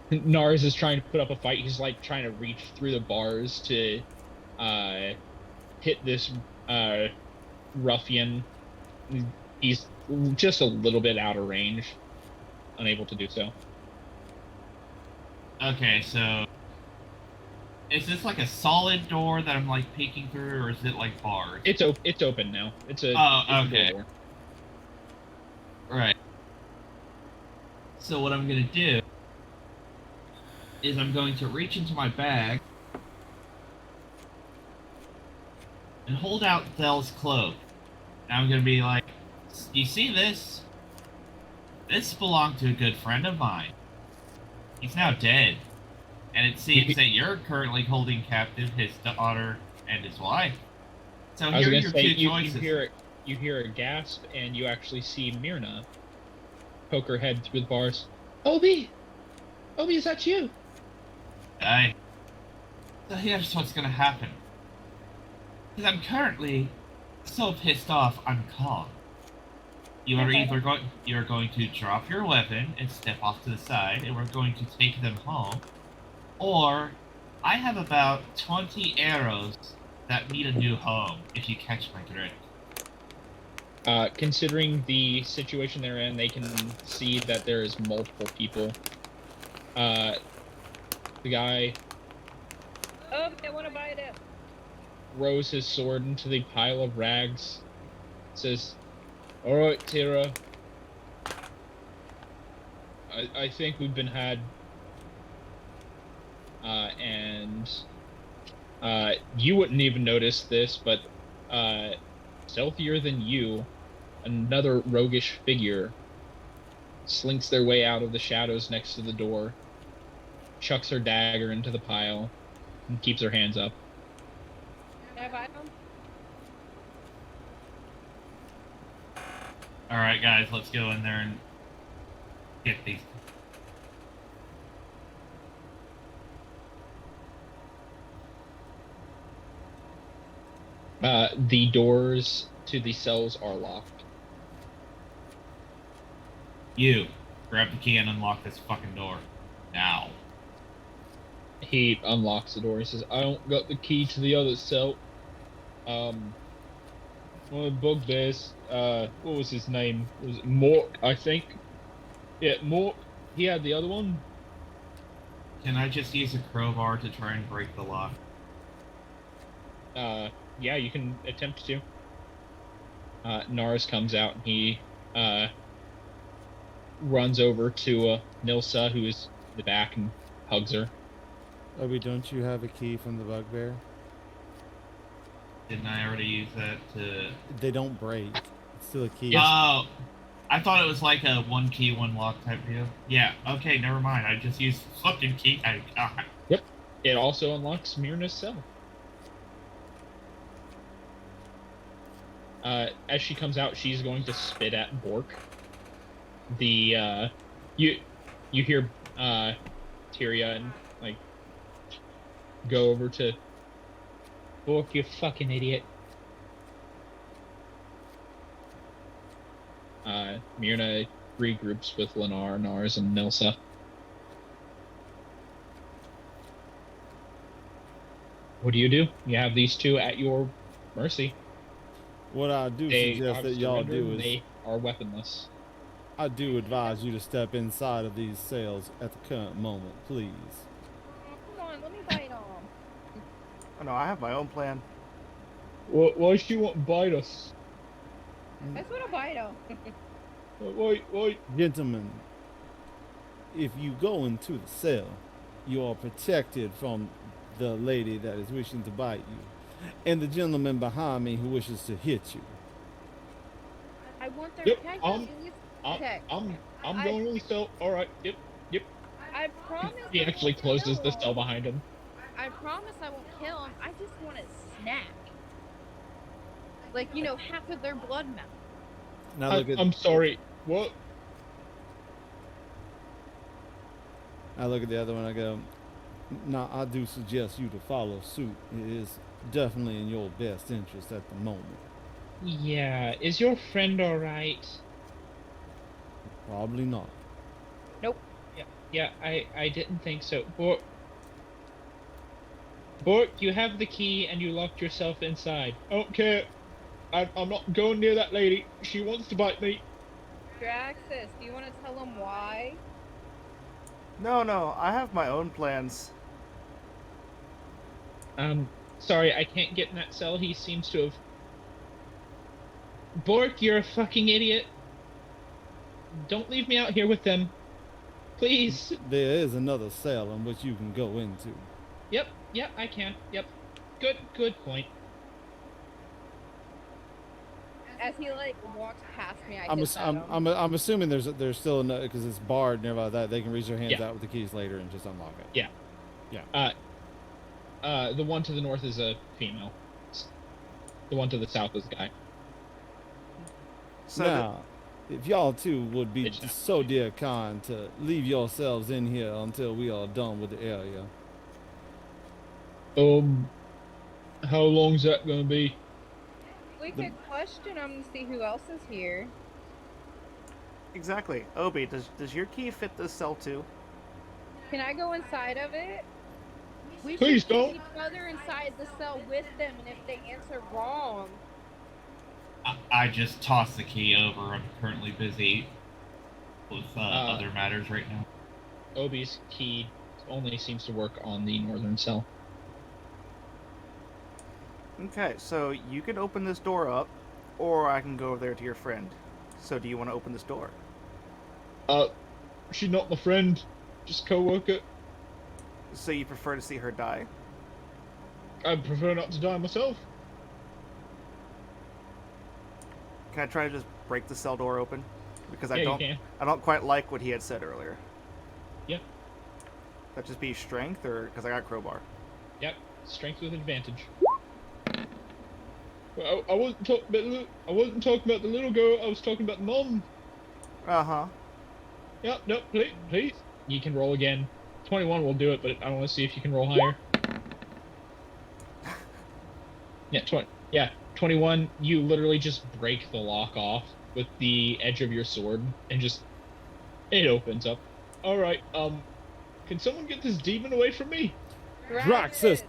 Nars is trying to put up a fight. He's like trying to reach through the bars to hit this ruffian. He's just a little bit out of range, unable to do so. Okay, so is this like a solid door that I'm like peeking through, or is it like bars? It's open now. It's a okay. Door. Right. So what I'm gonna do is I'm going to reach into my bag and hold out Dell's cloak. And I'm gonna be like, you see this? This belonged to a good friend of mine. He's now dead. And it seems that you're currently holding captive his daughter and his wife. So here are your two choices. You hear a gasp, and you actually see Myrna poke her head through the bars. Obi, is that you? Aye. So here's what's gonna happen. Because I'm currently so pissed off, I'm calm. You're going to drop your weapon and step off to the side, and we're going to take them home. Or, I have about 20 arrows that need a new home, if you catch my drift. Considering the situation they're in, they can see that there is multiple people. The guy... Oh, I want to buy this. throws his sword into the pile of rags, says, "All right, Tira. I think we've been had." And you wouldn't even notice this, but stealthier than you, another roguish figure slinks their way out of the shadows next to the door, chucks her dagger into the pile, and keeps her hands up. Can I buy them? All right, guys, let's go in there and get these. The doors to the cells are locked. You grab the key and unlock this fucking door now. He unlocks the door. He says, "I don't got the key to the other cell. One of the bugbears, what was his name? Was it Mork, I think? Yeah, Mork. He had the other one." Can I just use a crowbar to try and break the lock? Yeah, you can attempt to. Nars comes out and he runs over to Nilsa, who is in the back, and hugs her. Obi, don't you have a key from the bugbear? Didn't I already use that to... They don't break. It's still a key. Yes. Oh, I thought it was like a one key, one lock type deal. Yeah, okay, never mind. I just used fucking key. God. Yep. It also unlocks Myrna's cell. As she comes out, she's going to spit at Bork. You hear Tyria and like go over to Bork, you fucking idiot. Myrna regroups with Lennar, Nars, and Nilsa. What do? You have these two at your mercy. What I do They suggest have that y'all surrendered, do is, they are weaponless. I do advise you to step inside of these cells at the current moment, please. Come on, let me bite them. Oh no, I have my own plan. Why she won't bite us? I just want to bite them. Why? Gentlemen, if you go into the cell, you are protected from the lady that is wishing to bite you, and the gentleman behind me who wishes to hit you. I want their Yep, protection. Okay. I'm going in the cell. All right. Yep. I promise. He I actually won't closes kill the 'em. cell behind him. I promise I won't kill him. I just want a snack. Like, half of their blood mouth. Now look at. I'm sorry. What? I look at the other one. I go. Now I do suggest you to follow suit. It is definitely in your best interest at the moment. Yeah. Is your friend all right? Probably not. Yeah. I didn't think so. Bork, you have the key and you locked yourself inside. I don't care. I'm not going near that lady. She wants to bite me. Draxus, do you want to tell them why? No, I have my own plans. Sorry, I can't get in that cell. He seems to have... Bork, you're a fucking idiot. Don't leave me out here with them. Please. There is another cell in which you can go into. Yep, I can. Yep. Good point. As he walks past me, I I'm, hiss at him. I'm assuming there's still no, because it's barred and everything like that. They can reach their hands Yeah. out with the keys later and just unlock it. Yeah. The one to the north is a female. The one to the south is a guy. So Now, if y'all two would be It's not. so dear kind to leave yourselves in here until we are done with the area. How long's that gonna be? We could question him to see who else is here. exactly, Obi, does your key fit this cell too? Can I go inside of it? We Please should put don't. each other inside the cell with them, and if they answer wrong, I just tossed the key over. I'm currently busy with other matters right now. Obi's key only seems to work on the northern cell. Okay, so you can open this door up, or I can go over there to your friend. So do you want to open this door? She's not my friend, just co-worker. So you prefer to see her die? I prefer not to die myself. Can I try to just break the cell door open? Because Yeah, you can. I don't quite like what he had said earlier. Yeah. That just be strength, or because I got crowbar? Yep. Strength with advantage. Well, I wasn't talking about I wasn't talking about the little girl. I was talking about the mom. Uh-huh. Yep. No, please. You can roll again. 21 will do it, but I want to see if you can roll higher. Yeah, 20. Yeah, 21. You literally just break the lock off with the edge of your sword, and just it opens up. All right. Can someone get this demon away from me? Draxus!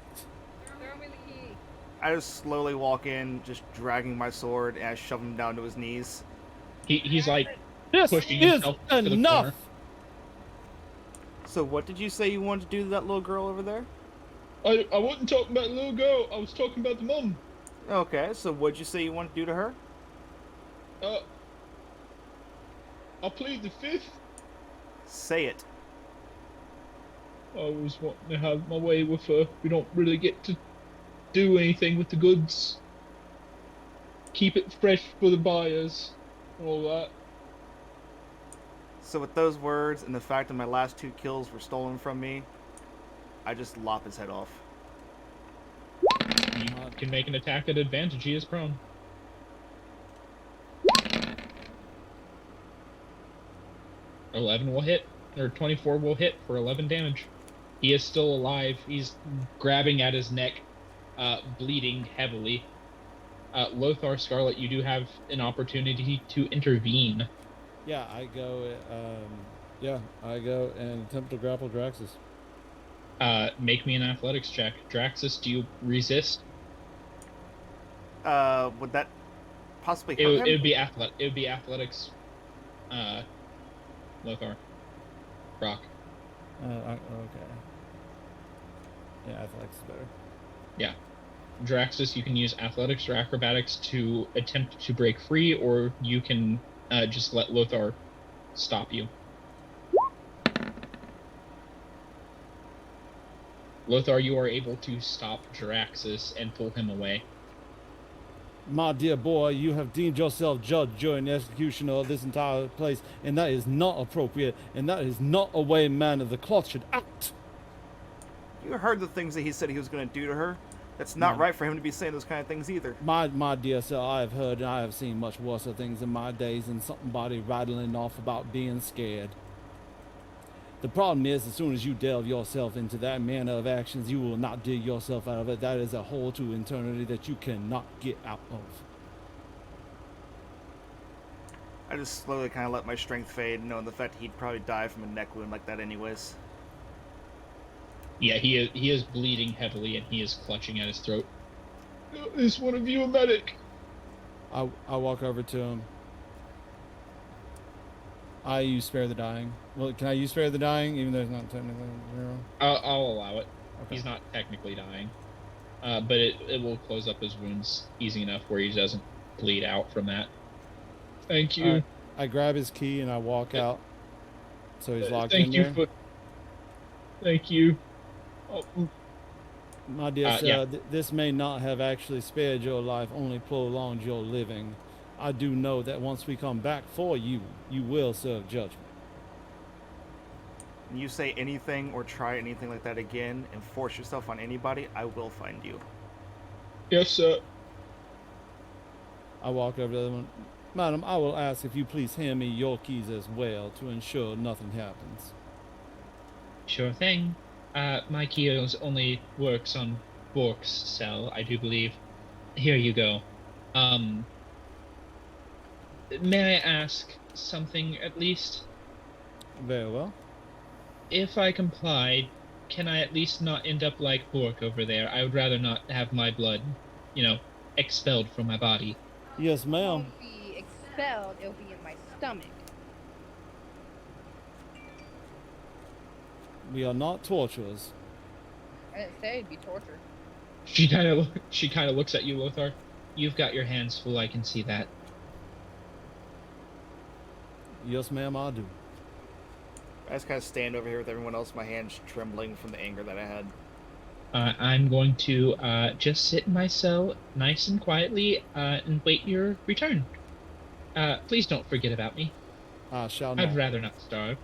Throw me the key. I just slowly walk in, just dragging my sword, and I shove him down to his knees. He's like This pushing is himself to the enough! corner. So what did you say you wanted to do to that little girl over there? I wasn't talking about the little girl. I was talking about the mom. Okay, so what'd you say you wanted to do to her? I plead the fifth. Say it. I was wanting to have my way with her. We don't really get to do anything with the goods. Keep it fresh for the buyers and all that. So with those words and the fact that my last 2 kills were stolen from me, I just lop his head off. You can make an attack at advantage. He is prone. $11 will hit, or 24 will hit for 11 damage. He is still alive. He's grabbing at his neck, bleeding heavily. Lothar Scarlet, you do have an opportunity to intervene. Yeah, I go. I go and attempt to grapple Draxus. Make me an athletics check. Draxus, do you resist? Would that possibly hurt him? It would be athletics. Lothar. Rock. Okay. Yeah, athletics is better. Yeah. Draxus, you can use athletics or acrobatics to attempt to break free, or you can just let Lothar stop you. Lothar, you are able to stop Draxus and pull him away. My dear boy, you have deemed yourself judge, jury, and executioner of this entire place, and that is not appropriate, and that is not a way man of the cloth should act. You heard the things that he said he was going to do to her. That's not right for him to be saying those kind of things either. My dear sir, I have heard and I have seen much worse things in my days than somebody rattling off about being scared. The problem is, as soon as you delve yourself into that manner of actions, you will not dig yourself out of it. That is a hole to eternity that you cannot get out of. I just slowly kind of let my strength fade, knowing the fact he'd probably die from a neck wound like that anyways. Yeah, he is bleeding heavily, and he is clutching at his throat. Is one of you a medic? I walk over to him. I use Spare the Dying. Well, can I use Spare the Dying, even though it's not technically 0? I'll allow it. Okay. He's not technically dying. But it will close up his wounds easy enough where he doesn't bleed out from that. Thank you. I grab his key and I walk out. So he's locked Thank in you there. Thank you. Oh, My dear sir, yeah. This may not have actually spared your life, only prolonged your living. I do know that once we come back for you, you will serve judgment. When you say anything or try anything like that again and force yourself on anybody, I will find you. Yes, sir. I walk over to the other one. Madam, I will ask if you please hand me your keys as well to ensure nothing happens. Sure thing. My keys only works on Dorks' cell, I do believe. Here you go. May I ask something at least? Very well. If I comply, can I at least not end up like Bork over there? I would rather not have my blood, expelled from my body. Yes, It ma'am. won't be expelled, it'll be in my stomach. We are not torturers. I didn't say it'd be torture. She kind of looks at you, Lothar. You've got your hands full. I can see that. Yes, ma'am, I do. I just kind of stand over here with everyone else, my hands trembling from the anger that I had. I'm going to just sit in my cell, nice and quietly, and wait your return. Please don't forget about me. I shall I'd not. rather not starve.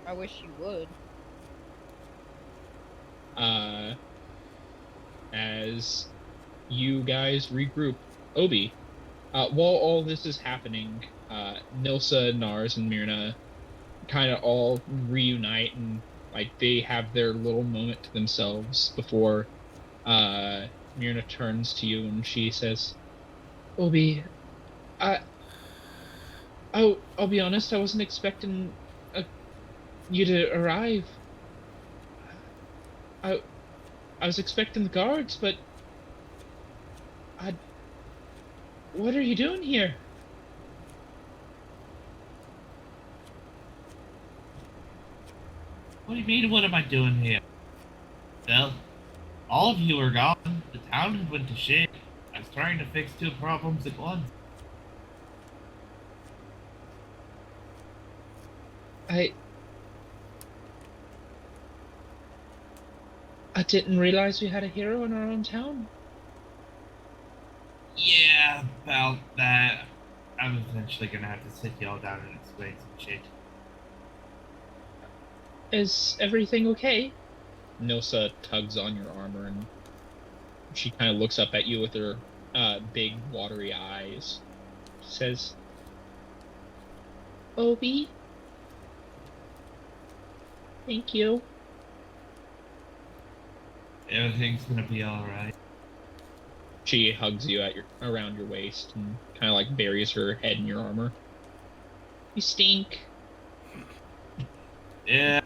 I wish you would. As you guys regroup, Obi, while all this is happening, Nilsa, Nars, and Myrna kind of all reunite and like they have their little moment to themselves before Myrna turns to you and she says, "Obi, I I'll be honest, I wasn't expecting you to arrive. I I was expecting the guards, but I what are you doing here?" What do you mean, what am I doing here? Well, all of you are gone. The town had went to shit. I was trying to fix two problems at once. I I didn't realize we had a hero in our own town. Yeah, about that. I'm eventually gonna have to sit y'all down and explain some shit. Is everything okay? Nilsa tugs on your armor and she kind of looks up at you with her big watery eyes. She says, "Obi, thank you." Everything's gonna be alright. She hugs you at around your waist and kind of like buries her head in your armor. "You stink." Yeah,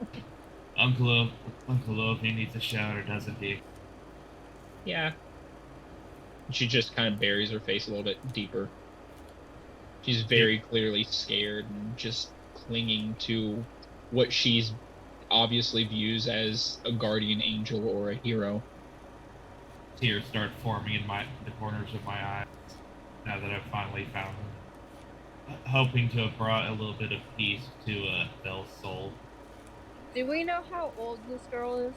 Uncle Opie needs a shower, doesn't he? "Yeah." She just kind of buries her face a little bit deeper. She's very clearly scared and just clinging to what she's obviously views as a guardian angel or a hero. Tears start forming in the corners of my eyes now that I've finally found them. Hoping to have brought a little bit of peace to Belle's soul. Do we know how old this girl is?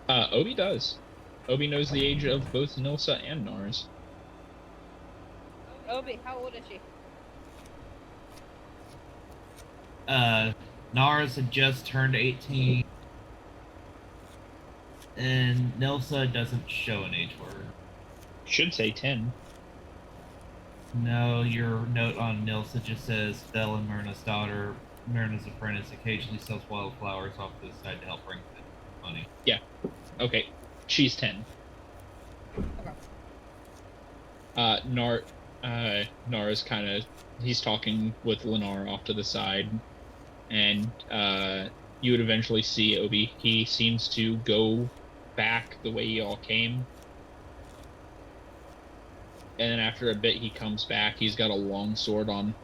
Obi does. Obi knows the age of both Nilsa and Nars. Obi, how old is she? Nars had just turned 18, and Nilsa doesn't show an age word. Should say 10. No, your note on Nilsa just says Belle and Myrna's daughter. Myrna's apprentice occasionally sells wildflowers off to the side to help bring money. Yeah. Okay. She's 10. Okay. Nara's kind of, he's talking with Lennar off to the side, and you would eventually see Obi. He seems to go back the way you all came, and then after a bit he comes back. He's got a long sword on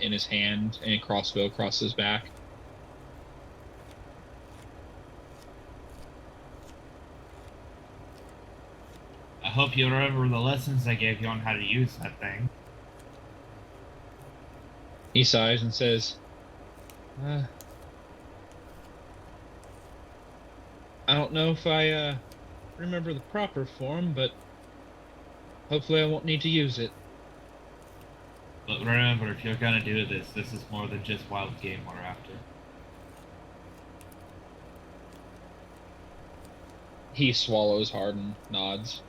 in his hand and a crossbow across his back. I hope you remember the lessons I gave you on how to use that thing. He sighs and says, I don't know if I remember the proper form, but hopefully I won't need to use it." But remember, if you're gonna do this, this is more than just wild game we're after. He swallows hard and nods.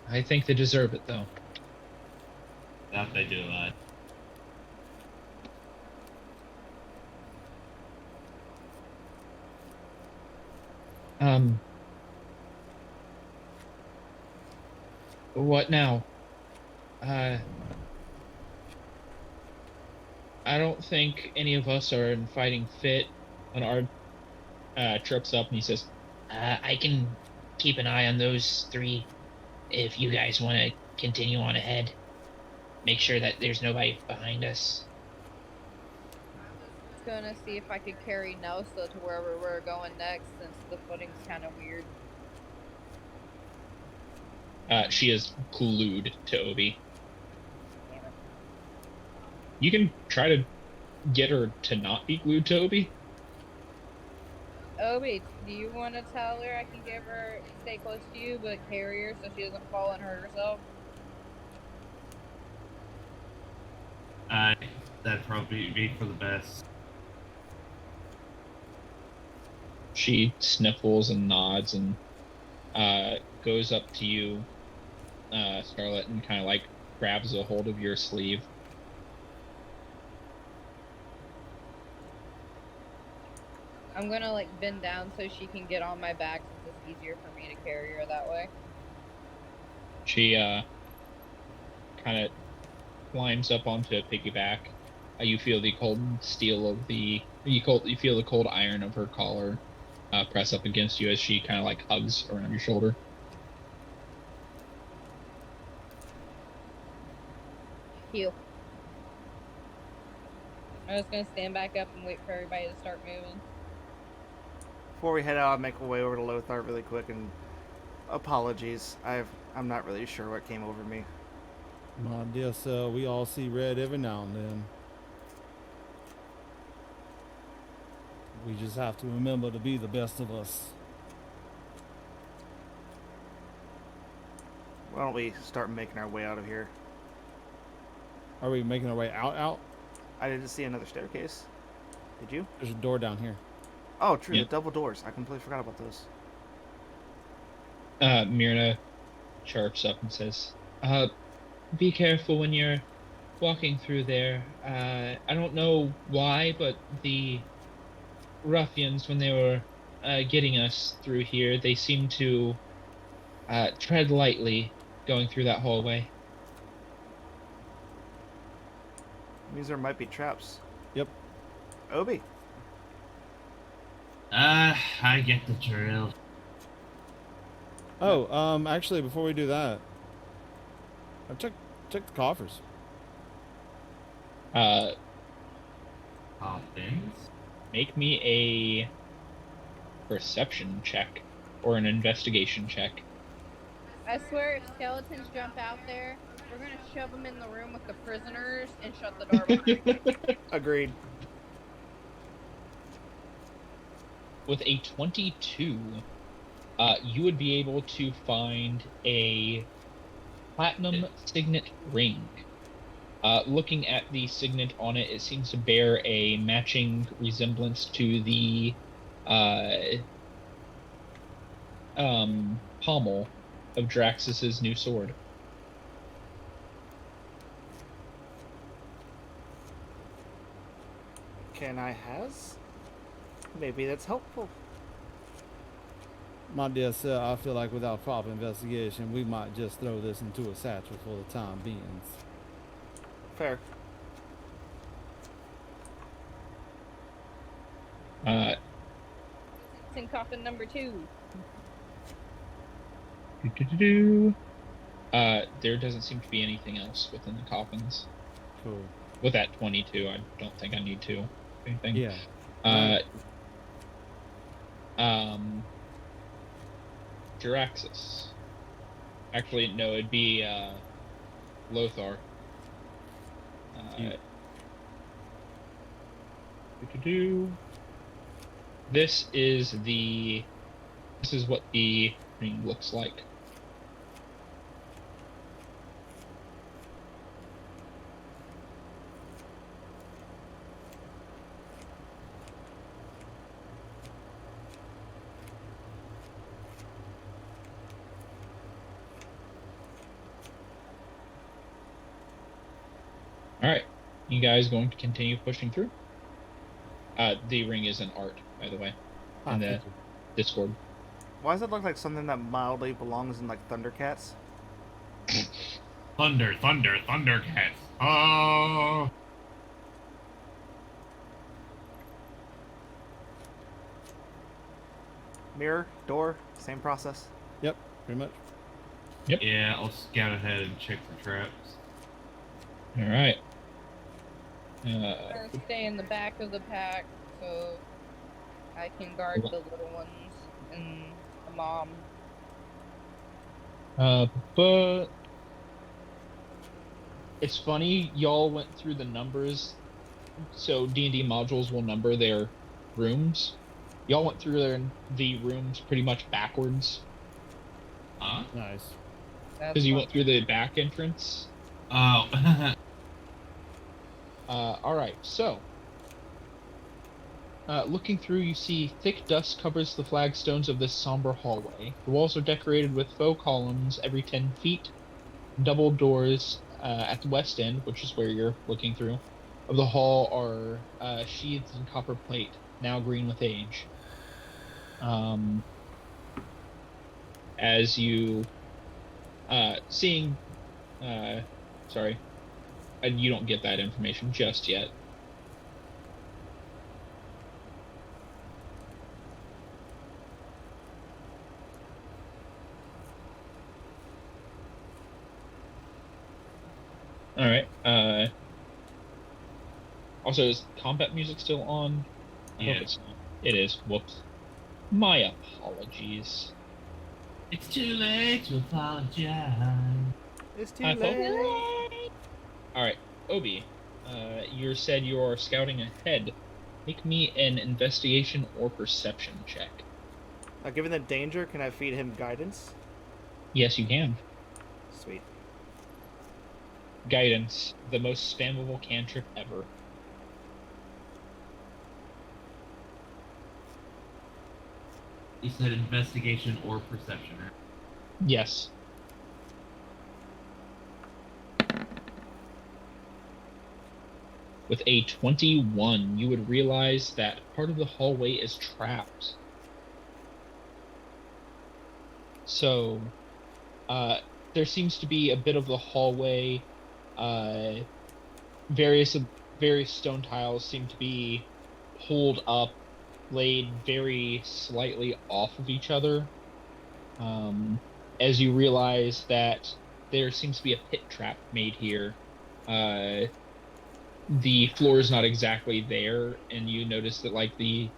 "I think they deserve it, though." That they do, lad. What now? I don't think any of us are in fighting fit. An trips up and he says, I can keep an eye on those three if you guys want to continue on ahead. Make sure that there's nobody behind us. I was gonna see if I could carry Nelsa to wherever we're going next, since the footing's kind of weird. She is glued to Obi. Damn it. You can try to get her to not be glued to Obi. Obi, do you want to tell her I can give her stay close to you, but carry her so she doesn't fall and hurt herself? That'd probably be for the best. She sniffles and nods and goes up to you, Scarlet, and kind of like grabs a hold of your sleeve. I'm gonna like bend down so she can get on my back since it's easier for me to carry her that way. She kind of climbs up onto a piggyback. You feel the cold steel of the you feel the cold iron of her collar press up against you as she kind of like hugs around your shoulder. Heal. I'm just gonna stand back up and wait for everybody to start moving. Before we head out, I'll make my way over to Lothar really quick and apologies. I'm not really sure what came over me. My dear sir, we all see red every now and then. We just have to remember to be the best of us. Why don't we start making our way out of here? Are we making our way out? I didn't see another staircase. Did you? There's a door down here. Oh, true. Yep. The double doors. I completely forgot about those. Myrna chirps up and says, be careful when you're walking through there. I don't know why, but the ruffians, when they were getting us through here, they seemed to tread lightly going through that hallway. Means there might be traps. Yep. Obi. I get the drill. Oh, actually, before we do that, check the coffers. Things. Make me a perception check or an investigation check. I swear, if skeletons jump out there, we're gonna shove them in the room with the prisoners and shut the door behind. Agreed. With a 22, you would be able to find a platinum signet ring. Looking at the signet on it, it seems to bear a matching resemblance to the pommel of Draxus's new sword. Can I has? Maybe that's helpful. My dear sir, I feel like without proper investigation, we might just throw this into a satchel for the time being. Fair. It's in coffin number 2. There doesn't seem to be anything else within the coffins. Cool. With that 22, I don't think I need to. Anything. Yeah. Jiraxis. Actually, no, it'd be Lothar. This is what the ring looks like. All right, you guys going to continue pushing through? The ring is an art, by the way, in the Discord. Why does it look like something that mildly belongs in like Thundercats? Thundercats. Oh. Mirror, door, same process. Yep, pretty much. Yeah, I'll scout ahead and check for traps. All right. I'm gonna stay in the back of the pack so I can guard the little ones and the mom. But it's funny, y'all went through the numbers. So D&D modules will number their rooms. Y'all went through the rooms pretty much backwards Huh? Nice. That's because you fun. went through the back entrance. Oh. All right. So, looking through, you see thick dust covers the flagstones of this somber hallway. The walls are decorated with faux columns every 10 feet. Double doors at the west end, which is where you're looking through, of the hall are sheathed in copper plate, now green with age. Um, as you seeing, uh, sorry, you don't get that information just yet. All right. Also, is combat music still on? I hope Yeah. it's not. It is. Whoops. My apologies. It's too late to apologize. It's too I thought- late. All right, Obi. You said you're scouting ahead. Make me an investigation or perception check. Now, given the danger, can I feed him guidance? Yes, you can. Sweet. Guidance, the most spammable cantrip ever. You said investigation or perception, right? Yes. With a 21, you would realize that part of the hallway is trapped. So, there seems to be a bit of the hallway. Various stone tiles seem to be pulled up, laid very slightly off of each other. As you realize that there seems to be a pit trap made here. The floor is not exactly there, and you notice that like the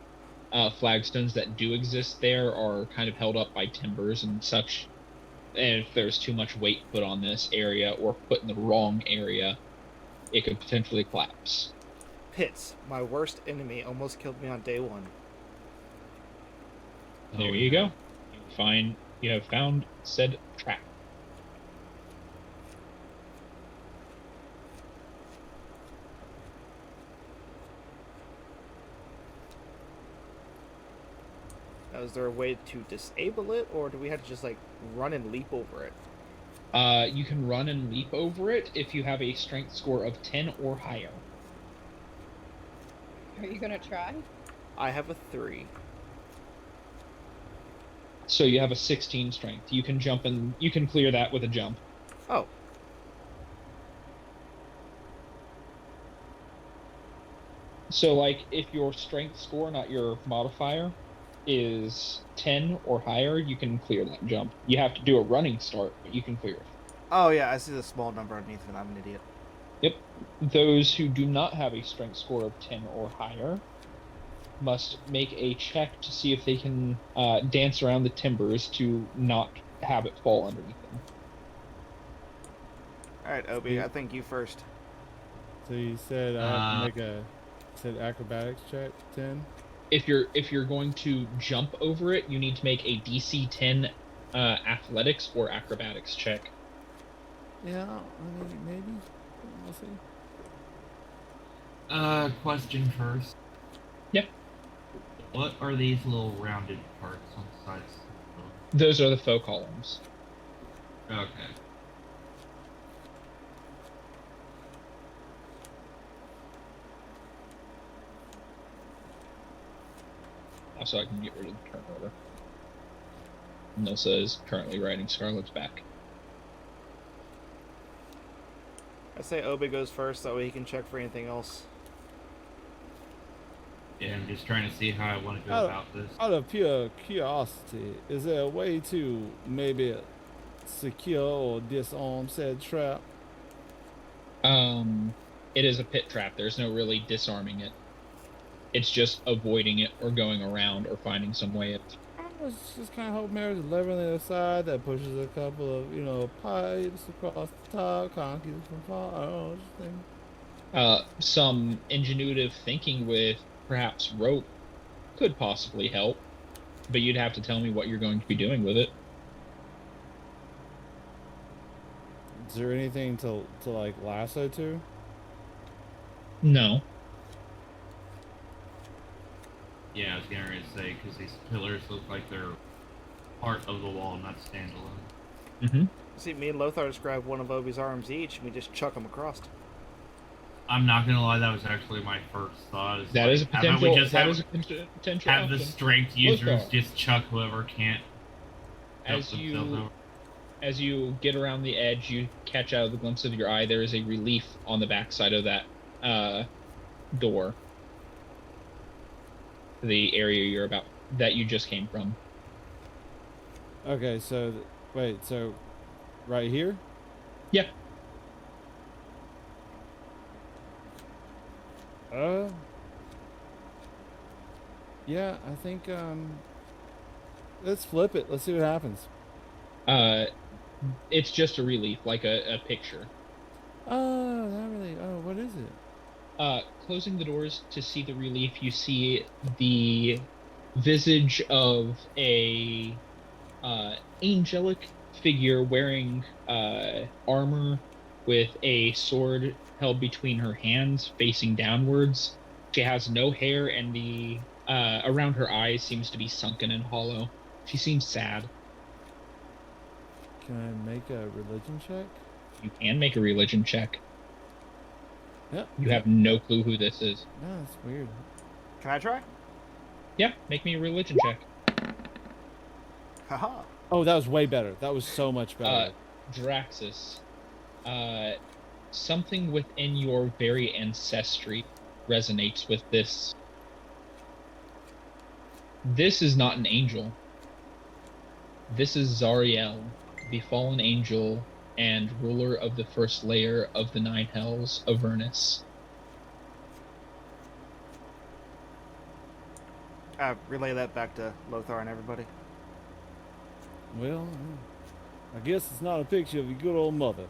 flagstones that do exist there are kind of held up by timbers and such. And if there's too much weight put on this area or put in the wrong area, it could potentially collapse. Pits, my worst enemy, almost killed me on day one. There you go. You have found said trap. Now, is there a way to disable it, or do we have to just like run and leap over it? You can run and leap over it if you have a strength score of 10 or higher. Are you gonna try? I have a 3. So you have a 16 strength. You can jump and you can clear that with a jump. Oh. So like if your strength score, not your modifier, is 10 or higher, you can clear that jump. You have to do a running start, but you can clear it. Oh yeah, I see the small number underneath it. I'm an idiot. Yep. Those who do not have a strength score of 10 or higher must make a check to see if they can dance around the timbers to not have it fall underneath them. Alright, Obi, I think you first. So you said I have to make a acrobatics check 10. If you're going to jump over it, you need to make a DC 10 athletics or acrobatics check. Yeah, I mean, maybe. We'll see. Question first. Yep. What are these little rounded parts on the sides? Those are the faux columns. Okay. Also, I can get rid of the turn order. Nilsa is currently riding Scarlet's back. I say Obi goes first, that way he can check for anything else. Yeah, I'm just trying to see how I want to go Oh. about this. Out of pure curiosity, is there a way to maybe secure or disarm said trap? It is a pit trap. There's no really disarming it. It's just avoiding it or going around or finding some way of Let's just kind of hope there's a lever on the other side that pushes a couple of, pipes across the top, kind of keeps it from falling. I don't know, just think. Some ingenuitive thinking with perhaps rope could possibly help, but you'd have to tell me what you're going to be doing with it. Is there anything to like lasso to? No. Yeah, I was getting ready to say, because these pillars look like they're part of the wall, not standalone. Mm-hmm. See, me and Lothar just grab one of Obi's arms each, and we just chuck them across. I'm not gonna lie, that was actually my first thought. That is a how about we potential. just That have, is a potential have the option. strength users Lothar. just chuck whoever can't help As themselves you over. as you get around the edge, you catch out of the glimpse of your eye. There is a relief on the backside of that door. The area that you just came from. Okay, so wait, so right here? Yeah. Yeah, I think let's flip it. Let's see what happens. It's just a relief, like a picture. Oh, not really. Oh, what is it? Closing the doors to see the relief, you see the visage of a angelic figure wearing armor with a sword held between her hands, facing downwards. She has no hair, and the around her eyes seems to be sunken and hollow. She seems sad. Can I make a religion check? You can make a religion check. Yep. You have no clue who this is. No, that's weird. Can I try? Yeah, make me a religion check. Haha. Oh, that was way better. That was so much better. Draxus, something within your very ancestry resonates with this. This is not an angel. This is Zariel, the fallen angel and ruler of the first layer of the 9 hells of Avernus. Relay that back to Lothar and everybody. Well, I guess it's not a picture of your good old mother.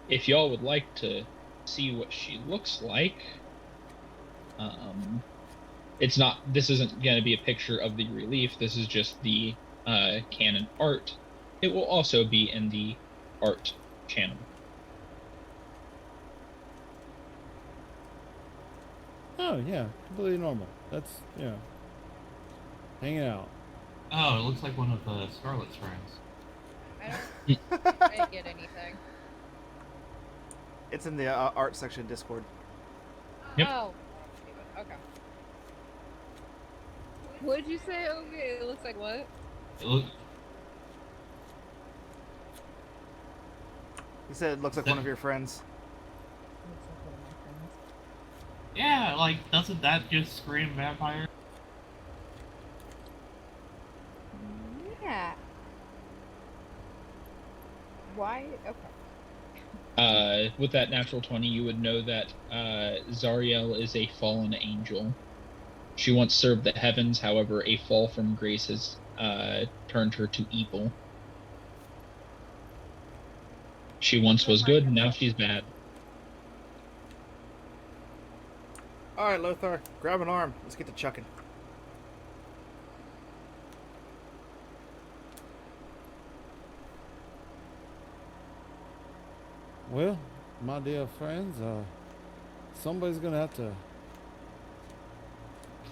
If y'all would like to see what she looks like, this isn't going to be a picture of the relief. This is just the canon art. It will also be in the art channel. Oh, yeah, completely normal. That's, hanging out. Oh, it looks like one of Scarlet's friends. I didn't get anything. It's in the art section of Discord. Yep. Oh. Okay. What did you say? Okay, it looks like what? He said it looks like one of your friends. Looks like one of my friends. Yeah, like, doesn't that just scream vampire? Yeah. Why? Okay. With that natural 20, you would know that Zariel is a fallen angel. She once served the heavens, however, a fall from grace has turned her to evil. She once was good, and now she's bad. Alright, Lothar, grab an arm. Let's get to chucking. Well, my dear friends, somebody's gonna have to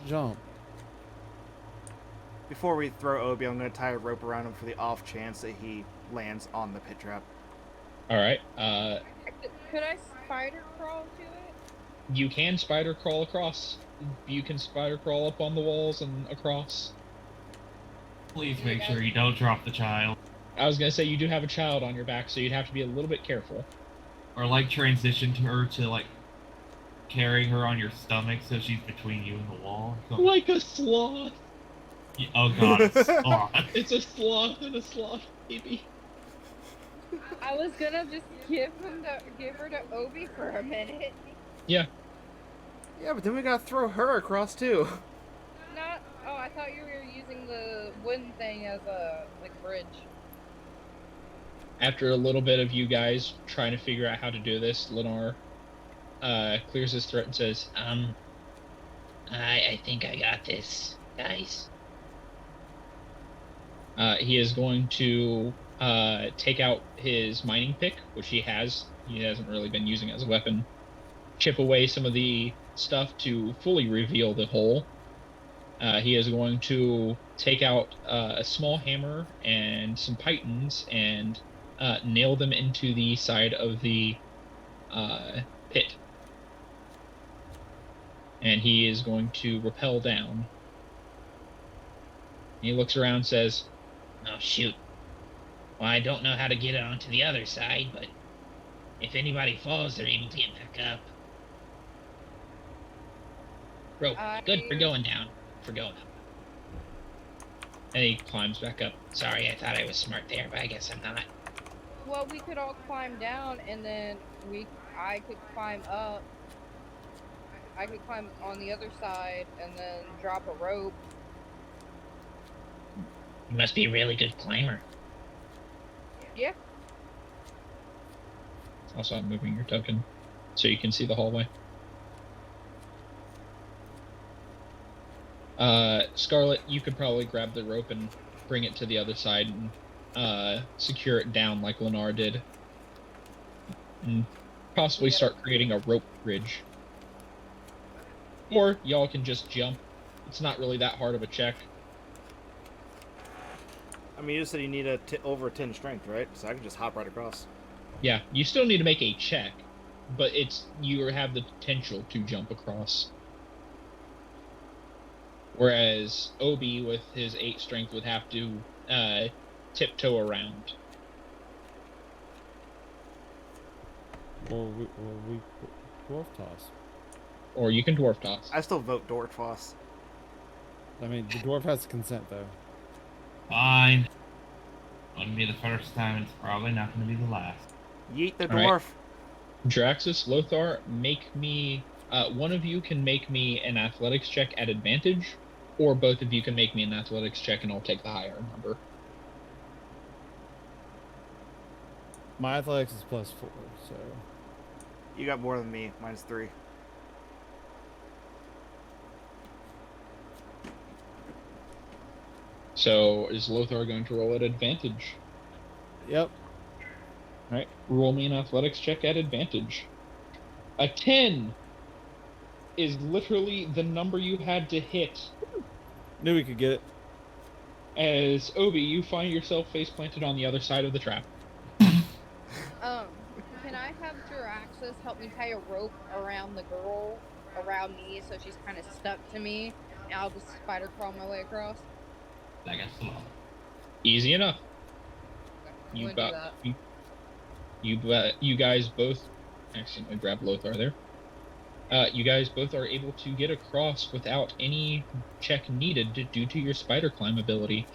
jump. Before we throw Obi, I'm going to tie a rope around him for the off chance that he lands on the pit trap. All right. Could I spider crawl to it? You can spider crawl across. You can spider crawl up on the walls and across. Please make sure you don't drop the child. I was gonna say you do have a child on your back, so you'd have to be a little bit careful. Or, like, transition to her to, like, carrying her on your stomach so she's between you and the wall. So, Like a sloth. yeah, oh god, it's sloth. It's a sloth and a sloth baby. I was gonna just give her to Obi for a minute. Yeah. Yeah, but then we got to throw her across, too. I I thought you were using the wooden thing as a bridge. After a little bit of you guys trying to figure out how to do this, Lenore clears his throat and says, I think I got this, guys. he is going to take out his mining pick, which he hasn't really been using as a weapon, chip away some of the stuff to fully reveal the hole. He is going to take out a small hammer and some pythons and nail them into the side of the pit. And he is going to rappel down. He looks around and says, Oh, shoot. Well, I don't know how to get it onto the other side, but if anybody falls, they're able to get back up. Rope, good for going down. For going up. and he climbs back up. Sorry, I thought I was smart there, but I guess I'm not. Well, we could all climb down, and then I could climb up. I could climb on the other side, and then drop a rope. You must be a really good climber. Yeah. Also, I'm moving your token so you can see the hallway. Scarlet, you could probably grab the rope and bring it to the other side and secure it down like Lenore did. And possibly start creating a rope bridge. Or y'all can just jump. It's not really that hard of a check. I mean, you said you need over 10 strength, right? So I can just hop right across. Yeah, you still need to make a check, but you have the potential to jump across. Whereas Obi, with his 8 strength, would have to tiptoe around. Or we dwarf toss. Or you can dwarf toss. I still vote Dork toss. I mean, the dwarf has to consent, though. Fine. Wouldn't be the first time. It's probably not going to be the last. Yeet the All right. dwarf. Draxus, Lothar, make me... one of you can make me an athletics check at advantage, or both of you can make me an athletics check and I'll take the higher number. My athletics is +4, so... You got more than me. Mine's 3. So, is Lothar going to roll at advantage? Yep. Alright, roll me an athletics check at advantage. A 10 is literally the number you had to hit. Knew we could get it. As Obi, you find yourself face planted on the other side of the trap. Can I have Jiraxis help me tie a rope around the girl, around me, so she's kind of stuck to me, and I'll just spider crawl my way across? Like a slow. Easy enough. I'm You gonna got do you guys both accidentally grabbed Lothar there. You guys both are able to get across without any check needed due to your spider climb ability.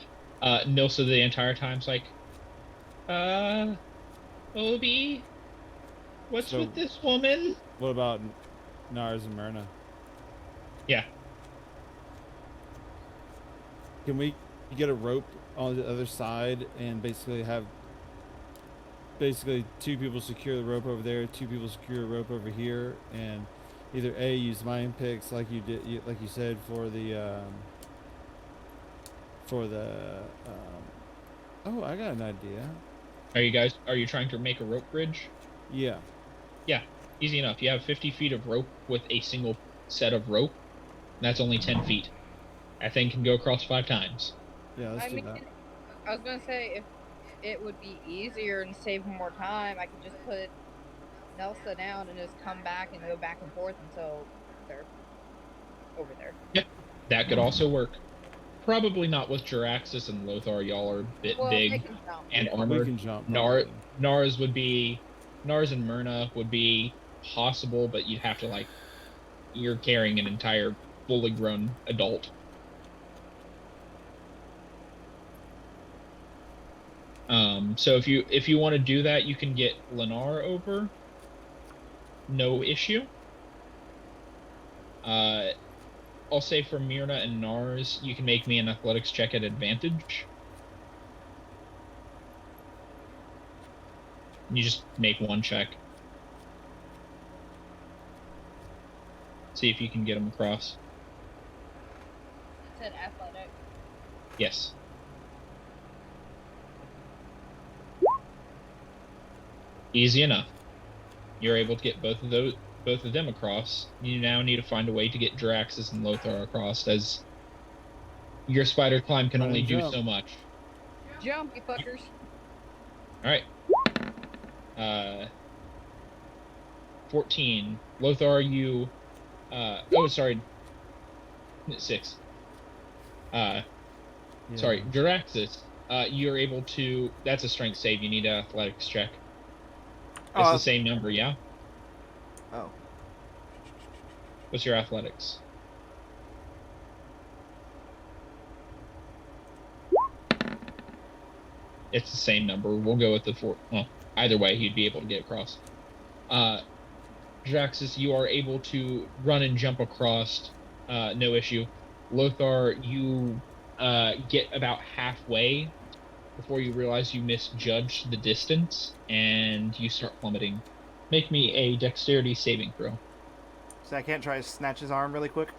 Nilsa the entire time's like, Obi, what's So- with this woman? What about Nars and Myrna? Yeah. Can we get a rope on the other side and basically have 2 people secure the rope over there, 2 people secure a rope over here, and either A, use mine picks like you did, like you said, for the oh, I got an idea. Are you trying to make a rope bridge? Yeah. Yeah, easy enough. You have 50 feet of rope with a single set of rope. That's only 10 feet. That thing can go across 5 times. Yeah, let's I do mean, that. I was gonna say, if it would be easier and save more time, I could just put Nelsa down and just come back and go back and forth until they're over there. That could also work. Probably not with Jiraxis and Lothar. Y'all are a bit Well, they big can jump. and We armored. can jump. Nar- probably. Nars and Myrna would be possible, but you'd have to you're carrying an entire fully grown adult. So if you want to do that, you can get Lennar over. No issue. I'll say for Myrna and Nars, you can make me an athletics check at advantage. You just make one check. See if you can get them across. It said athletic. Yes. Easy enough. You're able to get both of them across. You now need to find a way to get Draxus and Lothar across, as your spider climb can only do so much. Jump, you fuckers. All right. 14. Lothar, you. Oh, sorry. 6. Sorry, Draxus. You're able to. That's a strength save. You need an athletics check. It's the same number, yeah? Oh. What's your athletics? It's the same number. We'll go with the 4. Well, either way, he'd be able to get across. Draxus, you are able to run and jump across, no issue. Lothar, you get about halfway before you realize you misjudged the distance, and you start plummeting. Make me a dexterity saving throw. So I can't try to snatch his arm really quick?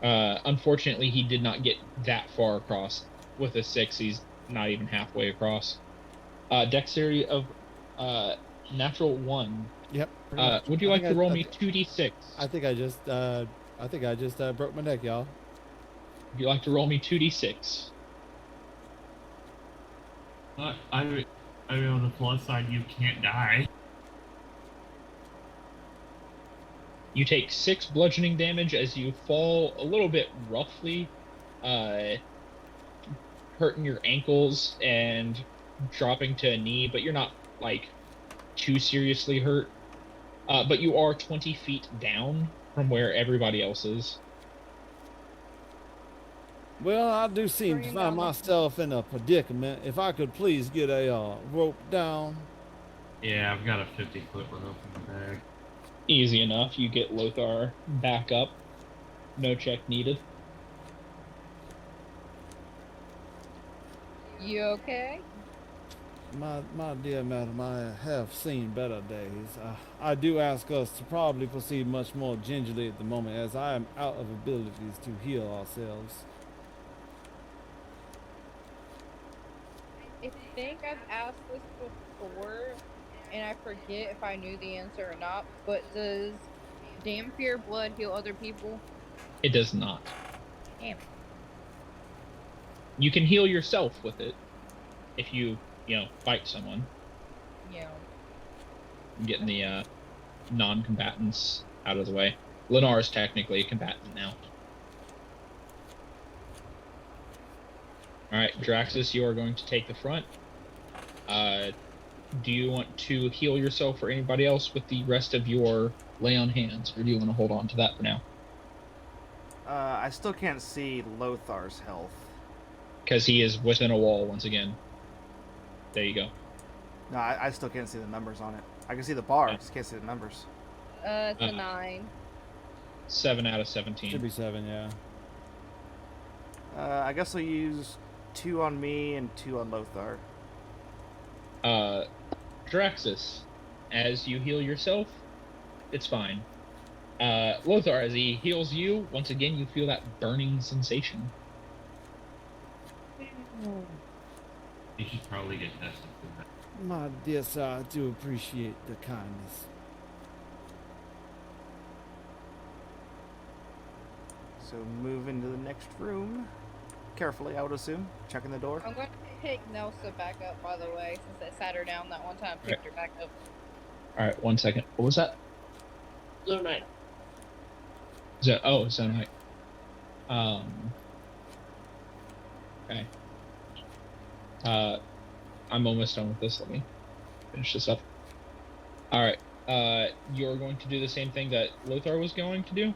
Unfortunately, he did not get that far across. With a 6, he's not even halfway across. Dexterity of natural 1. Yep. Would you like to roll me 2d6? I think I just broke my neck, y'all. Would you like to roll me 2d6? I mean, on the plus side, you can't die. You take 6 bludgeoning damage as you fall a little bit roughly, hurting your ankles and dropping to a knee, but you're not, like, too seriously hurt. But you are 20 feet down from where everybody else is. Well, I do seem to find myself in a predicament. If I could please get a rope down. Yeah, I've got a 50-foot rope in the bag. Easy enough. You get Lothar back up. No check needed. You okay? My dear madam, I have seen better days. I do ask us to probably proceed much more gingerly at the moment, as I am out of abilities to heal ourselves. I think I've asked this before, and I forget if I knew the answer or not, but does Dampier blood heal other people? It does not. Damn. You can heal yourself with it if you fight someone. Yeah. I'm getting the non-combatants out of the way. Lennar is technically a combatant now. Alright, Draxus, you are going to take the front. Do you want to heal yourself or anybody else with the rest of your lay on hands, or do you want to hold on to that for now? I still can't see Lothar's health. Because he is within a wall once again. There you go. No, I still can't see the numbers on it. I can see the bar, I just can't see the numbers. It's a 9. 7 out of 17. Should be 7, yeah. I guess I'll use 2 on me and 2 on Lothar. Draxus, as you heal yourself, it's fine. Lothar, as he heals you, once again you feel that burning sensation. You should probably get tested for that. My dear sir, I do appreciate the kindness. So move into the next room. Carefully, I would assume. Checking the door. I'm going to pick Nelsa back up, by the way, since I sat her down that one time, picked her back up. Alright, 1 second. What was that? Blue Knight. Is that, oh, it's Zonite. Okay. I'm almost done with this. Let me finish this up. Alright. You're going to do the same thing that Lothar was going to do?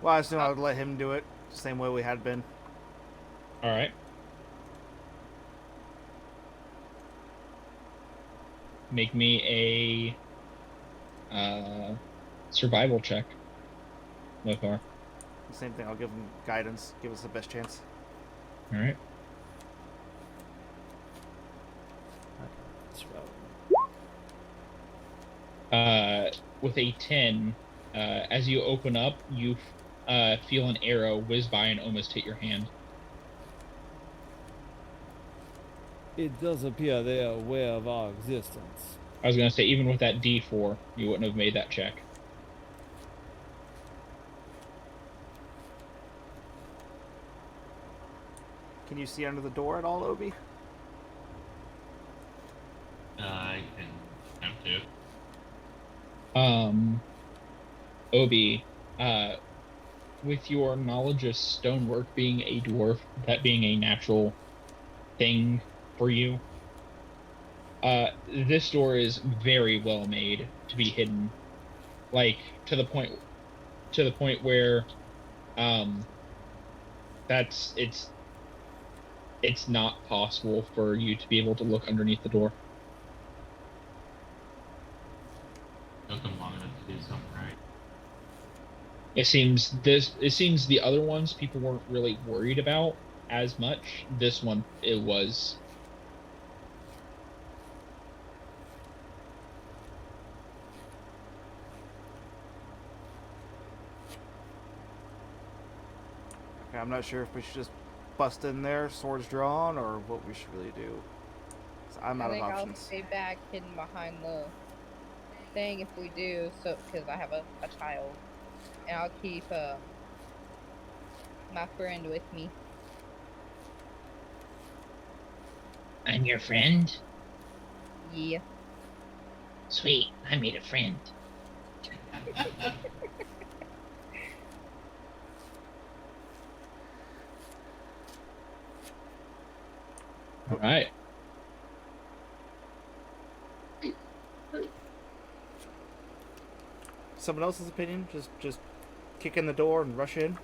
Well, I assume I would let him do it, same way we had been. Alright. Make me a survival check, Lothar. Same thing. I'll give him guidance. Give us the best chance. All right. Let's roll. With a 10, as you open up, you feel an arrow whiz by and almost hit your hand. It does appear they are aware of our existence. I was going to say, even with that D4, you wouldn't have made that check. Can you see under the door at all, Obi? I can attempt to. Obi, with your knowledge of stonework being a dwarf, that being a natural thing for you, this door is very well made to be hidden, like to the point where, that's it's not possible for you to be able to look underneath the door. Took them long enough to do something right. It seems the other ones people weren't really worried about as much. This one, it was. Okay, I'm not sure if we should just bust in there, swords drawn, or what we should really do. 'Cause I'm out I of think I'll options. stay back hidden behind the thing if we do, so because I have a child, and I'll keep my friend with me. I'm your friend? Yeah. Sweet, I made a friend. All right. Someone else's opinion? Just kick in the door and rush in.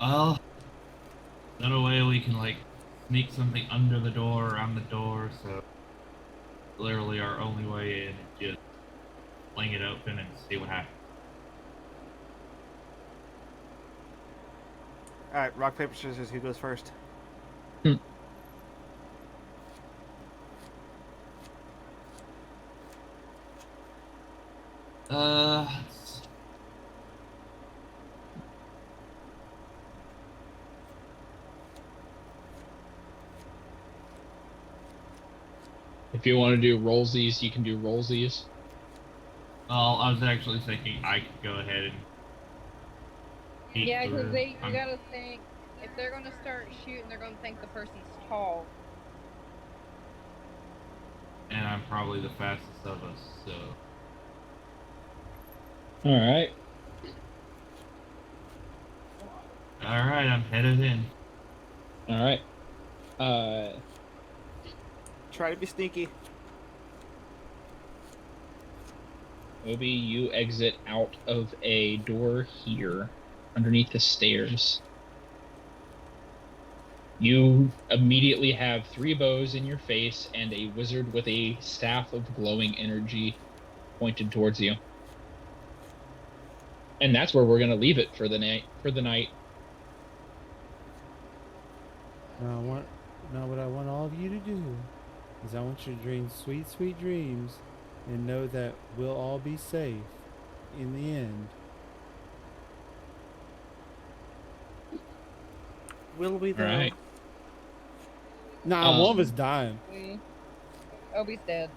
Well, no way we can like sneak something under the door or around the door, so literally our only way in is just fling it open and see what happens. All right, rock paper scissors. Who goes first? Let's- If you want to do rollsies, you can do rollsies. well, I was actually thinking I could go ahead and peek Yeah, because through. you I'm- gotta think, if they're gonna start shooting, they're gonna think the person's tall. and I'm probably the fastest of us, so All right. alright, I'm headed in. All right. Try to be sneaky. Obi, you exit out of a door here, underneath the stairs. You immediately have 3 bows in your face and a wizard with a staff of glowing energy pointed towards you. And that's where we're gonna leave it for the night. Now, what I want all of you to do is I want you to dream sweet, sweet dreams and know that we'll all be safe in the end. Will we All though? right. Nah, one of us dying. Obi's dead.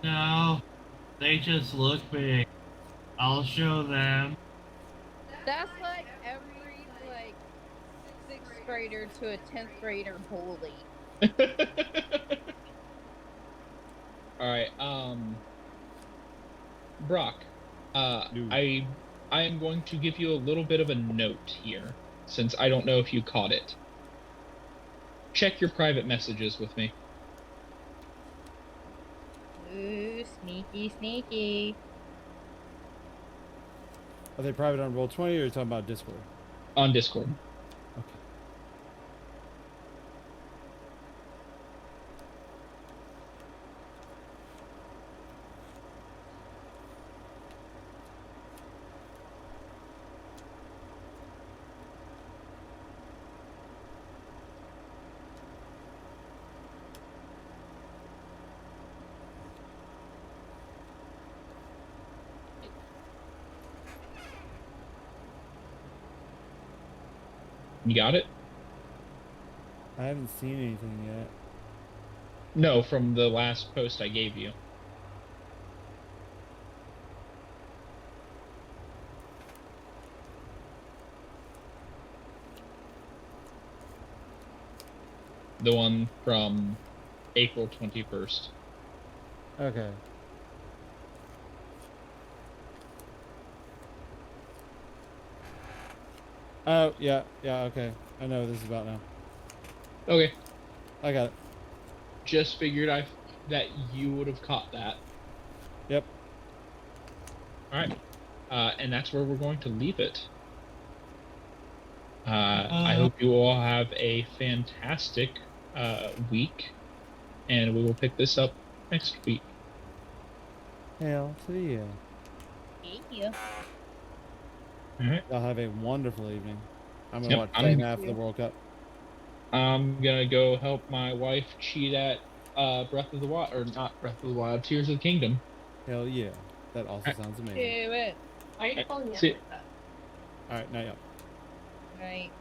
No, they just look big. I'll show them. That's like every like 6th grader to a 10th grader bully. All right. Brock, I am going to give you a little bit of a note here, since I don't know if you caught it. Check your private messages with me. Ooh, sneaky, sneaky. Are they private on Roll20 or are you talking about Discord? On Discord. Okay. You got it? I haven't seen anything yet. No, from the last post I gave you. The one from April 21st. Okay. Oh, yeah, okay. I know what this is about now. Okay. I got it. Just figured that you would have caught that. Yep. All right. And that's where we're going to leave it. I hope you all have a fantastic week, and we will pick this up next week. Hail to the yeah. Thank you. All right. Y'all have a wonderful evening. I'm gonna Yep, watch I'm- second half of the World Cup. I'm gonna go help my wife cheat at Breath of the Wild, or not Breath of the Wild, Tears of the Kingdom. Hell yeah. That also sounds amazing. Do it. Why are you calling me See- up like that? Alright, now y'all. Right.